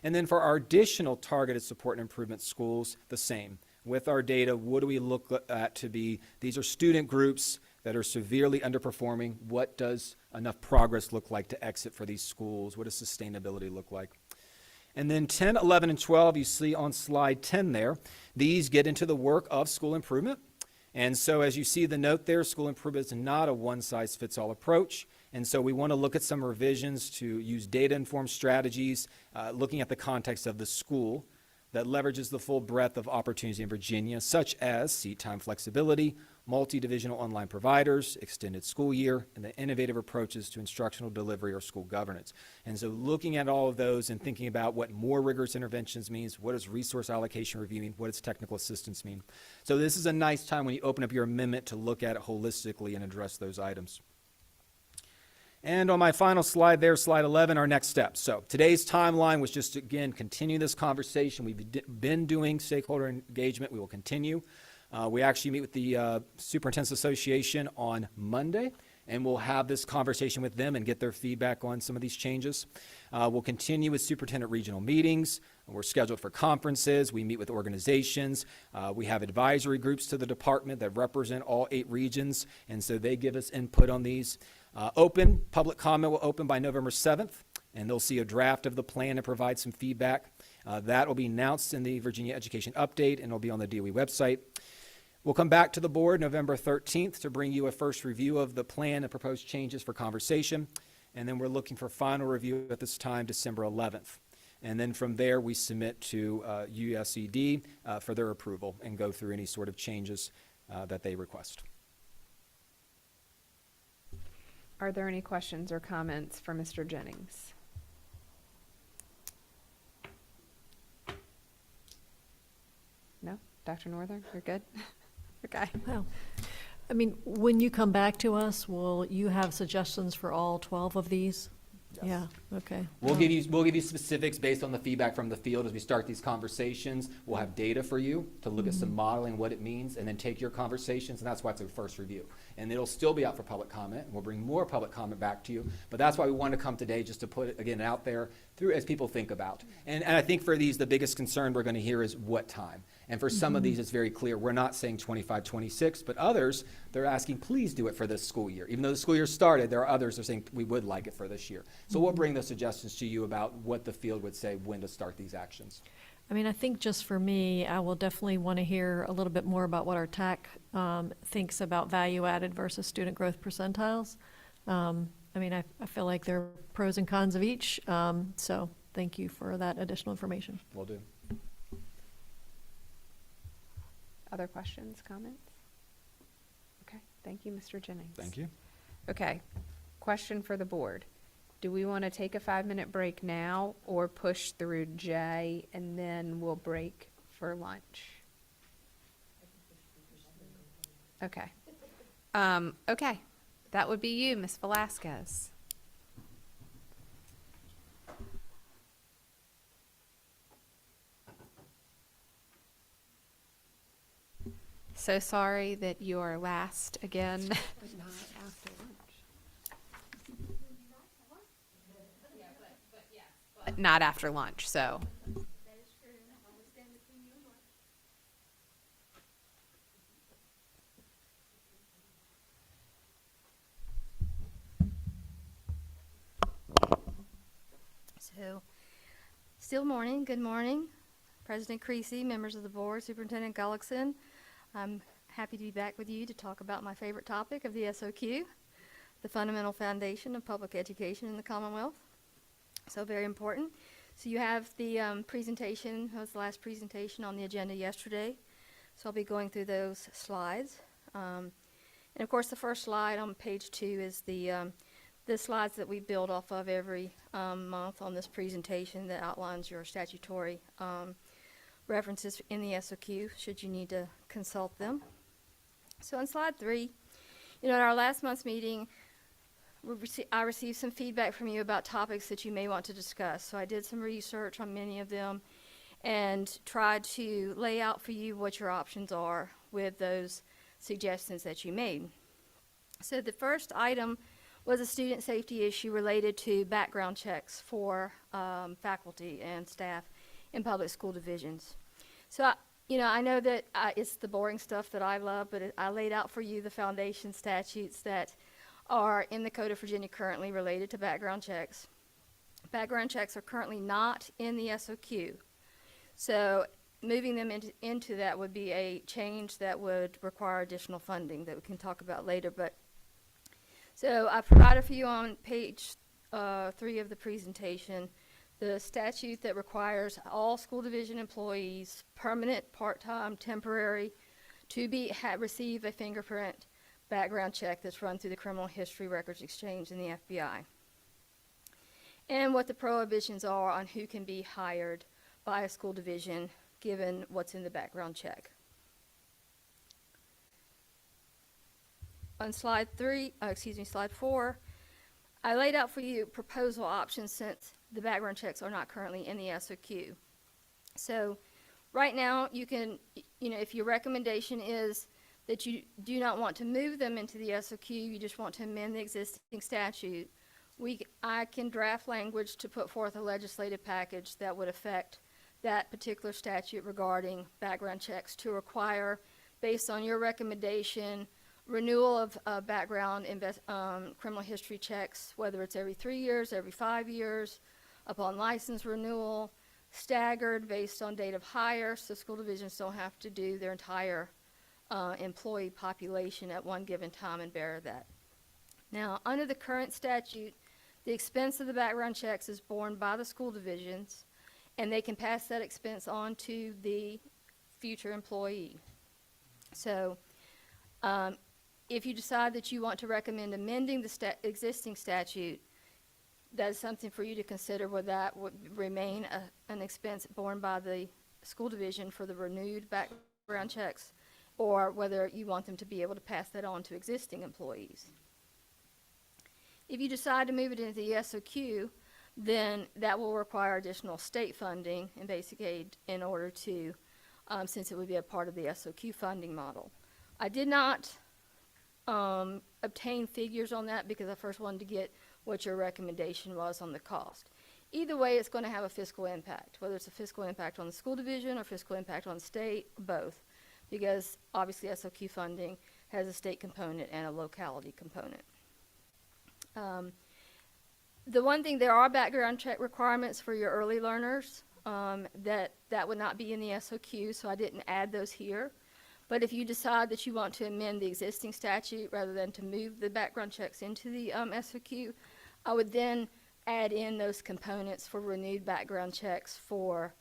And then for our additional targeted support and improvement schools, the same. With our data, what do we look at to be, these are student groups that are severely underperforming. What does enough progress look like to exit for these schools? What does sustainability look like? And then 10, 11, and 12, you see on slide 10 there, these get into the work of school improvement. And so as you see the note there, school improvement is not a one-size-fits-all approach. And so we want to look at some revisions to use data-informed strategies, looking at the context of the school that leverages the full breadth of opportunities in Virginia, such as seat time flexibility, multi-divisional online providers, extended school year, and the innovative approaches to instructional delivery or school governance. And so looking at all of those and thinking about what more rigorous interventions means, what does resource allocation review mean, what does technical assistance mean. So this is a nice time when you open up your amendment to look at it holistically and address those items. And on my final slide there, slide 11, our next steps. So today's timeline was just to, again, continue this conversation. We've been doing stakeholder engagement. We will continue. We actually meet with the Superintendent's Association on Monday, and we'll have this conversation with them and get their feedback on some of these changes. We'll continue with superintendent regional meetings. We're scheduled for conferences. We meet with organizations. We have advisory groups to the department that represent all 8 regions, and so they give us input on these. Public comment will open by November 7th, and they'll see a draft of the plan and provide some feedback. That will be announced in the Virginia Education Update, and it'll be on the DOE website. We'll come back to the board November 13th to bring you a first review of the plan and proposed changes for conversation. And then we're looking for final review at this time, December 11th. And then from there, we submit to USED for their approval and go through any sort of changes that they request. Are there any questions or comments for Mr. Jennings? No? Dr. Northern, you're good? Okay. Well, I mean, when you come back to us, will you have suggestions for all 12 of these? Yeah, okay. We'll give you specifics based on the feedback from the field as we start these conversations. We'll have data for you to look at some modeling, what it means, and then take your conversations, and that's why it's a first review. And it'll still be out for public comment, and we'll bring more public comment back to you. But that's why we wanted to come today, just to put it, again, out there through as people think about. And I think for these, the biggest concern we're going to hear is what time. And for some of these, it's very clear. We're not saying 25, 26, but others, they're asking, please do it for this school year. Even though the school year started, there are others that are saying, we would like it for this year. So we'll bring those suggestions to you about what the field would say when to start these actions. I mean, I think just for me, I will definitely want to hear a little bit more about what our TAC thinks about value added versus student growth percentiles. I mean, I feel like there are pros and cons of each, so thank you for that additional information. Will do. Other questions, comments? Okay, thank you, Mr. Jennings. Thank you. Okay, question for the board. Do we want to take a 5-minute break now or push through J and then we'll break for lunch? Okay. Okay, that would be you, Ms. Velasquez. So sorry that you are last again. But not after lunch. But not after lunch, so. So, still morning, good morning. President Creasy, members of the board, Superintendent Gullickson. I'm happy to be back with you to talk about my favorite topic of the SOQ, the fundamental foundation of public education in the Commonwealth. So very important. So you have the presentation, that was the last presentation on the agenda yesterday. So I'll be going through those slides. And of course, the first slide on page 2 is the slides that we build off of every month on this presentation that outlines your statutory references in the SOQ, should you need to consult them. So on slide 3, at our last month's meeting, I received some feedback from you about topics that you may want to discuss. So I did some research on many of them and tried to lay out for you what your options are with those suggestions that you made. So the first item was a student safety issue related to background checks for faculty and staff in public school divisions. So, I know that it's the boring stuff that I love, but I laid out for you the foundation statutes that are in the Code of Virginia currently related to background checks. Background checks are currently not in the SOQ. So moving them into that would be a change that would require additional funding that we can talk about later. So I provided for you on page 3 of the presentation the statute that requires all school division employees, permanent, part-time, temporary, to receive a fingerprint background check that's run through the Criminal History Records Exchange in the FBI. And what the prohibitions are on who can be hired by a school division given what's in the background check. On slide 4, I laid out for you proposal options since the background checks are not currently in the SOQ. So right now, you can, if your recommendation is that you do not want to move them into the SOQ, you just want to amend the existing statute, I can draft language to put forth a legislative package that would affect that particular statute regarding background checks to require, based on your recommendation, renewal of background criminal history checks, whether it's every 3 years, every 5 years, upon license renewal, staggered based on date of hire, so school divisions don't have to do their entire employee population at one given time and bear that. Now, under the current statute, the expense of the background checks is borne by the school divisions, and they can pass that expense on to the future employee. So, if you decide that you want to recommend amending the existing statute, that is something for you to consider, whether that would remain an expense borne by the school division for the renewed background checks, or whether you want them to be able to pass that on to existing employees. If you decide to move it into the SOQ, then that will require additional state funding and basic aid in order to, since it would be a part of the SOQ funding model. I did not obtain figures on that because I first wanted to get what your recommendation was on the cost. Either way, it's going to have a fiscal impact, whether it's a fiscal impact on the school division or fiscal impact on the state, both, because obviously SOQ funding has a state component and a locality component. The one thing, there are background check requirements for your early learners that would not be in the SOQ, so I didn't add those here. But if you decide that you want to amend the existing statute rather than to move the background checks into the SOQ, I would then add in those components for renewed background checks for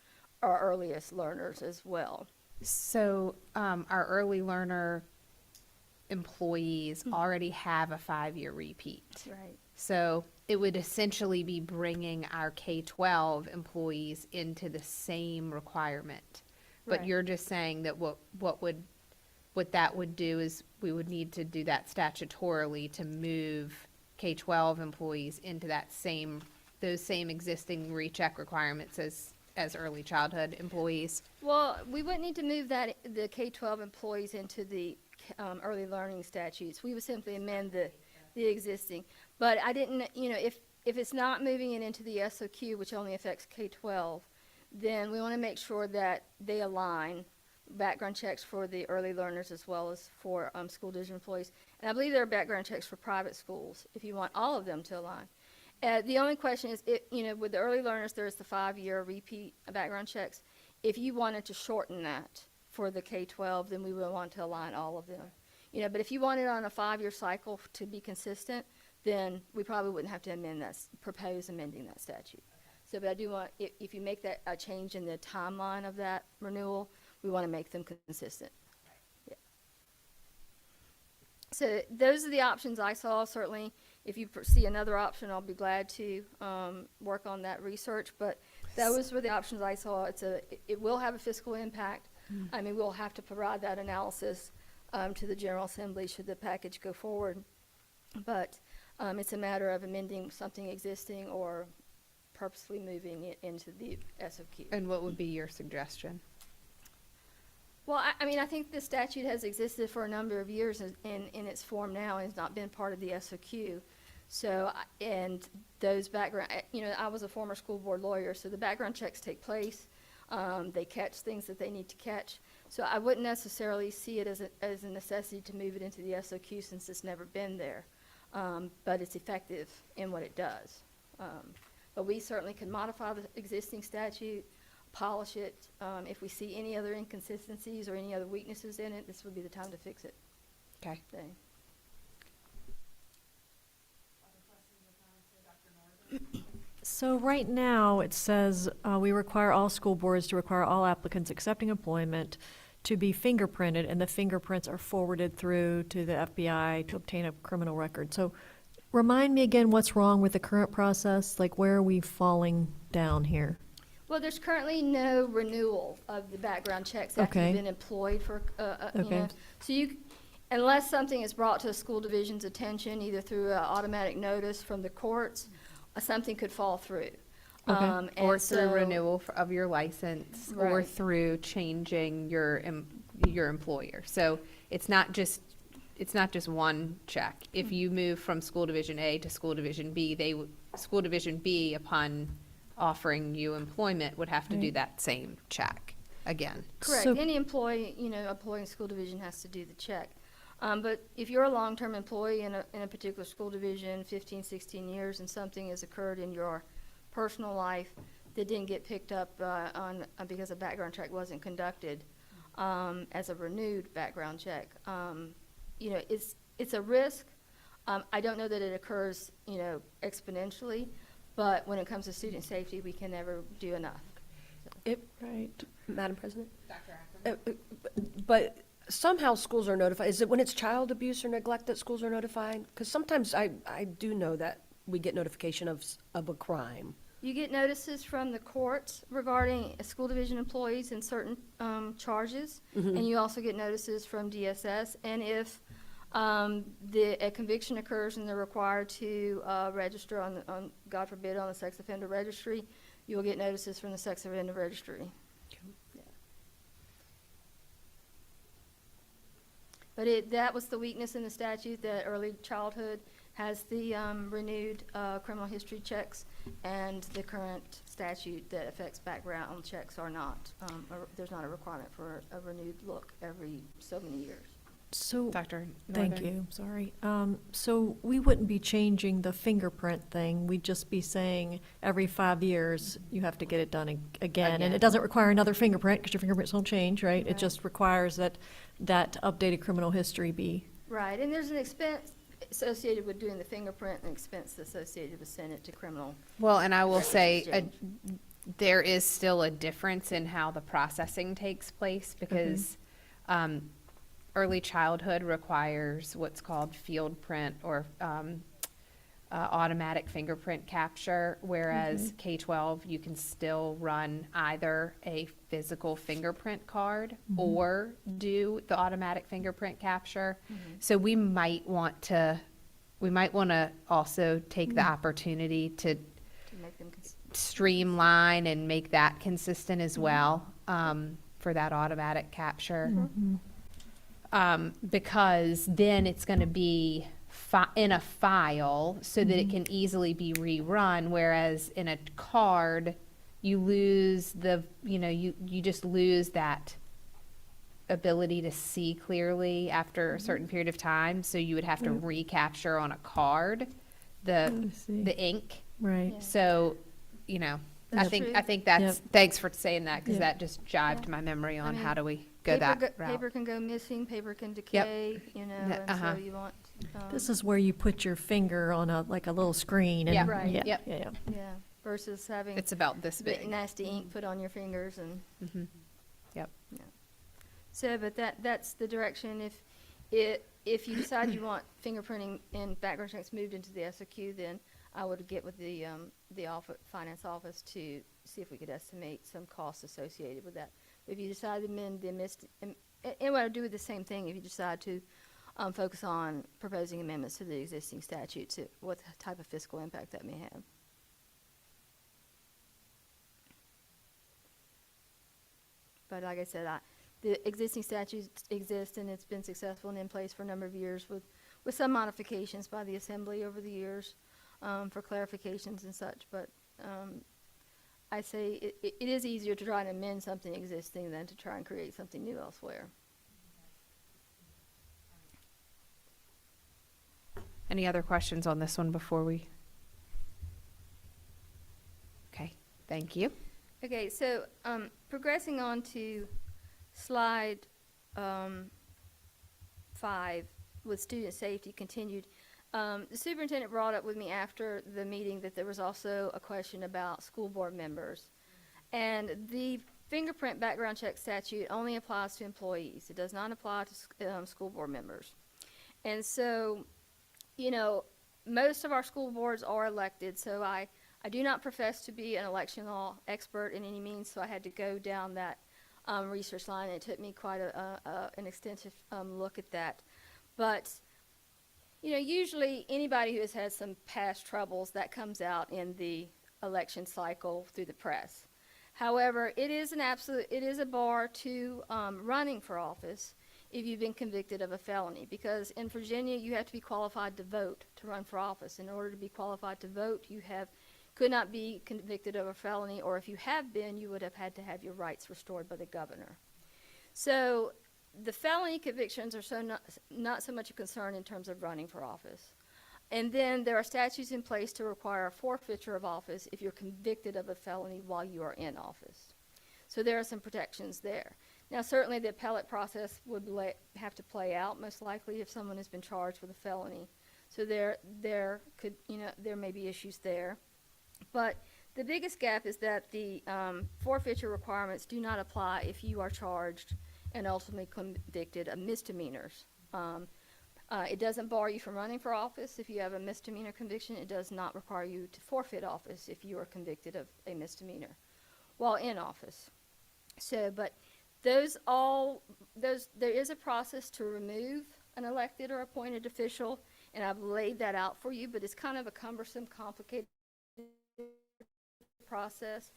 our earliest learners as well. So our early learner employees already have a 5-year repeat. Right. So it would essentially be bringing our K-12 employees into the same requirement. But Right. you're just saying that what that would do is we would need to do that statutorily to move K-12 employees into those same existing recheck requirements as early childhood employees. Well, we wouldn't need to move the K-12 employees into the early learning statutes. We would simply amend the existing. But I didn't, if it's not moving it into the SOQ, which only affects K-12, then we want to make sure that they align background checks for the early learners as well as for school division employees. And I believe there are background checks for private schools if you want all of them to align. The only question is, with the early learners, there's the 5-year repeat background checks. If you wanted to shorten that for the K-12, then we would want to align all of them. But if you wanted on a 5-year cycle to be consistent, then we probably wouldn't have to propose amending that statute. So, but I do want, if you make that a change in the timeline of that renewal, we want to make them consistent. Yeah. So those are the options I saw. Certainly, if you see another option, I'll be glad to work on that research. But those were the options I saw. It will have a fiscal impact. I mean, we'll have to provide that analysis to the General Assembly should the package go forward. But it's a matter of amending something existing or purposely moving it into the SOQ. And what would be your suggestion? Well, I think the statute has existed for a number of years in its form now and has not been part of the SOQ. So, and those background, I was a former school board lawyer, so the background checks take place. They catch things that they need to catch. So I wouldn't necessarily see it as a necessity to move it into the SOQ since it's never been there. But it's effective in what it does. But we certainly can modify the existing statute, polish it. If we see any other inconsistencies or any other weaknesses in it, this would be the time to fix it. Okay. So right now, it says we require all school boards to require all applicants accepting employment to be fingerprinted, and the fingerprints are forwarded through to the FBI to obtain a criminal record. So remind me again what's wrong with the current process? Like, where are we falling down here? Well, there's currently no renewal of the background checks after Okay. you've been employed for, Okay. So unless something is brought to a school division's attention, either through an automatic notice from the courts, something could fall through. Or And through so- renewal of your license, or Right. through changing your employer. So it's not just one check. If you move from school division A to school division B, school division B, upon offering you employment, would have to do Right. that same check again. Correct. So- Any employee, employee in school division has to do the check. But if you're a long-term employee in a particular school division, 15, 16 years, and something has occurred in your personal life that didn't get picked up because a background check wasn't conducted as a renewed background check, it's a risk. I don't know that it occurs, exponentially, but when it comes to student safety, we can never do enough. Right. Madam President? But somehow schools are notified. Is it when it's child abuse or neglect that schools are notified? Because sometimes I do know that we get notification of a crime. You get notices from the courts regarding school division employees and certain charges, and you also get notices from DSS. And if a conviction occurs and they're required to register on, God forbid, on the sex offender registry, you will get notices from the sex offender registry. Yeah. But that was the weakness in the statute, that early childhood has the renewed criminal history checks, and the current statute that affects background checks are not. There's not a requirement for a renewed look every so many years. So, Dr. thank Northern? you, sorry. So we wouldn't be changing the fingerprint thing, we'd just be saying every 5 years, you have to get it done again. And Again. it doesn't require another fingerprint, because your fingerprints don't change, right? It Right. just requires that updated criminal history be. Right, and there's an expense associated with doing the fingerprint and expense associated with sending it to criminal. Well, and I will say, exchange. there is still a difference in how the processing takes place, because early childhood requires what's called field print or automatic fingerprint capture, whereas K-12, you can still run either a physical fingerprint card or do the automatic fingerprint capture. So we might want to also take the opportunity to To make them streamline and make that consistent as well, for that automatic capture. Because then it's gonna be in a file so that it can easily be rerun, whereas in a card, you lose you just lose that ability to see clearly after a certain period of time, so you would have to recapture on a card I see. the ink. Right. Yeah. So, That's true. I think that's, Yep. thanks for saying that, because Yep. that just jived my memory on mean, how do we go that route. Paper can go missing, paper can decay, and so you want. This is where you put your finger on a little screen and. Yeah. Right. Yeah, Yep. yeah, yeah. Yeah, versus having It's about this big big. nasty ink put on your fingers and. Yep. So, but that's the direction. If you decide you want fingerprinting and background checks moved into the SOQ, then I would get with the finance office to see if we could estimate some costs associated with that. If you decide to amend the and what I would do with the same thing, if you decide to focus on proposing amendments to the existing statutes, what type of fiscal impact that may have. But like I said, the existing statutes exist, and it's been successful and in place for a number of years with some modifications by the Assembly over the years for clarifications and such. But I say it is easier to try and amend something existing than to try and create something new elsewhere. Any other questions on this one before we? Okay, thank you. Okay, so progressing on to slide 5 with student safety continued. The superintendent brought up with me after the meeting that there was also a question about school board members. And the fingerprint background check statute only applies to employees. It does not apply to school board members. And so, most of our school boards are elected, so I do not profess to be an election law expert in any means, so I had to go down that research line. It took me quite an extensive look at that. But, you know, usually anybody who has had some past troubles, that comes out in the election cycle through the press. However, it is a bar to running for office if you've been convicted of a felony, because in Virginia, you have to be qualified to vote to run for office. In order to be qualified to vote, could not be convicted of a felony, or if you have been, you would have had to have your rights restored by the governor. So the felony convictions are not so much a concern in terms of running for office. And then there are statutes in place to require a forfeiture of office if you're convicted of a felony while you are in office. So there are some protections there. Now, certainly the appellate process would have to play out, most likely, if someone has been charged with a felony. So there may be issues there. But the biggest gap is that the forfeiture requirements do not apply if you are charged and ultimately convicted of misdemeanors. It doesn't bar you from running for office if you have a misdemeanor conviction. It does not require you to forfeit office if you are convicted of a misdemeanor while in office. So, but there is a process to remove an elected or appointed official, and I've laid that out for you, but it's kind of a cumbersome, complicated process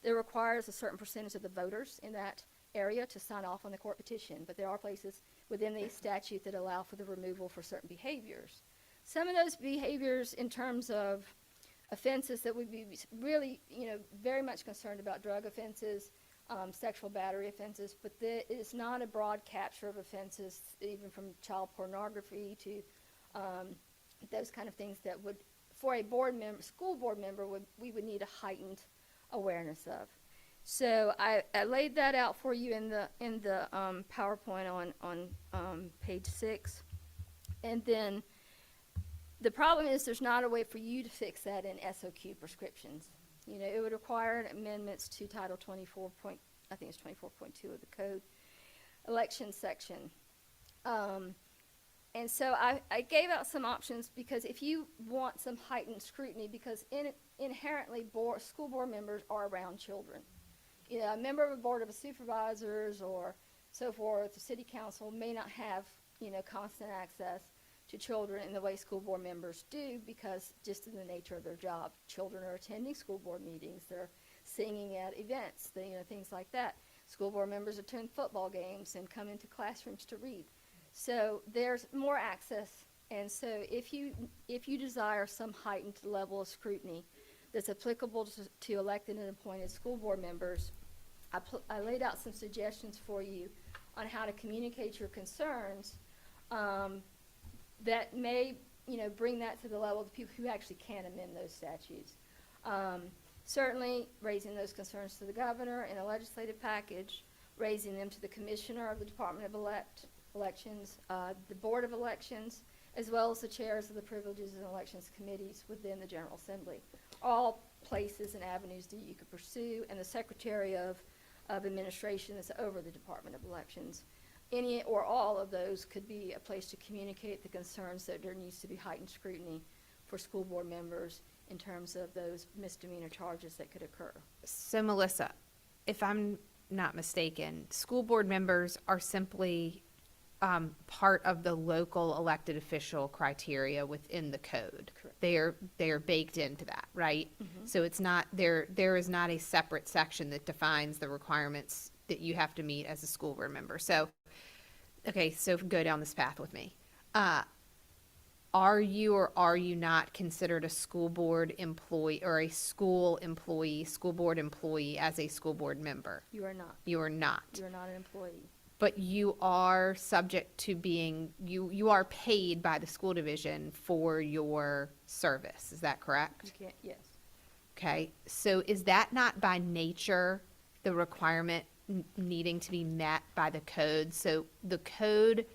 that requires a certain percentage of the voters in that area to sign off on the court petition. But there are places within the statute that allow for the removal for certain behaviors. Some of those behaviors in terms of offenses that would be really, very much concerned about: drug offenses, sexual battery offenses, but it's not a broad capture of offenses, even from child pornography to those kind of things that would, for a school board member, we would need a heightened awareness of. So I laid that out for you in the PowerPoint on page 6. And then the problem is there's not a way for you to fix that in SOQ prescriptions. It would require amendments to Title 24. I think it's 24.2 of the code, election section. And so I gave out some options, because if you want some heightened scrutiny, because inherently school board members are around children. A member of a board of supervisors or so forth, the city council may not have, constant access to children in the way school board members do, because just in the nature of their job. Children are attending school board meetings, they're singing at events, things like that. School board members attend football games and come into classrooms to read. So there's more access, and so if you desire some heightened level of scrutiny that's applicable to elected and appointed school board members, I laid out some suggestions for you on how to communicate your concerns that may, bring that to the level of the people who actually can amend those statutes. Certainly raising those concerns to the governor in a legislative package, raising them to the commissioner of the Department of Elections, the Board of Elections, as well as the chairs of the Privileges and Elections Committees within the General Assembly. All places and avenues that you could pursue, and the Secretary of Administration that's over the Department of Elections. Any or all of those could be a place to communicate the concerns that there needs to be heightened scrutiny for school board members in terms of those misdemeanor charges that could occur. So Melissa, if I'm not mistaken, school board members are simply part of the local elected official criteria within the code. Correct. They are baked into that, right? Mhm. So it's not there is not a separate section that defines the requirements that you have to meet as a school board member. So go down this path with me. Are you or are you not considered a school board employee or a school board employee as a school board member? You are not. You are not. You are not an employee. But you are subject to being, you are paid by the school division for your service. Is that correct? You can't, yes. Okay, so is that not by nature the requirement needing to be met by the code? So the code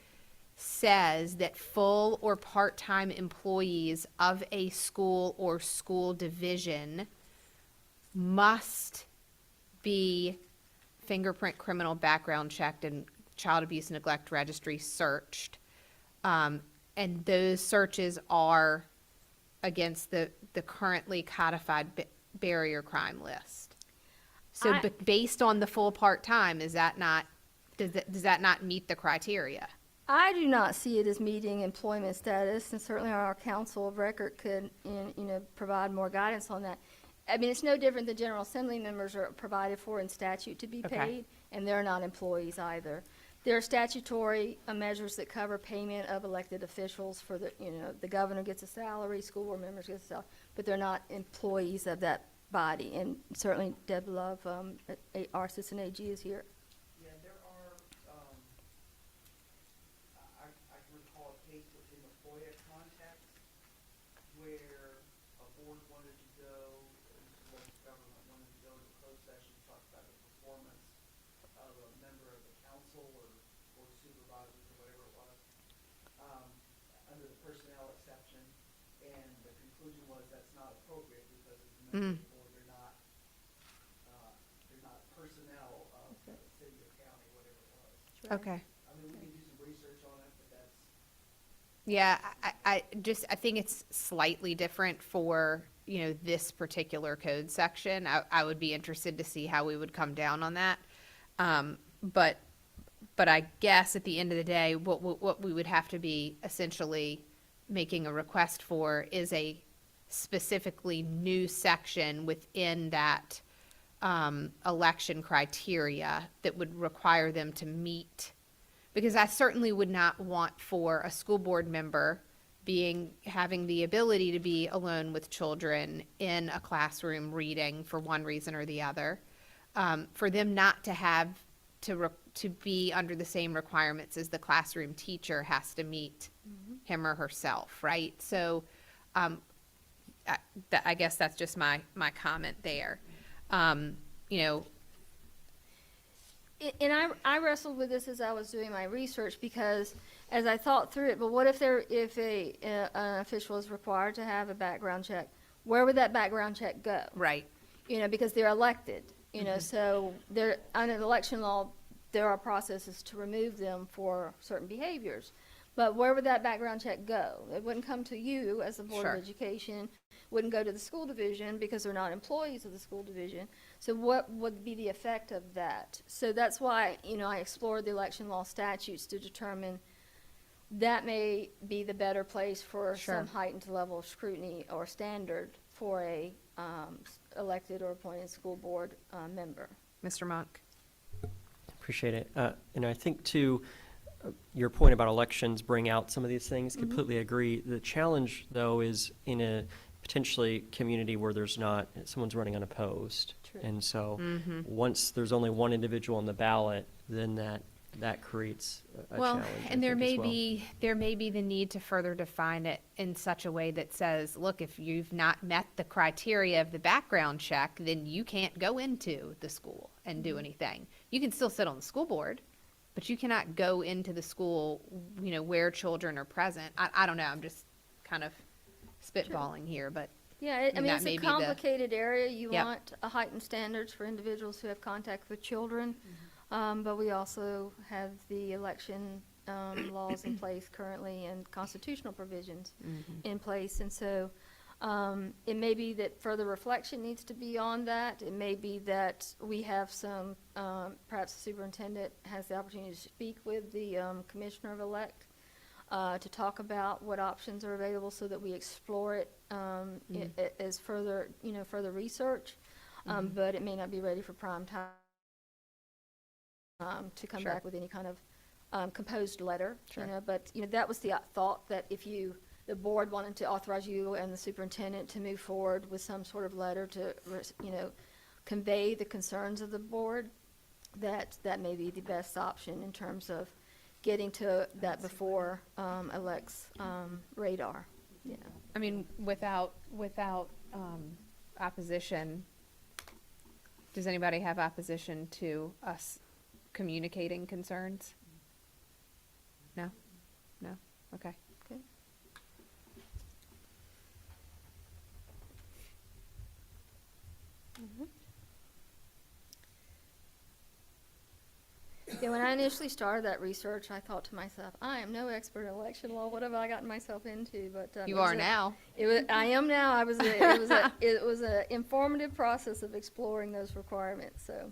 says that full or part-time employees of a school or school division must be fingerprint, criminal background checked, and child abuse and neglect registry searched. And those searches are against the currently codified barrier crime list. So based on the full part-time, does that not meet the criteria? I do not see it as meeting employment status, and certainly our council of record could, provide more guidance on that. I mean, it's no different than General Assembly members are provided for in statute to be Okay. paid, and they're not employees either. There are statutory measures that cover payment of elected officials for the governor gets a salary, school board members get a salary, but they're not employees of that body. And certainly Deb Love, our assistant AG, is here. Yeah, there are, I can recall a case within the FOIA context where a board wanted to go, or the government wanted to go to closed session to talk about the performance of a member of the council or supervisors or whatever it was, under the personnel exception, and the conclusion was that's not appropriate because as a member of the board, they're not personnel of the city or county, whatever it was. Okay. I mean, we can do some research on it, but that's. Yeah, I think it's slightly different for, this particular code section. I would be interested to see how we would come down on that. But I guess at the end of the day, what we would have to be essentially making a request for is a specifically new section within that election criteria that would require them to meet. Because I certainly would not want for a school board member having the ability to be alone with children in a classroom reading for one reason or the other, for them not to have to be under the same requirements as the classroom teacher has to meet him or herself, right? So, I guess that's just my comment there. And I wrestled with this as I was doing my research, because as I thought through it, but what if an official is required to have a background check? Where would that background check go? Right. Because they're elected, so under the election law, there are processes to remove them for certain behaviors. But where would that background check go? It wouldn't come to you as the Board Sure. of Education, wouldn't go to the school division because they're not employees of the school division. So what would be the effect of that? So that's why, I explored the election law statutes to determine that may be the better place for Sure. some heightened level of scrutiny or standard for a elected or appointed school board member. Mr. Monk? Appreciate it. And I think too, your point about elections bring out some of these things. Completely agree. The challenge, though, is in a potentially community where someone's running unopposed. True. And so once there's only one individual on the ballot, then that creates a challenge. And there may as well. be the need to further define it in such a way that says, look, if you've not met the criteria of the background check, then you can't go into the school and do anything. You can still sit on the school board, but you cannot go into the school, where children are present. I don't know, I'm just kind of spitballing here, but Yeah, I mean, that it's may a be the- complicated area. You Yep. want a heightened standards for individuals who have contact with children. But we also have the election laws in place currently and constitutional provisions in place. And so it may be that further reflection needs to be on that. It may be that we have some, perhaps the superintendent has the opportunity to speak with the commissioner of elect to talk about what options are available so that we explore it as further research. But it may not be ready for prime time to come Sure. back with any kind of composed letter, but, that was the thought, that if the board wanted to authorize you and the superintendent to move forward with some sort of letter to, convey the concerns of the board, that may be the best option in terms of getting to that before elects radar, I mean, without opposition, does anybody have opposition to us communicating concerns? No? No? Okay. Okay. Yeah, when I initially started that research, I thought to myself, I am no expert in election law. What have I gotten myself into? But You it was are now. I am now. It was a informative process of exploring those requirements. So,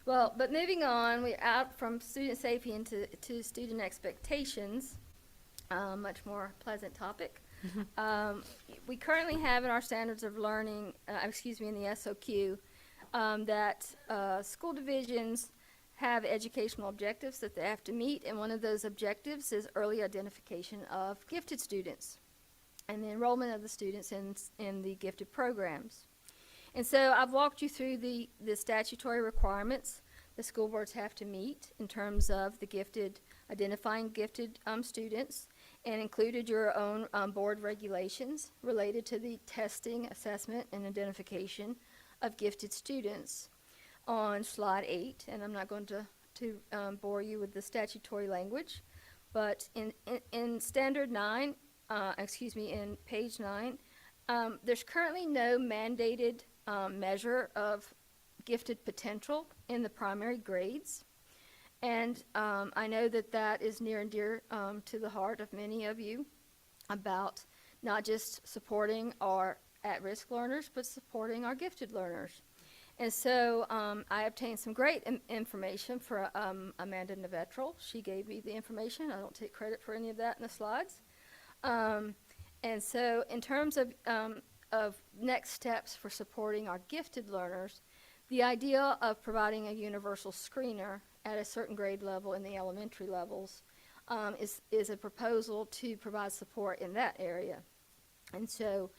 Well, but moving on, we're out from student safety into student expectations, much more pleasant topic. We currently have in our standards of learning, in the SOQ, that school divisions have educational objectives that they have to meet, and one of those objectives is early identification of gifted students and the enrollment of the students in the gifted programs. And so I've walked you through the statutory requirements the school boards have to meet in terms of identifying gifted students, and included your own board regulations related to the testing, assessment, and identification of gifted students on slide 8. And I'm not going to bore you with the statutory language, but in standard 9, in page 9, there's currently no mandated measure of gifted potential in the primary grades. And I know that is near and dear to the heart of many of you, about not just supporting our at-risk learners, but supporting our gifted learners. And so I obtained some great information for Amanda Nevetral. She gave me the information. I don't take credit for any of that in the slides. And so in terms of next steps for supporting our gifted learners, the idea of providing a universal screener at a certain grade level in the elementary levels is a proposal to provide support in that area. And so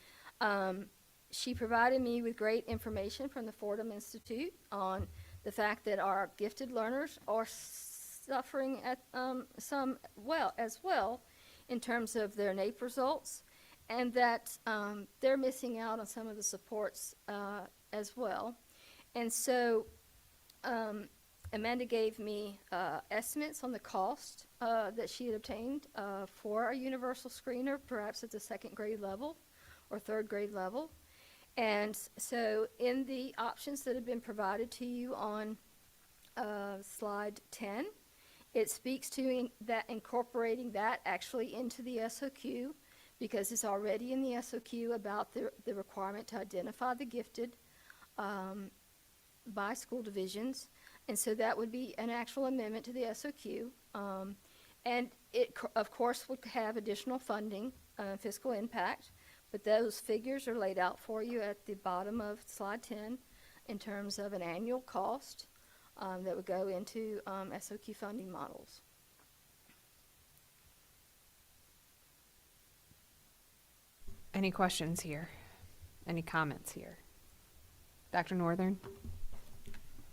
she provided me with great information from the Fordham Institute on the fact that our gifted learners are suffering at as well in terms of their NAEP results, and that they're missing out on some of the supports as well. And so Amanda gave me estimates on the cost that she had obtained for a universal screener, perhaps at the second grade level or third grade level. And so in the options that have been provided to you on slide 10, it speaks to incorporating that actually into the SOQ, because it's already in the SOQ about the requirement to identify the gifted by school divisions. And so that would be an actual amendment to the SOQ. And it, of course, would have additional funding, fiscal impact, but those figures are laid out for you at the bottom of slide 10 in terms of an annual cost that would go into SOQ funding models. Any questions here? Any comments here? Dr. Northern?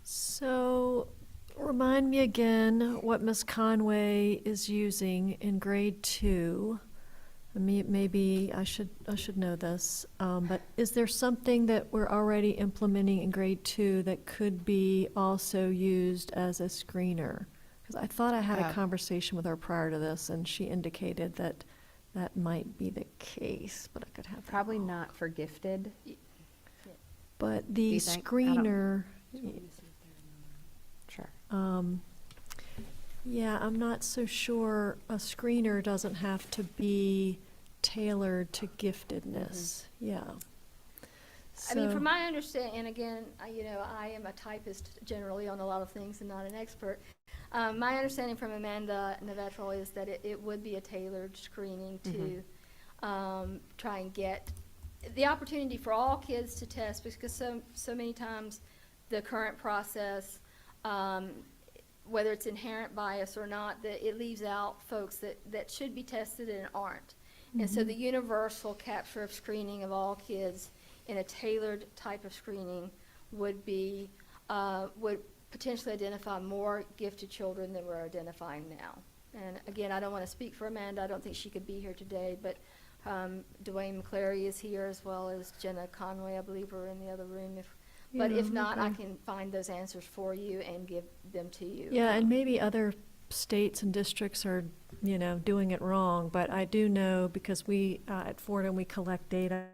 So, remind me again what Ms. Conway is using in grade 2. Maybe I should know this, but is there something that we're already implementing in grade 2 that could be also used as a screener? Because I thought I had a conversation with her prior to this, and she indicated that that might be the case, but I could have that Probably wrong. not for gifted. But Do the you think? screener, Sure. yeah, I'm not so sure. A screener doesn't have to be tailored to giftedness. Yeah. I mean, So- from my understanding, and again, I am a typist generally on a lot of things and not an expert. My understanding from Amanda Nevetral is that it would be a tailored screening to try and get the opportunity for all kids to test, because so many times the current process, whether it's inherent bias or not, that it leaves out folks that should be tested and aren't. And so the universal capture of screening of all kids in a tailored type of screening would potentially identify more gifted children than we're identifying now. And again, I don't want to speak for Amanda. I don't think she could be here today, but Dwayne McClary is here, as well as Jenna Conway, I believe, are in the other room. But if not, I can find those answers for you and give them to you. Yeah, and maybe other states and districts are, doing it wrong, but I do know, because we, at Fordham, we collect data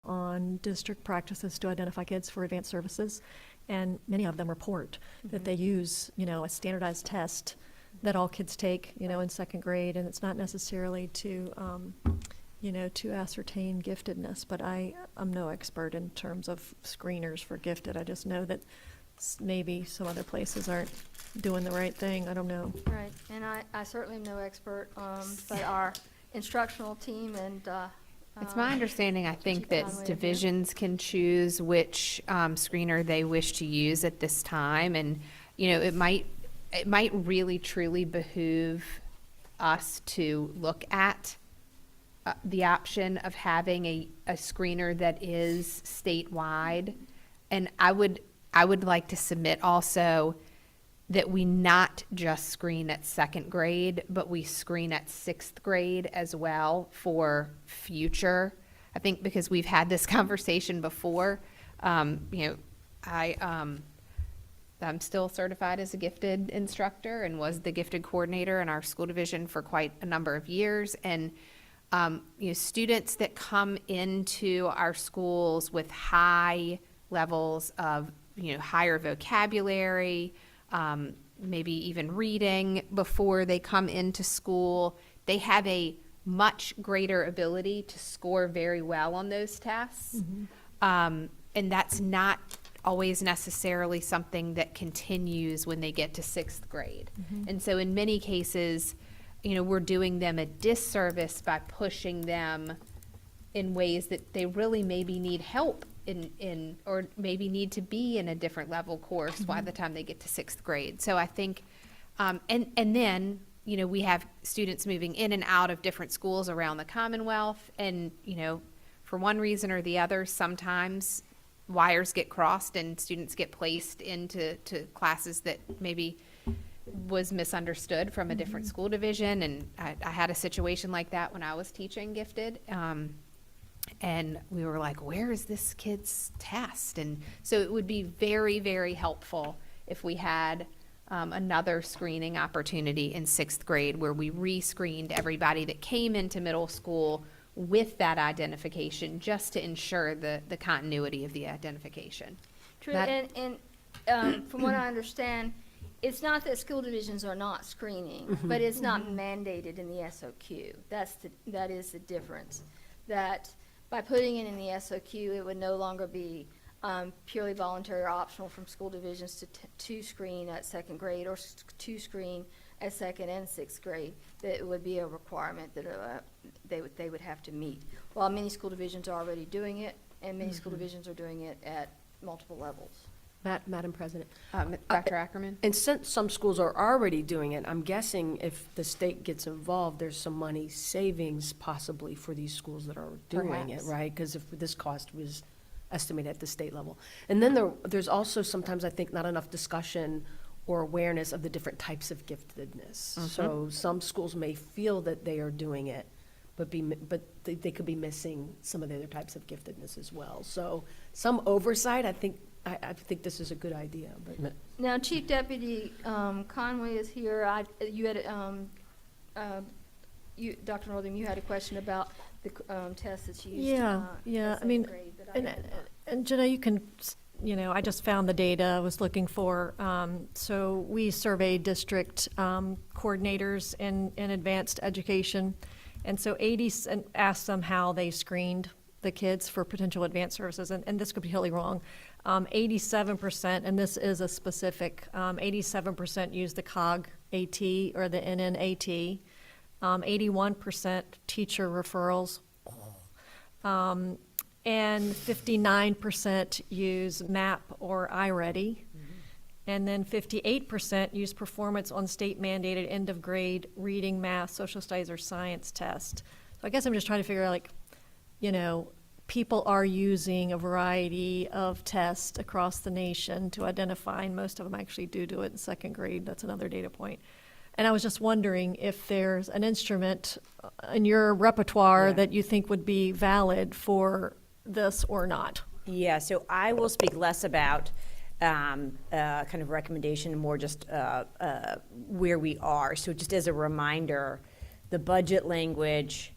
on district practices to identify kids for advanced services, and many of them report that they use, a standardized test that all kids take, in second grade, and it's not necessarily to, to ascertain giftedness, but I'm no expert in terms of screeners for gifted. I just know that maybe some other places aren't doing the right thing. I don't know. Right, and I certainly am no expert, but our instructional team and, It's my understanding, I think, Chief Conway that here. divisions can choose which screener they wish to use at this time. And, you know, it might really truly behoove us to look at the option of having a screener that is statewide. And I would like to submit also that we not just screen at second grade, but we screen at sixth grade as well for future. I think because we've had this conversation before, you know, I'm still certified as a gifted instructor and was the gifted coordinator in our school division for quite a number of years. And, you know, students that come into our schools with high levels of, you know, higher vocabulary, maybe even reading before they come into school, they have a much greater ability to score very well on those tests. And that's not always necessarily something that continues when they get to sixth grade. And so in many cases, you know, we're doing them a disservice by pushing them in ways that they really maybe need help in or maybe need to be in a different level course by the time they get to sixth grade. So I think, and then, you know, we have students moving in and out of different schools around the Commonwealth, and, you know, for one reason or the other, sometimes wires get crossed and students get placed into classes that maybe was misunderstood from a different school division. And I had a situation like that when I was teaching gifted. And we were like, where is this kid's test? And so it would be very, very helpful if we had another screening opportunity in sixth grade where we re-screened everybody that came into middle school with that identification, just to ensure the continuity of the identification. True, That- and from what I understand, it's not that school divisions are not screening, but it's not mandated in the SOQ. That is the difference. That by putting it in the SOQ, it would no longer be purely voluntary or optional from school divisions to screen at second grade or to screen at second and sixth grade. That it would be a requirement that they would have to meet. While many school divisions are already doing it, and many school divisions are doing it at multiple levels. Madam President. Dr. Ackerman? And since some schools are already doing it, I'm guessing if the state gets involved, there's some money savings possibly for these schools that are doing it, Perhaps. right? Because if this cost was estimated at the state level. And then there's also sometimes, I think, not enough discussion or awareness of the different types of giftedness. So some schools may feel that they are doing it, but they could be missing some of the other types of giftedness as well. So some oversight, I think this is a good idea, but. Now, Chief Deputy Conway is here. Dr. Northam, you had a question about the test that's used. Yeah, at I mean, second grade, but I did not. and Jenna, you can, you know, I just found the data I was looking for. So we surveyed district coordinators in advanced education. And so and asked them how they screened the kids for potential advanced services. And this could be totally wrong. 87%, and this is a specific, 87% use the COG AT or the NNAT. 81% teacher referrals. And 59% use MAP or iReady. And then 58% use performance on state mandated end of grade reading, math, social studies, or science test. So I guess I'm just trying to figure out, like, you know, people are using a variety of tests across the nation to identify, and most of them actually do it in second grade. That's another data point. And I was just wondering if there's an instrument in your repertoire that you think would be valid for this or not. Yeah, so I will speak less about kind of recommendation, more just where we are. So just as a reminder, the budget language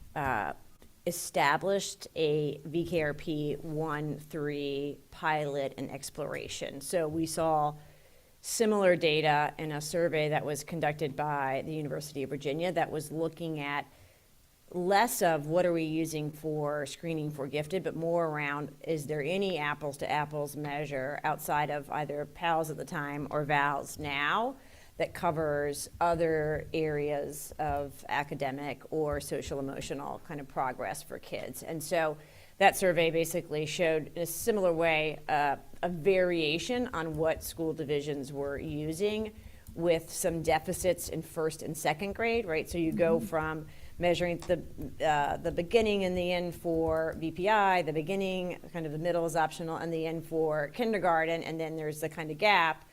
established a VKRP 1-3 pilot and exploration. So we saw similar data in a survey that was conducted by the University of Virginia that was looking at less of what are we using for screening for gifted, but more around, is there any apples to apples measure outside of either PALS at the time or VALS now that covers other areas of academic or social emotional kind of progress for kids? And so that survey basically showed in a similar way a variation on what school divisions were using, with some deficits in first and second grade, right? So you go from measuring the beginning and the end for VPI, the beginning, kind of the middle is optional, and the end for kindergarten, and then there's the kind of gap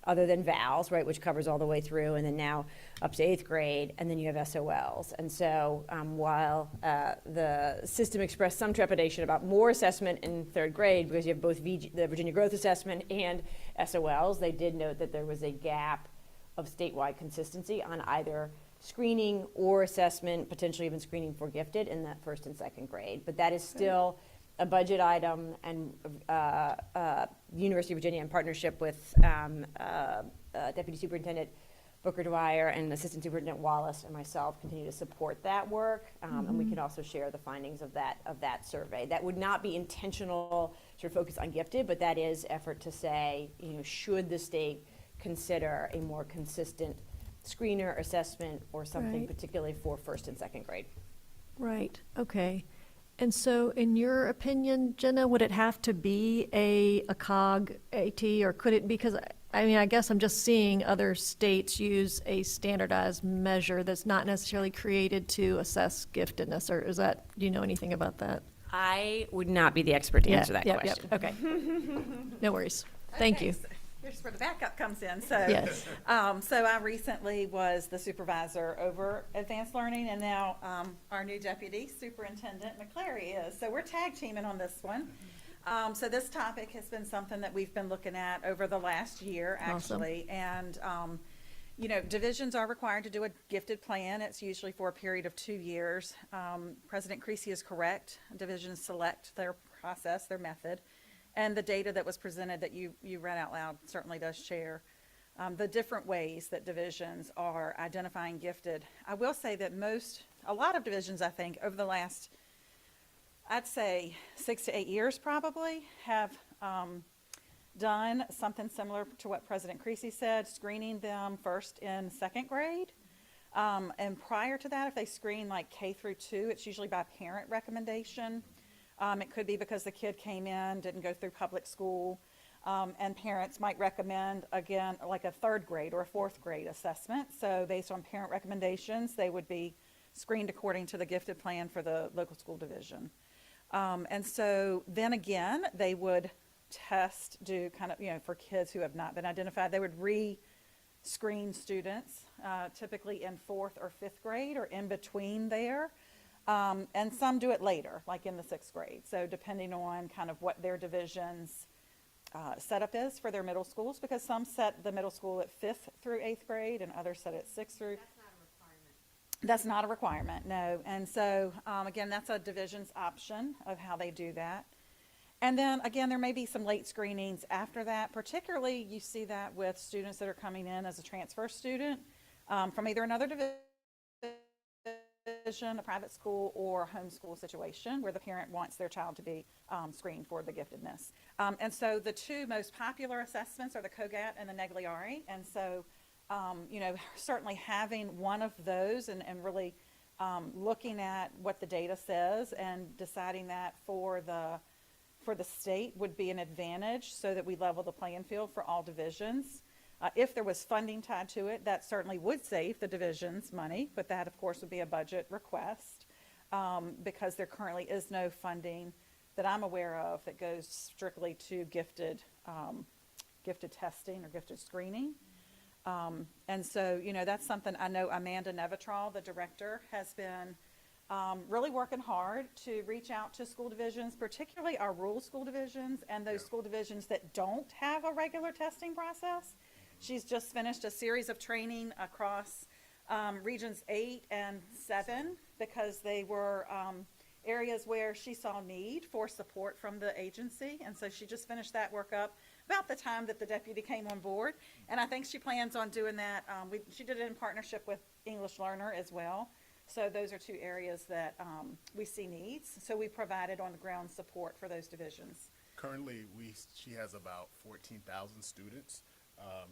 other than VALS, right, which covers all the way through, and then now up to 8th grade, and then you have SOLs. And so while the system expressed some trepidation about more assessment in 3rd grade, because you have both the Virginia Growth Assessment and SOLs, they did note that there was a gap of statewide consistency on either screening or assessment, potentially even screening for gifted in that 1st and 2nd grade. But that is still a budget item, and University of Virginia, in partnership with Deputy Superintendent Booker Dwyer and Assistant Superintendent Wallace and myself, continue to support that work, and we can also share the findings of that survey. That would not be intentional sort of focus on gifted, but that is effort to say, you know, should the state consider a more consistent screener assessment or something, Right. particularly for 1st and 2nd grade. Right, okay. And so in your opinion, Jenna, would it have to be a COG AT, or could it, because I mean, I guess I'm just seeing other states use a standardized measure that's not necessarily created to assess giftedness, or is that, do you know anything about that? I would not be the expert to answer that Yep, question. okay. No worries. Thank you. So here's where the backup comes in. So, Yes. so I recently was the supervisor over advanced learning, and now our new deputy superintendent McClary is. So we're tag teaming on this one. So this topic has been something that we've been looking at over the last year, Awesome. actually. And, you know, divisions are required to do a gifted plan. It's usually for a period of 2 years. President Creasy is correct. Divisions select their process, their method. And the data that was presented that you read out loud certainly does share the different ways that divisions are identifying gifted. I will say that a lot of divisions, I think, over the last, I'd say 6 to 8 years probably, have done something similar to what President Creasy said, screening them first in 2nd grade. And prior to that, if they screen like K through 2, it's usually by parent recommendation. It could be because the kid came in, didn't go through public school, and parents might recommend, again, like a 3rd grade or a 4th grade assessment. So based on parent recommendations, they would be screened according to the gifted plan for the local school division. And so then again, they would do kind of, you know, for kids who have not been identified, they would re-screen students, typically in 4th or 5th grade or in between there. And some do it later, like in the 6th grade. So depending on kind of what their division's setup is for their middle schools, because some set the middle school at 5th through 8th grade and others set at 6th through. That's not a requirement, no. And so, again, that's a division's option of how they do that. And then, again, there may be some late screenings after that. Particularly, you see that with students that are coming in as a transfer student from either another division, a private school, or homeschool situation where the parent wants their child to be screened for the giftedness. And so the two most popular assessments are the COGAT and the Negliari. And so, you know, certainly having one of those and really looking at what the data says and deciding that for the state would be an advantage, so that we level the playing field for all divisions. If there was funding tied to it, that certainly would save the divisions money, but that, of course, would be a budget request because there currently is no funding that I'm aware of that goes strictly to gifted testing or gifted screening. And so, you know, that's something I know Amanda Nevitral, the director, has been really working hard to reach out to school divisions, particularly our rural school divisions and those school divisions that don't have a regular testing process. She's just finished a series of training across regions 8 and 7 because they were areas where she saw need for support from the agency. And so she just finished that work up about the time that the deputy came on board. And I think she plans on doing that. She did it in partnership with English Learner as well. So those are two areas that we see needs. So we provided on-the-ground support for those divisions. Currently, she has about 14,000 students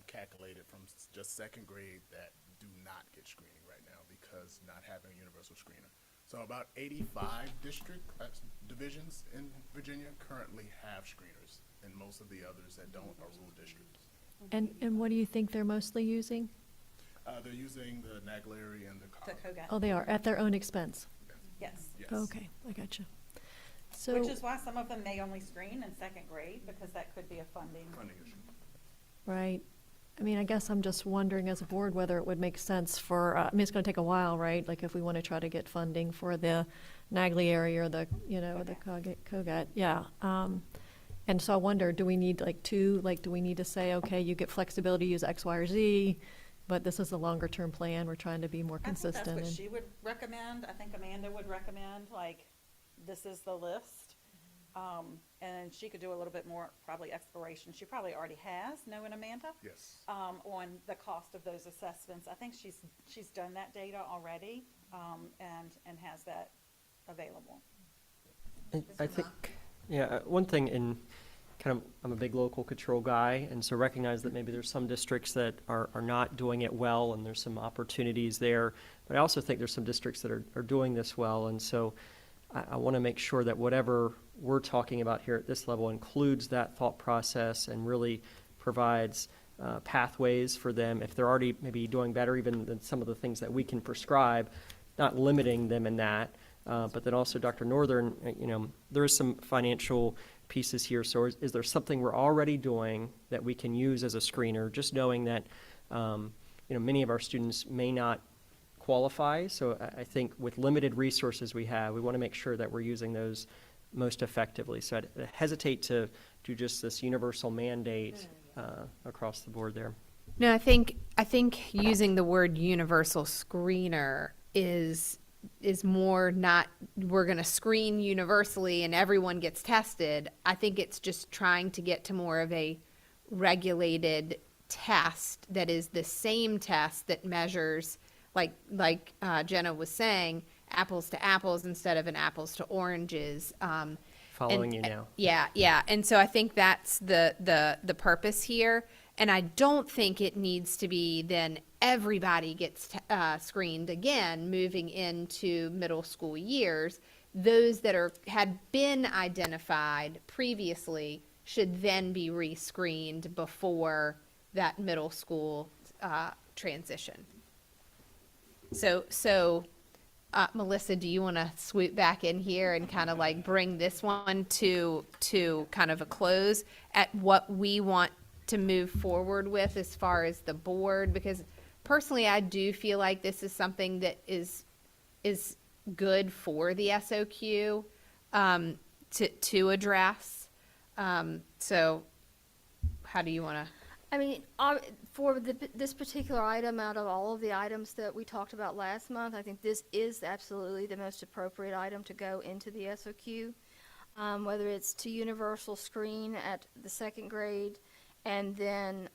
calculated from just second grade that do not get screening right now because not having a universal screener. So about 85 divisions in Virginia currently have screeners, and most of the others that don't are rural districts. And what do you think they're mostly using? They're using the Naglary and the Kogat. Oh, they are, at their own expense? Yes. Okay, I gotcha. So. Which is why some of them may only screen in second grade, because that could be a funding issue. Right. I mean, I guess I'm just wondering as a board whether it would make sense for, I mean, it's going to take a while, right? Like if we want to try to get funding for the Nagley area or the, the Kogat, yeah. And so I wonder, do we need do we need to say, okay, you get flexibility, use X, Y, or Z, but this is a longer term plan, we're trying to be more consistent. I think that's what and- she would recommend. I think Amanda would recommend, this is the list. And she could do a little bit more, probably exploration. She probably already has, knowing Amanda? Yes. On the cost of those assessments. I think she's done that data already, and has that available. I think, one thing in I'm a big local control guy, and so recognize that maybe there's some districts that are not doing it well, and there's some opportunities there. But I also think there's some districts that are doing this well, and so I want to make sure that whatever we're talking about here at this level includes that thought process and really provides pathways for them if they're already maybe doing better even than some of the things that we can prescribe, not limiting them in that. But then also, Dr. Northern, there is some financial pieces here. So is there something we're already doing that we can use as a screener, just knowing that many of our students may not qualify. So I think with limited resources we have, we want to make sure that we're using those most effectively. So I'd hesitate to do just this universal mandate across the board there. No, I think using the word universal screener is more not we're going to screen universally and everyone gets tested. I think it's just trying to get to more of a regulated test that is the same test that measures, like Jenna was saying, apples to apples instead of an apples to oranges. Following you now. Yeah. And so I think that's the purpose here. And I don't think it needs to be then everybody gets screened again moving into middle school years. Those that had been identified previously should then be rescreened before that middle school transition. So Melissa, do you want to swoop back in here and kind of bring this one to kind of a close at what we want to move forward with as far as the board? Because personally, I do feel like this is something that is good for the SOQ to address. So how do you want to? I mean, for this particular item, out of all of the items that we talked about last month, I think this is absolutely the most appropriate item to go into the SOQ. Whether it's to universal screen at the second grade and then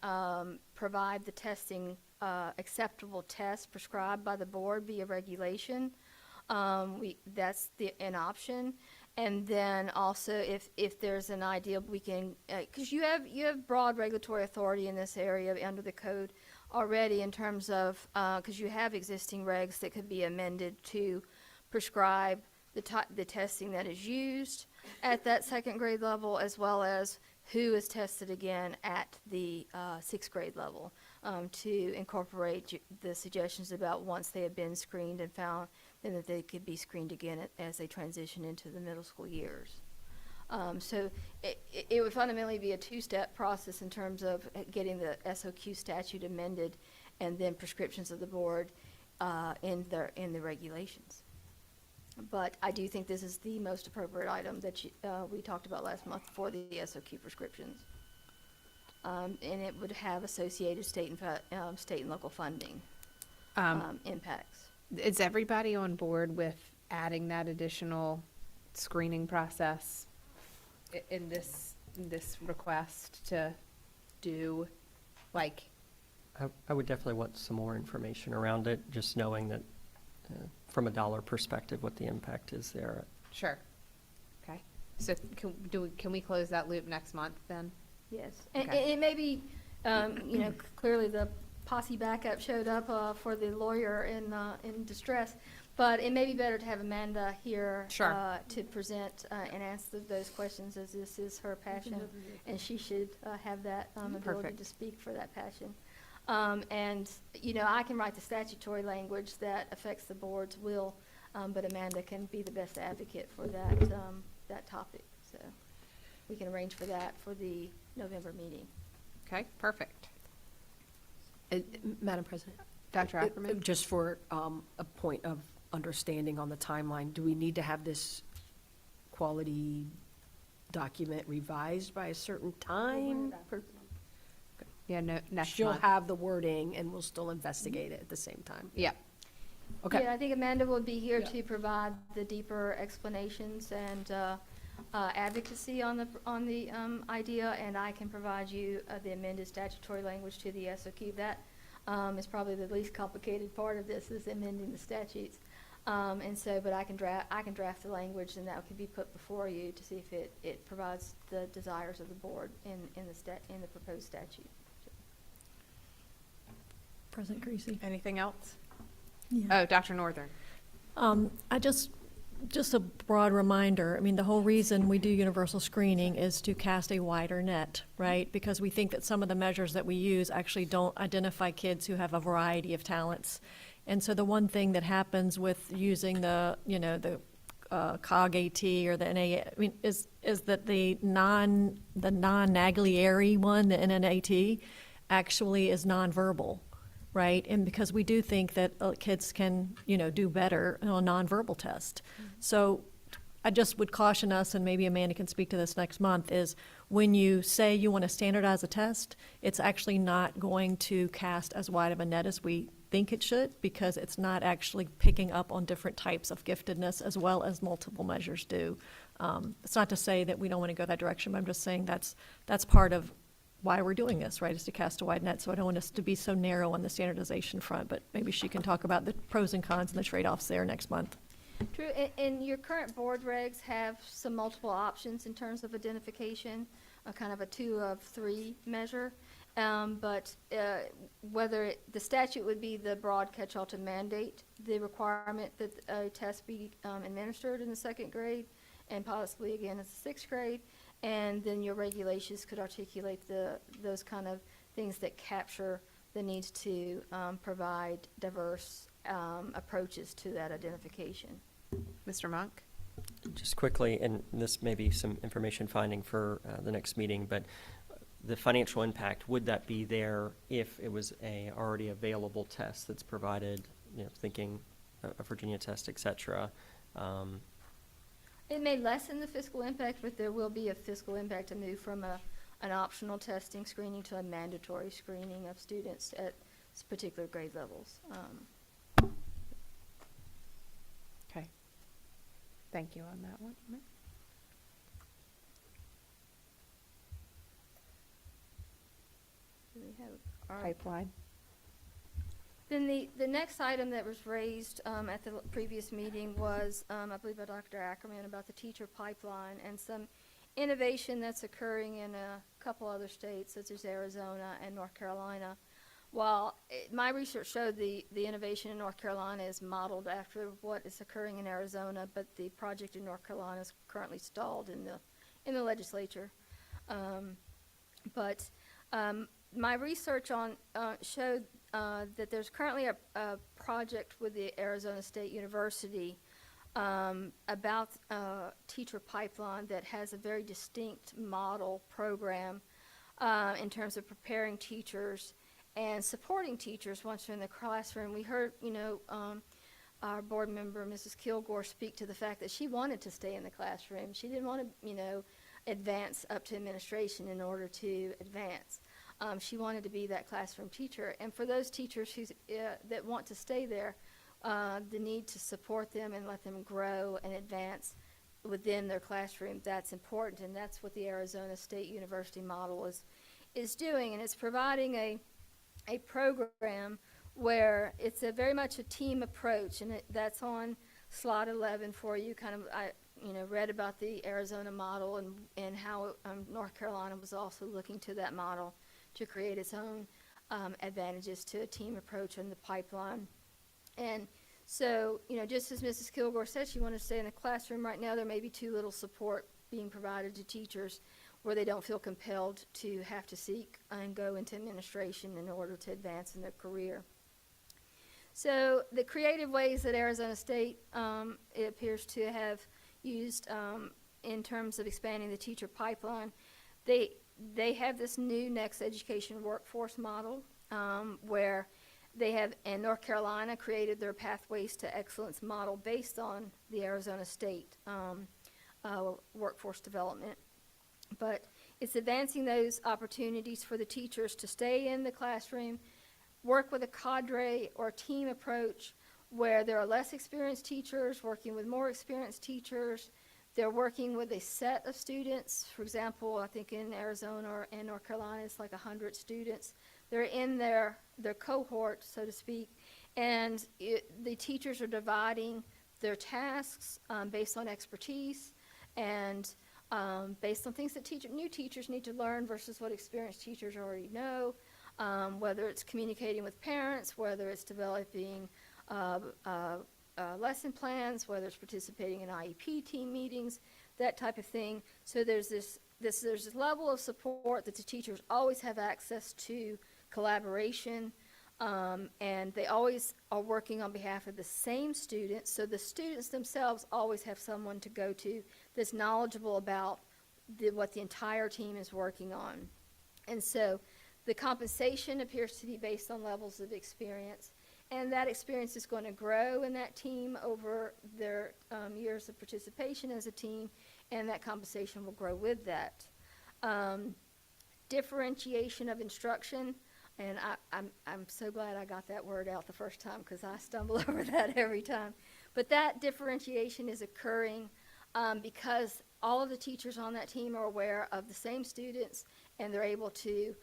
provide the testing, acceptable tests prescribed by the board via regulation. That's an option. And then also, if there's an idea, we can, because you have broad regulatory authority in this area under the code already in terms of, because you have existing regs that could be amended to prescribe the testing that is used at that second grade level, as well as who is tested again at the sixth grade level, to incorporate the suggestions about once they have been screened and found, then that they could be screened again as they transition into the middle school years. So it would fundamentally be a two-step process in terms of getting the SOQ statute amended and then prescriptions of the board in the regulations. But I do think this is the most appropriate item that we talked about last month for the SOQ prescriptions. And it would have associated state and local funding impacts. Is everybody on board with adding that additional screening process in this request to do, I would definitely want some more information around it, just knowing that from a dollar perspective, what the impact is there. Sure. Okay. So can we close that loop next month then? Yes, and Okay. it may be, you know, clearly the posse backup showed up for the lawyer in distress, but it may be better to have Amanda here Sure. to present and answer those questions, as this is her passion, and she should have that ability Perfect. to speak for that passion. And, you know, I can write the statutory language that affects the board's will, but Amanda can be the best advocate for that topic. So we can arrange for that for the November meeting. Okay, perfect. Madam President? Dr. Ackerman? Just for a point of understanding on the timeline, do we need to have this quality document revised by a certain time? Yeah, no, next She'll month. have the wording, and we'll still investigate it at the same time. Yeah. Okay. Yeah, I think Amanda will be here to provide the deeper explanations and advocacy on the idea, and I can provide you the amended statutory language to the SOQ. That is probably the least complicated part of this, is amending the statutes. And so, but I can draft the language, and that can be put before you to see if it provides the desires of the board in the proposed statute. President Creasy. Anything else? Oh, Dr. Northern. I just a broad reminder, I mean, the whole reason we do universal screening is to cast a wider net, right? Because we think that some of the measures that we use actually don't identify kids who have a variety of talents. And so the one thing that happens with using the COG-AT or the NA, I mean, is that the non-Naglieri one, the NNAT, actually is nonverbal, right? And because we do think that kids can, do better on a nonverbal test. So I just would caution us, and maybe Amanda can speak to this next month, is when you say you want to standardize a test, it's actually not going to cast as wide of a net as we think it should, because it's not actually picking up on different types of giftedness as well as multiple measures do. It's not to say that we don't want to go that direction, but I'm just saying that's part of why we're doing this, right, is to cast a wide net. So I don't want us to be so narrow on the standardization front, but maybe she can talk about the pros and cons and the trade-offs there next month. True, and your current board regs have some multiple options in terms of identification, a kind of a 2 of 3 measure. But whether the statute would be the broad catch-all to mandate the requirement that a test be administered in the 2nd grade and possibly again in the 6th grade, and then your regulations could articulate those kind of things that capture the needs to provide diverse approaches to that identification. Mr. Monk? Just quickly, and this may be some information finding for the next meeting, but the financial impact, would that be there if it was a already available test that's provided, thinking a Virginia test, et cetera? It may lessen the fiscal impact, but there will be a fiscal impact to move from an optional testing screening to a mandatory screening of students at particular grade levels. Okay. Thank you on that one. Do we have our Pipeline. Then the next item that was raised at the previous meeting was, I believe by Dr. Ackerman, about the teacher pipeline and some innovation that's occurring in a couple other states, such as Arizona and North Carolina. While my research showed the innovation in North Carolina is modeled after what is occurring in Arizona, but the project in North Carolina is currently stalled in the legislature. But my research showed that there's currently a project with the Arizona State University about teacher pipeline that has a very distinct model program in terms of preparing teachers and supporting teachers once they're in the classroom. We heard, our board member, Mrs. Kilgore, speak to the fact that she wanted to stay in the classroom. She didn't want to, advance up to administration in order to advance. She wanted to be that classroom teacher. And for those teachers that want to stay there, the need to support them and let them grow and advance within their classroom, that's important. And that's what the Arizona State University model is doing. And it's providing a program where it's a very much a team approach, and that's on slide 11 for you. Kind of, I read about the Arizona model and how North Carolina was also looking to that model to create its own advantages to a team approach in the pipeline. And so, just as Mrs. Kilgore said, she wanted to stay in the classroom. Right now, there may be too little support being provided to teachers where they don't feel compelled to have to seek and go into administration in order to advance in their career. So the creative ways that Arizona State, it appears to have used in terms of expanding the teacher pipeline, they have this new Next Education Workforce model where they have, in North Carolina, created their Pathways to Excellence model based on the Arizona State workforce development. But it's advancing those opportunities for the teachers to stay in the classroom, work with a cadre or team approach where there are less experienced teachers working with more experienced teachers. They're working with a set of students. For example, I think in Arizona or in North Carolina, it's like 100 students. They're in their cohort, so to speak, and the teachers are dividing their tasks based on expertise and based on things that new teachers need to learn versus what experienced teachers already know, whether it's communicating with parents, whether it's developing lesson plans, whether it's participating in IEP team meetings, that type of thing. So there's this level of support that the teachers always have access to, collaboration, and they always are working on behalf of the same students. So the students themselves always have someone to go to that's knowledgeable about what the entire team is working on. And so the compensation appears to be based on levels of experience. And that experience is going to grow in that team over their years of participation as a team, and that compensation will grow with that. Differentiation of instruction, and I'm so glad I got that word out the first time because I stumble over that every time. But that differentiation is occurring because all of the teachers on that team are aware of the same students, and they're able to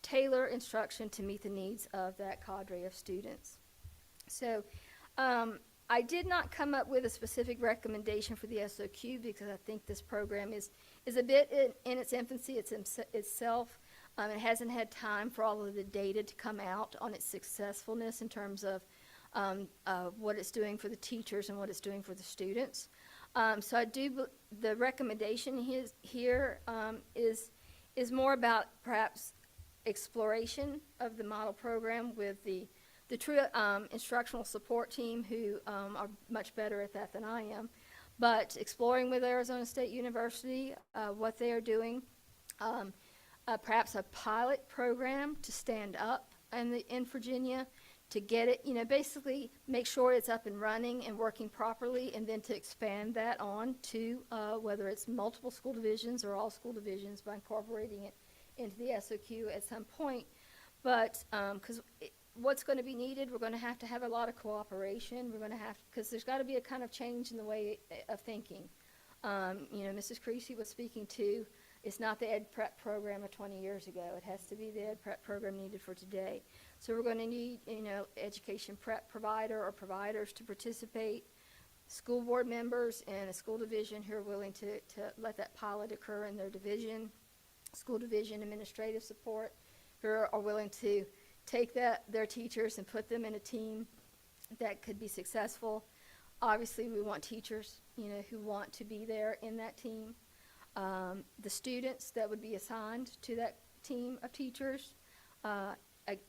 tailor instruction to meet the needs of that cadre of students. So I did not come up with a specific recommendation for the SOQ because I think this program is a bit in its infancy itself. It hasn't had time for all of the data to come out on its successfulness in terms of what it's doing for the teachers and what it's doing for the students. So the recommendation here is more about perhaps exploration of the model program with the true instructional support team who are much better at that than I am, but exploring with Arizona State University what they are doing, perhaps a pilot program to stand up in Virginia to get it, basically make sure it's up and running and working properly, and then to expand that on to whether it's multiple school divisions or all school divisions by incorporating it into the SOQ at some point. But because what's going to be needed, we're going to have a lot of cooperation. We're going to have, because there's got to be a kind of change in the way of thinking. Mrs. Creasy was speaking to, it's not the ed prep program of 20 years ago. It has to be the ed prep program needed for today. So we're going to need, education prep provider or providers to participate, school board members and a school division who are willing to let that pilot occur in their division, school division administrative support who are willing to take their teachers and put them in a team that could be successful. Obviously, we want teachers, who want to be there in that team. The students that would be assigned to that team of teachers,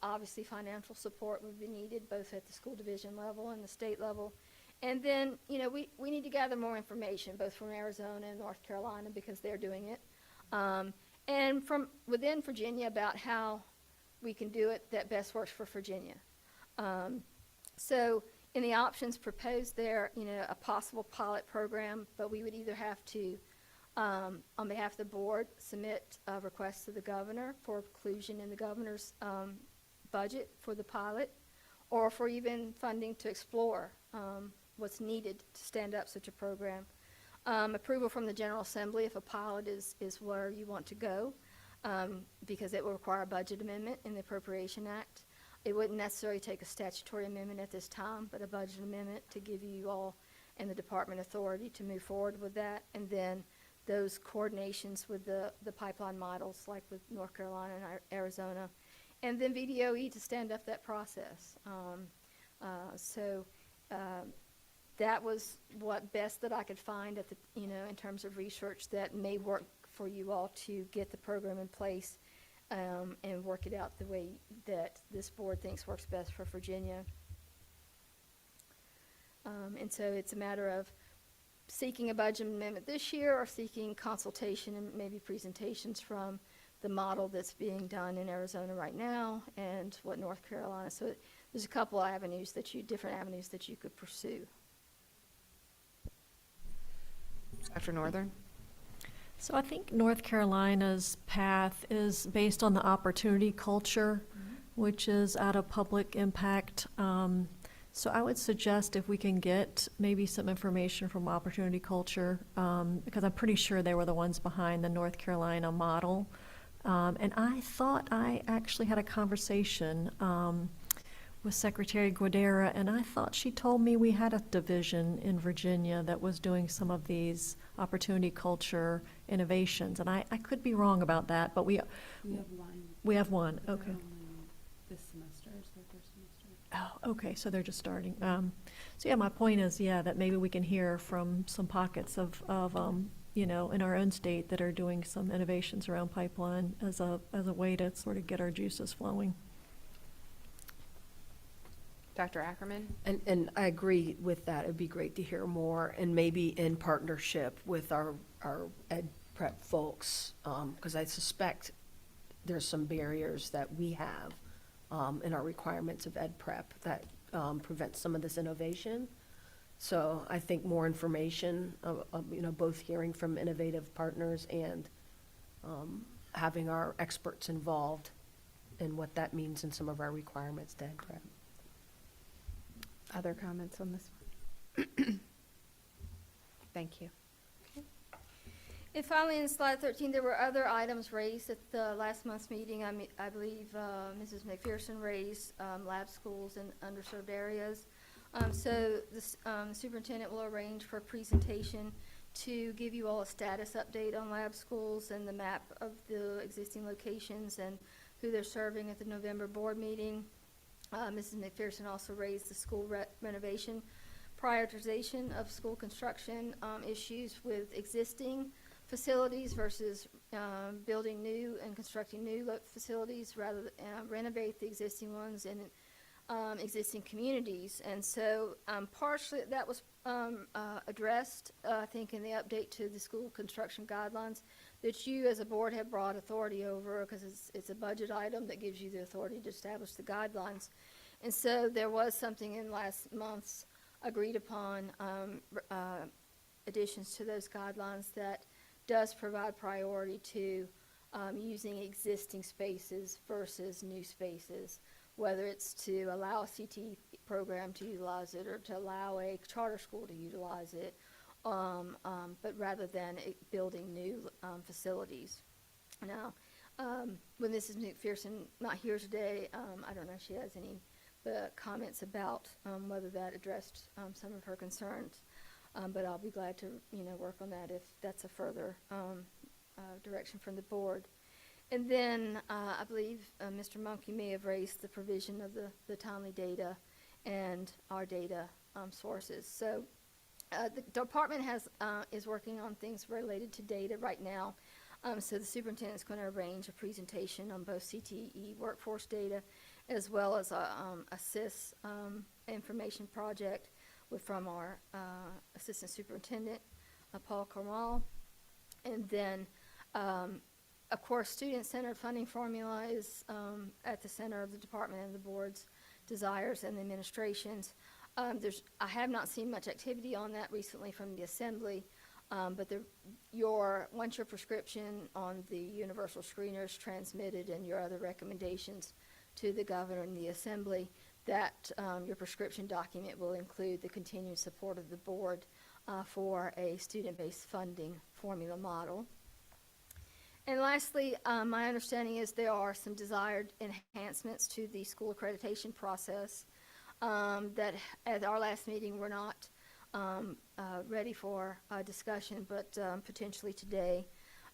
obviously financial support would be needed both at the school division level and the state level. And then, we need to gather more information both from Arizona and North Carolina because they're doing it. And from within Virginia about how we can do it that best works for Virginia. So in the options proposed there, a possible pilot program, but we would either have to, on behalf of the board, submit a request to the governor for inclusion in the governor's budget for the pilot, or for even funding to explore what's needed to stand up such a program. Approval from the General Assembly if a pilot is where you want to go, because it will require a budget amendment in the Appropriation Act. It wouldn't necessarily take a statutory amendment at this time, but a budget amendment to give you all and the department authority to move forward with that. And then those coordinations with the pipeline models, like with North Carolina and Arizona, and then VDOE to stand up that process. That was what best that I could find at the, in terms of research that may work for you all to get the program in place and work it out the way that this board thinks works best for Virginia. And so it's a matter of seeking a budget amendment this year or seeking consultation and maybe presentations from the model that's being done in Arizona right now and what North Carolina. So there's a couple of different avenues that you could pursue. Dr. Northern? So I think North Carolina's path is based on the opportunity culture, which is out of public impact. So I would suggest if we can get maybe some information from Opportunity Culture, because I'm pretty sure they were the ones behind the North Carolina model. And I thought I actually had a conversation with Secretary Guadera, and I thought she told me we had a division in Virginia that was doing some of these Opportunity Culture innovations. And I could be wrong about that, but we have one. We have one, okay. This semester is their first semester. Oh, okay, so they're just starting. So yeah, my point is, that maybe we can hear from some pockets of in our own state that are doing some innovations around pipeline as a way to sort of get our juices flowing. Dr. Ackerman? And I agree with that. It'd be great to hear more, and maybe in partnership with our ed prep folks, because I suspect there's some barriers that we have in our requirements of ed prep that prevent some of this innovation. So I think more information, both hearing from innovative partners and having our experts involved in what that means in some of our requirements to ed prep. Other comments on this one? Thank you. And finally, in slide 13, there were other items raised at the last month's meeting. I believe Mrs. McPherson raised lab schools in underserved areas. So the superintendent will arrange for a presentation to give you all a status update on lab schools and the map of the existing locations and who they're serving at the November board meeting. Mrs. McPherson also raised the school renovation prioritization of school construction issues with existing facilities versus building new and constructing new facilities rather than renovate the existing ones in existing communities. And so partially that was addressed, I think, in the update to the school construction guidelines that you as a board have broad authority over, because it's a budget item that gives you the authority to establish the guidelines. And so there was something in last month's agreed upon additions to those guidelines that does provide priority to using existing spaces versus new spaces, whether it's to allow a CT program to utilize it or to allow a charter school to utilize it, but rather than building new facilities. Now, when Mrs. McPherson not here today, I don't know if she has any comments about whether that addressed some of her concerns, but I'll be glad to work on that if that's a further direction from the board. And then I believe, Mr. Monk, you may have raised the provision of the timely data and our data sources. So the department is working on things related to data right now. So the superintendent's going to arrange a presentation on both CTE workforce data as well as a SIS information project from our assistant superintendent, Paul Carmal. And then of course, student-centered funding formula is at the center of the department and the board's desires and the administration's. I have not seen much activity on that recently from the assembly, but once your prescription on the universal screener is transmitted and your other recommendations to the governor and the assembly, that your prescription document will include the continued support of the board for a student-based funding formula model. And lastly, my understanding is there are some desired enhancements to the school accreditation process that at our last meeting were not ready for discussion, but potentially today.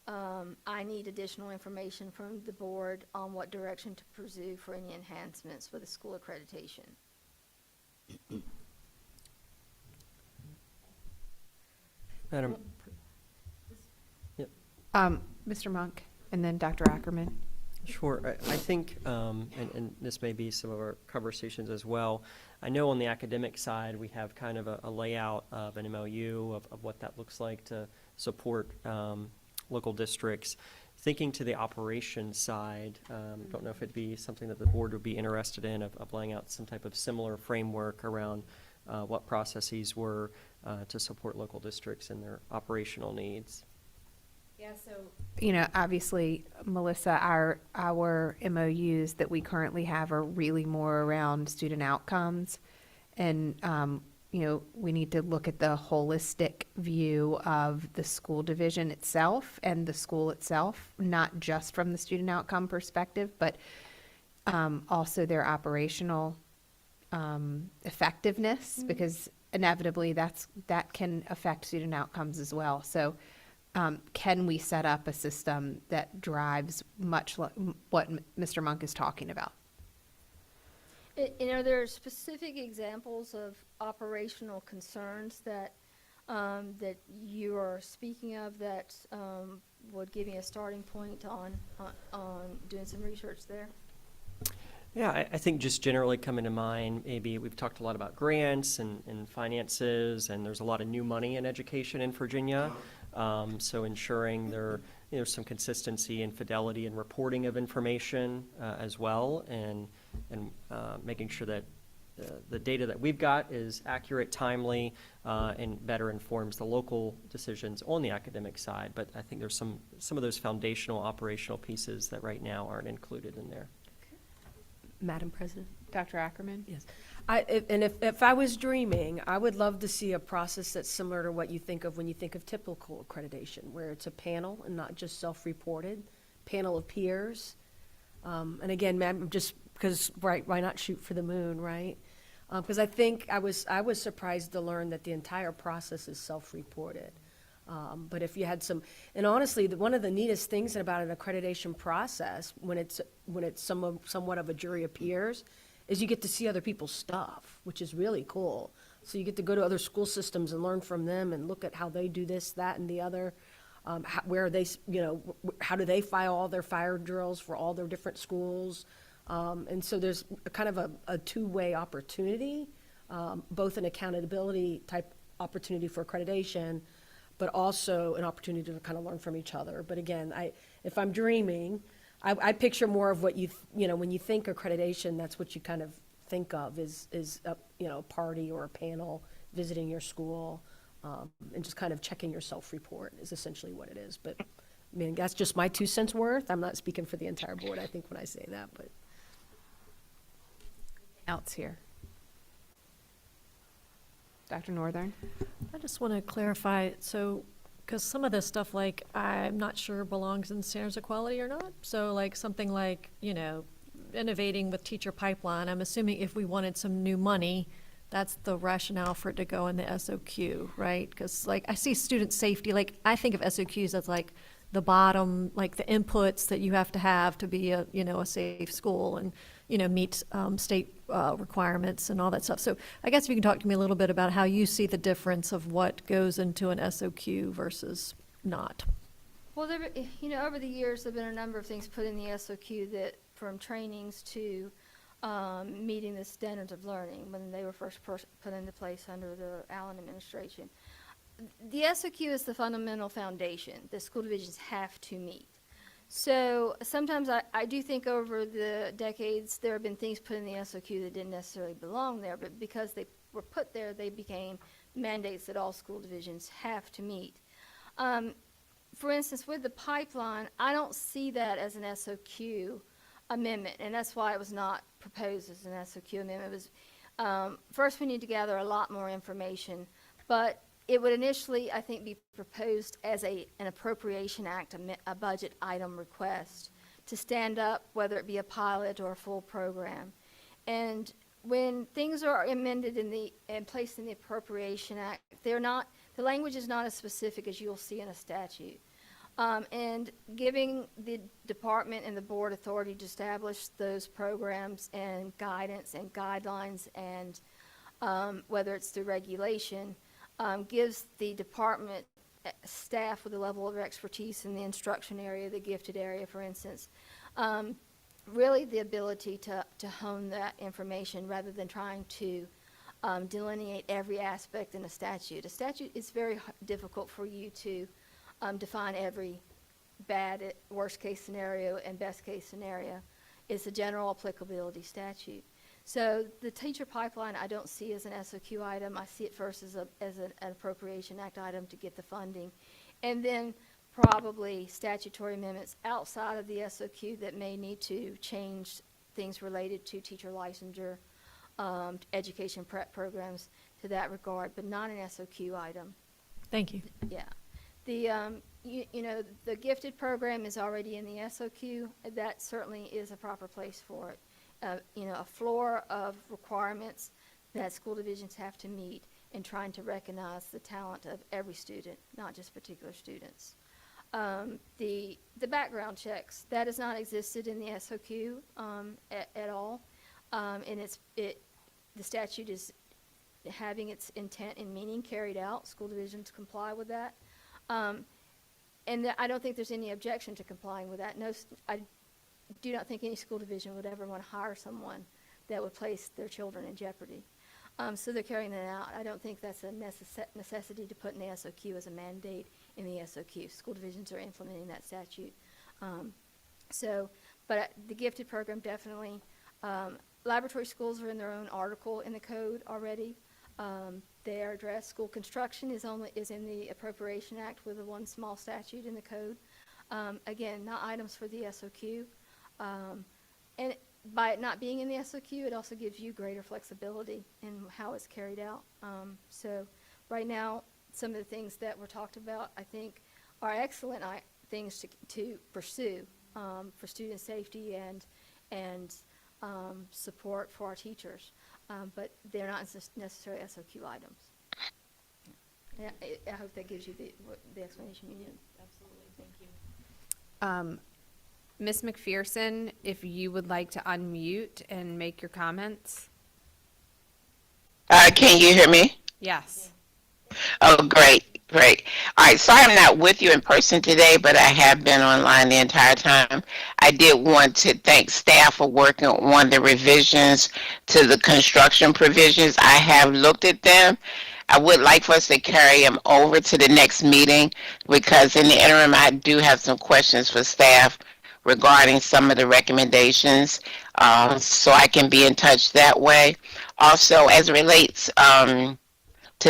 I need additional information from the board on what direction to pursue for any enhancements for the school accreditation. Madam, Mr. Monk, and then Dr. Ackerman. sure. I think, and this may be some of our conversations as well. I know on the academic side, we have kind of a layout of an MOU of what that looks like to support local districts. Thinking to the operations side, don't know if it'd be something that the board would be interested in of laying out some type of similar framework around what processes were to support local districts and their operational needs. Yeah, so, you know, obviously, Melissa, our MOUs that we currently have are really more around student outcomes. And, you know, we need to look at the holistic view of the school division itself and the school itself, not just from the student outcome perspective, but also their operational effectiveness, because inevitably that can affect student outcomes as well. So can we set up a system that drives much like what Mr. Monk is talking about? You know, there are specific examples of operational concerns that that you are speaking of that would give me a starting point on doing some research there. Yeah, I think just generally coming to mind, maybe we've talked a lot about grants and finances, and there's a lot of new money in education in Virginia. So ensuring there's some consistency and fidelity in reporting of information as well, and making sure that the data that we've got is accurate, timely, and better informs the local decisions on the academic side. But I think there's some of those foundational operational pieces that right now aren't included in there. Madam President? Dr. Ackerman? Yes. If I was dreaming, I would love to see a process that's similar to what you think of when you think of typical accreditation, where it's a panel and not just self-reported, panel of peers. And again, ma'am, just because, right, why not shoot for the moon, right? Because I think I was surprised to learn that the entire process is self-reported. But if you had some, and honestly, one of the neatest things about an accreditation process, when it's somewhat of a jury of peers, is you get to see other people's stuff, which is really cool. So you get to go to other school systems and learn from them and look at how they do this, that, and the other. Where they, how do they file all their fire drills for all their different schools? And so there's a kind of a two-way opportunity, both an accountability type opportunity for accreditation, but also an opportunity to kind of learn from each other. But again, if I'm dreaming, I picture more of what when you think accreditation, that's what you kind of think of is a party or a panel visiting your school, and just kind of checking your self-report is essentially what it is. But I mean, that's just my 2 cents worth. I'm not speaking for the entire board, I think, when I say that, but. Else here? Dr. Northern? I just want to clarify, so, because some of this stuff, like, I'm not sure belongs in standards of quality or not. So like something like, innovating with teacher pipeline, I'm assuming if we wanted some new money, that's the rationale for it to go in the SOQ, right? Because like I see student safety, like I think of SOQs as like the bottom, like the inputs that you have to be a safe school and, meet state requirements and all that stuff. So I guess if you can talk to me a little bit about how you see the difference of what goes into an SOQ versus not. Well, over the years, there have been a number of things put in the SOQ that, from trainings to meeting the standards of learning when they were first put into place under the Allen administration. The SOQ is the fundamental foundation that school divisions have to meet. So sometimes I do think over the decades there have been things put in the SOQ that didn't necessarily belong there, but because they were put there, they became mandates that all school divisions have to meet. For instance, with the pipeline, I don't see that as an SOQ amendment, and that's why it was not proposed as an SOQ amendment. It was, first we need to gather a lot more information, but it would initially, I think, be proposed as an appropriation act, a budget item request to stand up, whether it be a pilot or a full program. And when things are amended and placed in the Appropriation Act, the language is not as specific as you'll see in a statute. And giving the department and the board authority to establish those programs and guidance and guidelines and whether it's through regulation, gives the department staff with a level of expertise in the instruction area, the gifted area, for instance, really the ability to hone that information rather than trying to delineate every aspect in a statute. A statute is very difficult for you to define every bad, worst-case scenario and best-case scenario. It's a general applicability statute. So the teacher pipeline I don't see as an SOQ item. I see it first as an Appropriation Act item to get the funding. And then probably statutory amendments outside of the SOQ that may need to change things related to teacher licensure, education prep programs to that regard, but not an SOQ item. Thank you. Yeah. The gifted program is already in the SOQ. That certainly is a proper place for it. A floor of requirements that school divisions have to meet in trying to recognize the talent of every student, not just particular students. The background checks, that has not existed in the SOQ at all. And the statute is having its intent and meaning carried out. School divisions comply with that. And I don't think there's any objection to complying with that. No, I do not think any school division would ever want to hire someone that would place their children in jeopardy. So they're carrying that out. I don't think that's a necessity to put in the SOQ as a mandate in the SOQ. School divisions are implementing that statute. But the gifted program definitely, laboratory schools are in their own article in the code already. They are addressed. School construction is in the Appropriation Act with the one small statute in the code. Again, not items for the SOQ. And by it not being in the SOQ, it also gives you greater flexibility in how it's carried out. So right now, some of the things that were talked about, I think, are excellent things to pursue for student safety and support for our teachers. But they're not necessarily SOQ items. Yeah, I hope that gives you the explanation you need. Absolutely, thank you. Ms. McPherson, if you would like to unmute and make your comments. Can you hear me? Yes. Oh, great, great. All right, sorry I'm not with you in person today, but I have been online the entire time. I did want to thank staff for working on the revisions to the construction provisions. I have looked at them. I would like for us to carry them over to the next meeting because in the interim, I do have some questions for staff regarding some of the recommendations, so I can be in touch that way. Also, as it relates to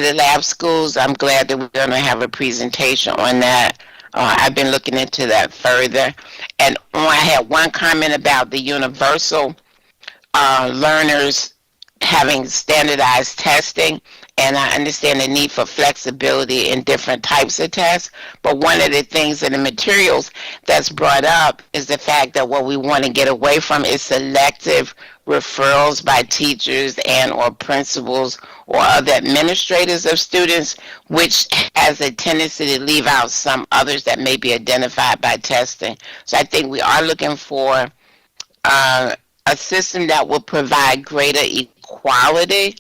the lab schools, I'm glad that we're going to have a presentation on that. I've been looking into that further. And I had one comment about the universal learners having standardized testing, and I understand the need for flexibility in different types of tests. But one of the things in the materials that's brought up is the fact that what we want to get away from is selective referrals by teachers and or principals or other administrators of students, which has a tendency to leave out some others that may be identified by testing. So I think we are looking for a system that will provide greater equality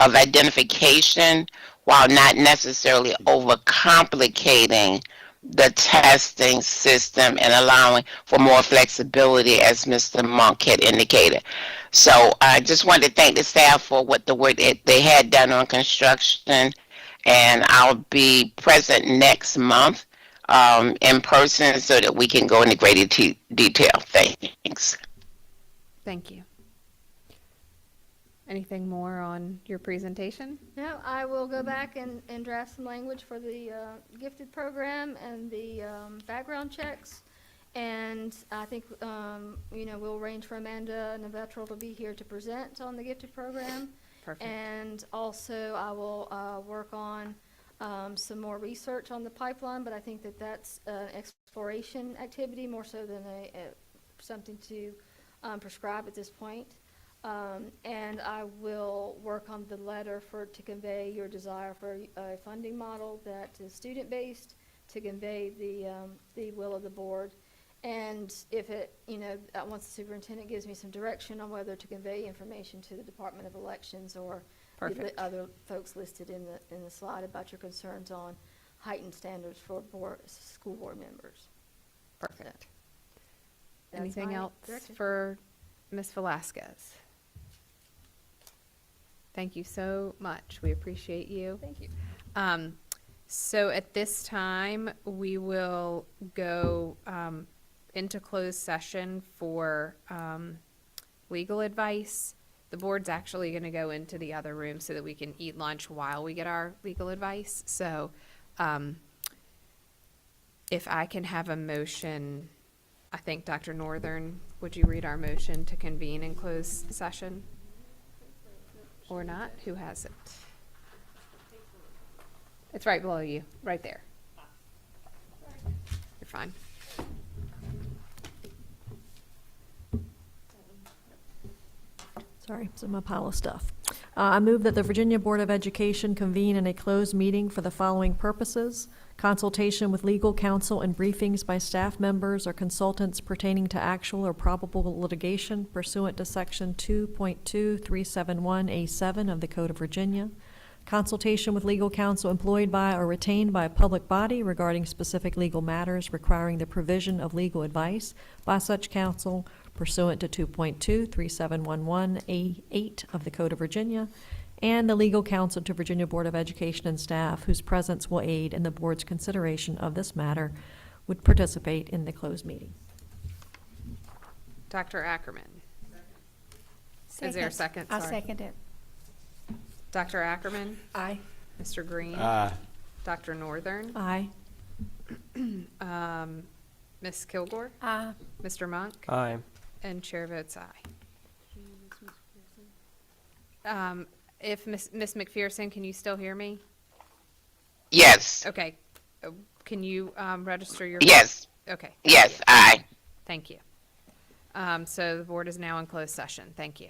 of identification while not necessarily overcomplicating the testing system and allowing for more flexibility, as Mr. Monk had indicated. So I just wanted to thank the staff for what the work they had done on construction, and I'll be present next month in person so that we can go into greater detail. Thanks. Thank you. Anything more on your presentation? No, I will go back and draft some language for the gifted program and the background checks. And I think, we'll arrange for Amanda Navetral to be here to present on the gifted program. Perfect. And also I will work on some more research on the pipeline, but I think that that's an exploration activity more so than something to prescribe at this point. And I will work on the letter to convey your desire for a funding model that is student-based, to convey the will of the board. And if it, once the superintendent gives me some direction on whether to convey information to the Department of Elections or Perfect. the other folks listed in the slide about your concerns on heightened standards for school board members. Perfect. That's Anything my else direction. for Ms. Velasquez? Thank you so much. We appreciate you. Thank you. So at this time, we will go into closed session for legal advice. The board's actually going to go into the other room so that we can eat lunch while we get our legal advice. So if I can have a motion, I think Dr. Northern, would you read our motion to convene in closed session? Or not? Who has it? It's right below you, right there. You're fine. Sorry, it's in my pile of stuff. I move that the Virginia Board of Education convene in a closed meeting for the following purposes: consultation with legal counsel and briefings by staff members or consultants pertaining to actual or probable litigation pursuant to Section 2.2371A7 of the Code of Virginia; consultation with legal counsel employed by or retained by a public body regarding specific legal matters requiring the provision of legal advice by such counsel pursuant to 2.23711A8 of the Code of Virginia, and the legal counsel to Virginia Board of Education and staff whose presence will aid in the board's consideration of this matter would participate in the closed meeting. Dr. Ackerman. Is there a second? I Sorry. second it. Dr. Ackerman? Aye. Mr. Green? Aye. Dr. Northern? Aye. Ms. Kilgore? Aye. Mr. Monk? Aye. And chair votes aye. If Ms. McPherson, can you still hear me? Yes. Okay. Can you register your? Yes. Okay. Yes, aye. Thank you. So the board is now in closed session. Thank you.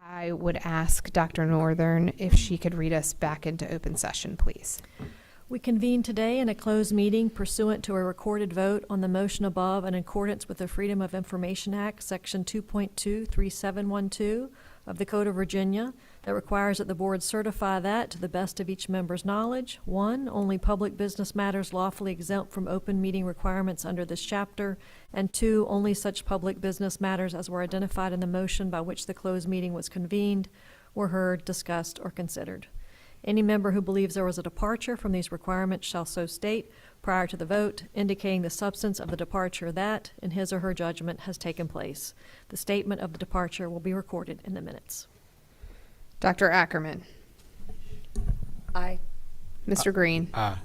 I would ask Dr. Northern if she could read us back into open session, please. We convene today in a closed meeting pursuant to a recorded vote on the motion above in accordance with the Freedom of Information Act, Section 2.23712 of the Code of Virginia, that requires that the board certify that, to the best of each member's knowledge, 1, only public business matters lawfully exempt from open meeting requirements under this chapter, and 2, only such public business matters as were identified in the motion by which the closed meeting was convened were heard, discussed, or considered. Any member who believes there was a departure from these requirements shall so state prior to the vote, indicating the substance of the departure that, in his or her judgment, has taken place. The statement of the departure will be recorded in the minutes. Dr. Ackerman. Aye. Mr. Green. Aye.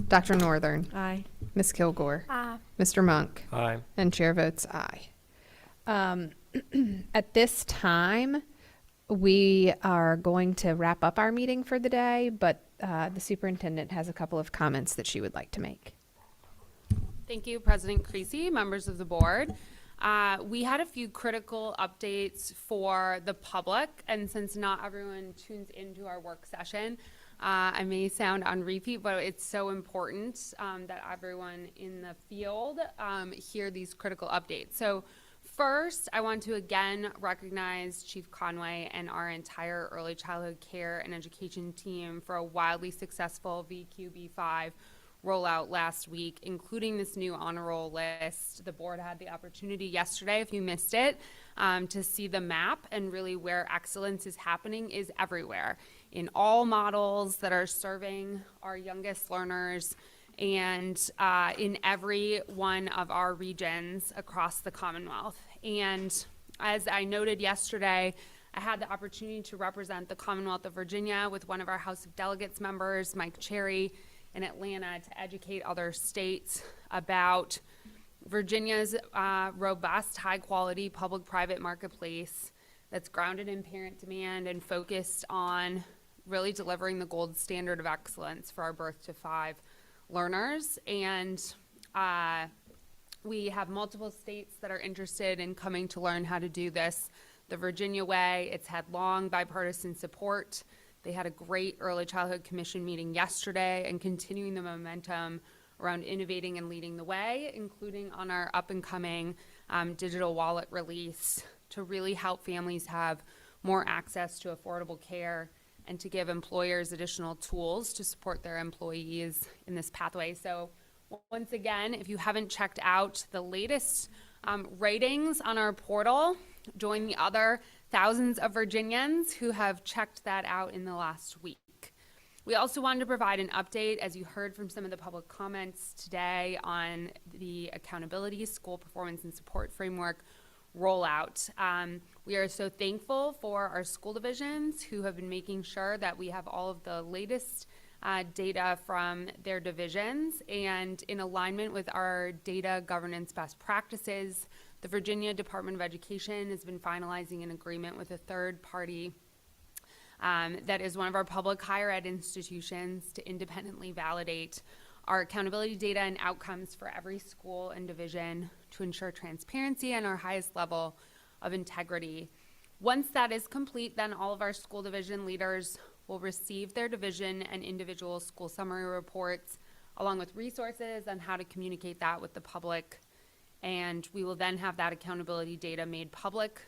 Dr. Northern. Aye. Ms. Kilgore. Aye. Mr. Monk. Aye. And chair votes aye. At this time, we are going to wrap up our meeting for the day, but the superintendent has a couple of comments that she would like to make. Thank you, President Creasy, members of the board. We had a few critical updates for the public, and since not everyone tunes into our work session, I may sound on repeat, but it's so important that everyone in the field hear these critical updates. So first, I want to again recognize Chief Conway and our entire early childhood care and education team for a wildly successful VQB5 rollout last week, including this new honor roll list. The board had the opportunity yesterday, if you missed it, to see the map, and really where excellence is happening is everywhere, in all models that are serving our youngest learners, and in every one of our regions across the Commonwealth. And as I noted yesterday, I had the opportunity to represent the Commonwealth of Virginia with one of our House of Delegates members, Mike Cherry, in Atlanta, to educate other states about Virginia's robust, high-quality public-private marketplace that's grounded in parent demand and focused on really delivering the gold standard of excellence for our birth to 5 learners. And we have multiple states that are interested in coming to learn how to do this the Virginia way. It's had long bipartisan support. They had a great early childhood commission meeting yesterday, and continuing the momentum around innovating and leading the way, including on our up and coming digital wallet release, to really help families have more access to affordable care and to give employers additional tools to support their employees in this pathway. So once again, if you haven't checked out the latest ratings on our portal, join the other thousands of Virginians who have checked that out in the last week. We also wanted to provide an update, as you heard from some of the public comments today, on the Accountability School Performance and Support Framework rollout. We are so thankful for our school divisions who have been making sure that we have all of the latest data from their divisions, and in alignment with our data governance best practices, the Virginia Department of Education has been finalizing an agreement with a third party that is one of our public higher ed institutions to independently validate our accountability data and outcomes for every school and division to ensure transparency and our highest level of integrity. Once that is complete, then all of our school division leaders will receive their division and individual school summary reports, along with resources on how to communicate that with the public. And we will then have that accountability data made public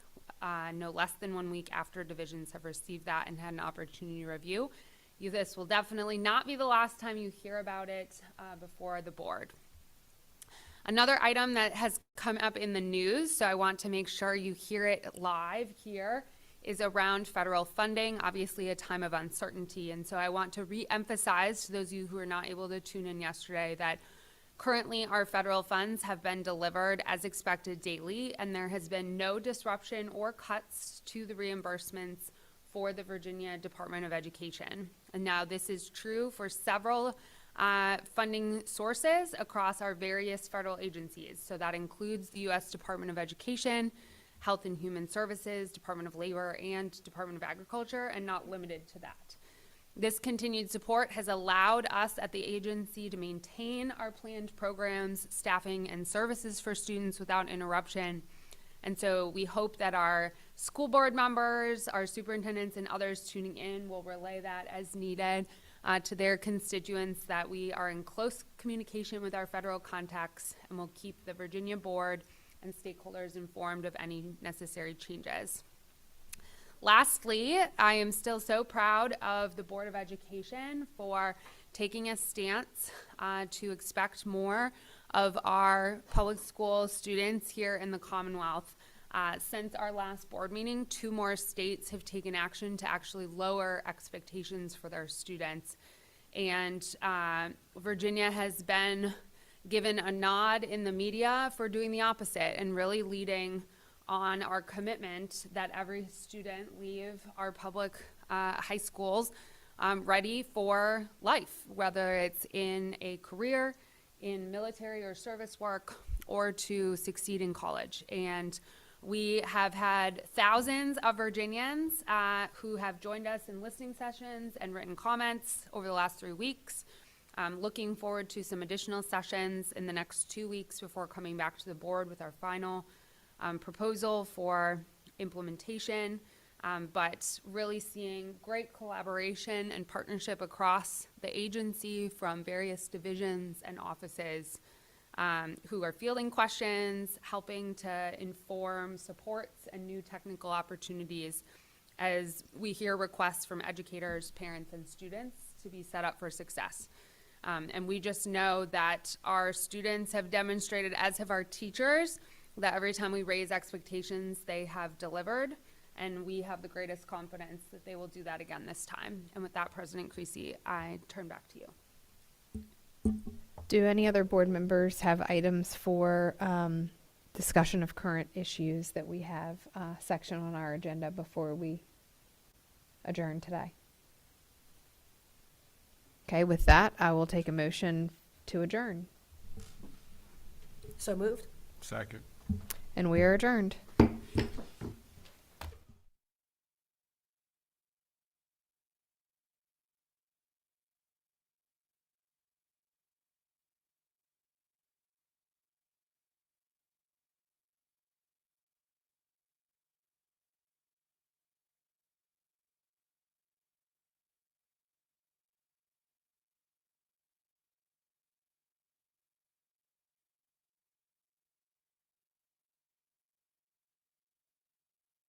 no less than 1 week after divisions have received that and had an opportunity to review. This will definitely not be the last time you hear about it before the board. Another item that has come up in the news, so I want to make sure you hear it live here, is around federal funding, obviously a time of uncertainty. And so I want to re-emphasize to those of you who were not able to tune in yesterday that currently our federal funds have been delivered as expected daily, and there has been no disruption or cuts to the reimbursements for the Virginia Department of Education. And now this is true for several funding sources across our various federal agencies. So that includes the U.S. Department of Education, Health and Human Services, Department of Labor, and Department of Agriculture, and not limited to that. This continued support has allowed us at the agency to maintain our planned programs, staffing, and services for students without interruption, And so we hope that our school board members, our superintendents, and others tuning in will relay that as needed to their constituents, that we are in close communication with our federal contacts and will keep the Virginia board and stakeholders informed of any necessary changes. Lastly, I am still so proud of the Board of Education for taking a stance to expect more of our public school students here in the Commonwealth. Since our last board meeting, 2 more states have taken action to actually lower expectations for their students. And Virginia has been given a nod in the media for doing the opposite and really leading on our commitment that every student leave our public high schools ready for life, whether it's in a career, in military or service work, or to succeed in college. And we have had thousands of Virginians who have joined us in listening sessions and written comments over the last 3 weeks. Looking forward to some additional sessions in the next 2 weeks before coming back to the board with our final proposal for implementation. But really seeing great collaboration and partnership across the agency from various divisions and offices who are fielding questions, helping to inform supports and new technical opportunities as we hear requests from educators, parents, and students to be set up for success. And we just know that our students have demonstrated, as have our teachers, that every time we raise expectations, they have delivered. And we have the greatest confidence that they will do that again this time. And with that, President Creasy, I turn back to you. Do any other board members have items for discussion of current issues that we have section on our agenda before we adjourn today? Okay, with that, I will take a motion to adjourn. So moved. Second. And we are adjourned.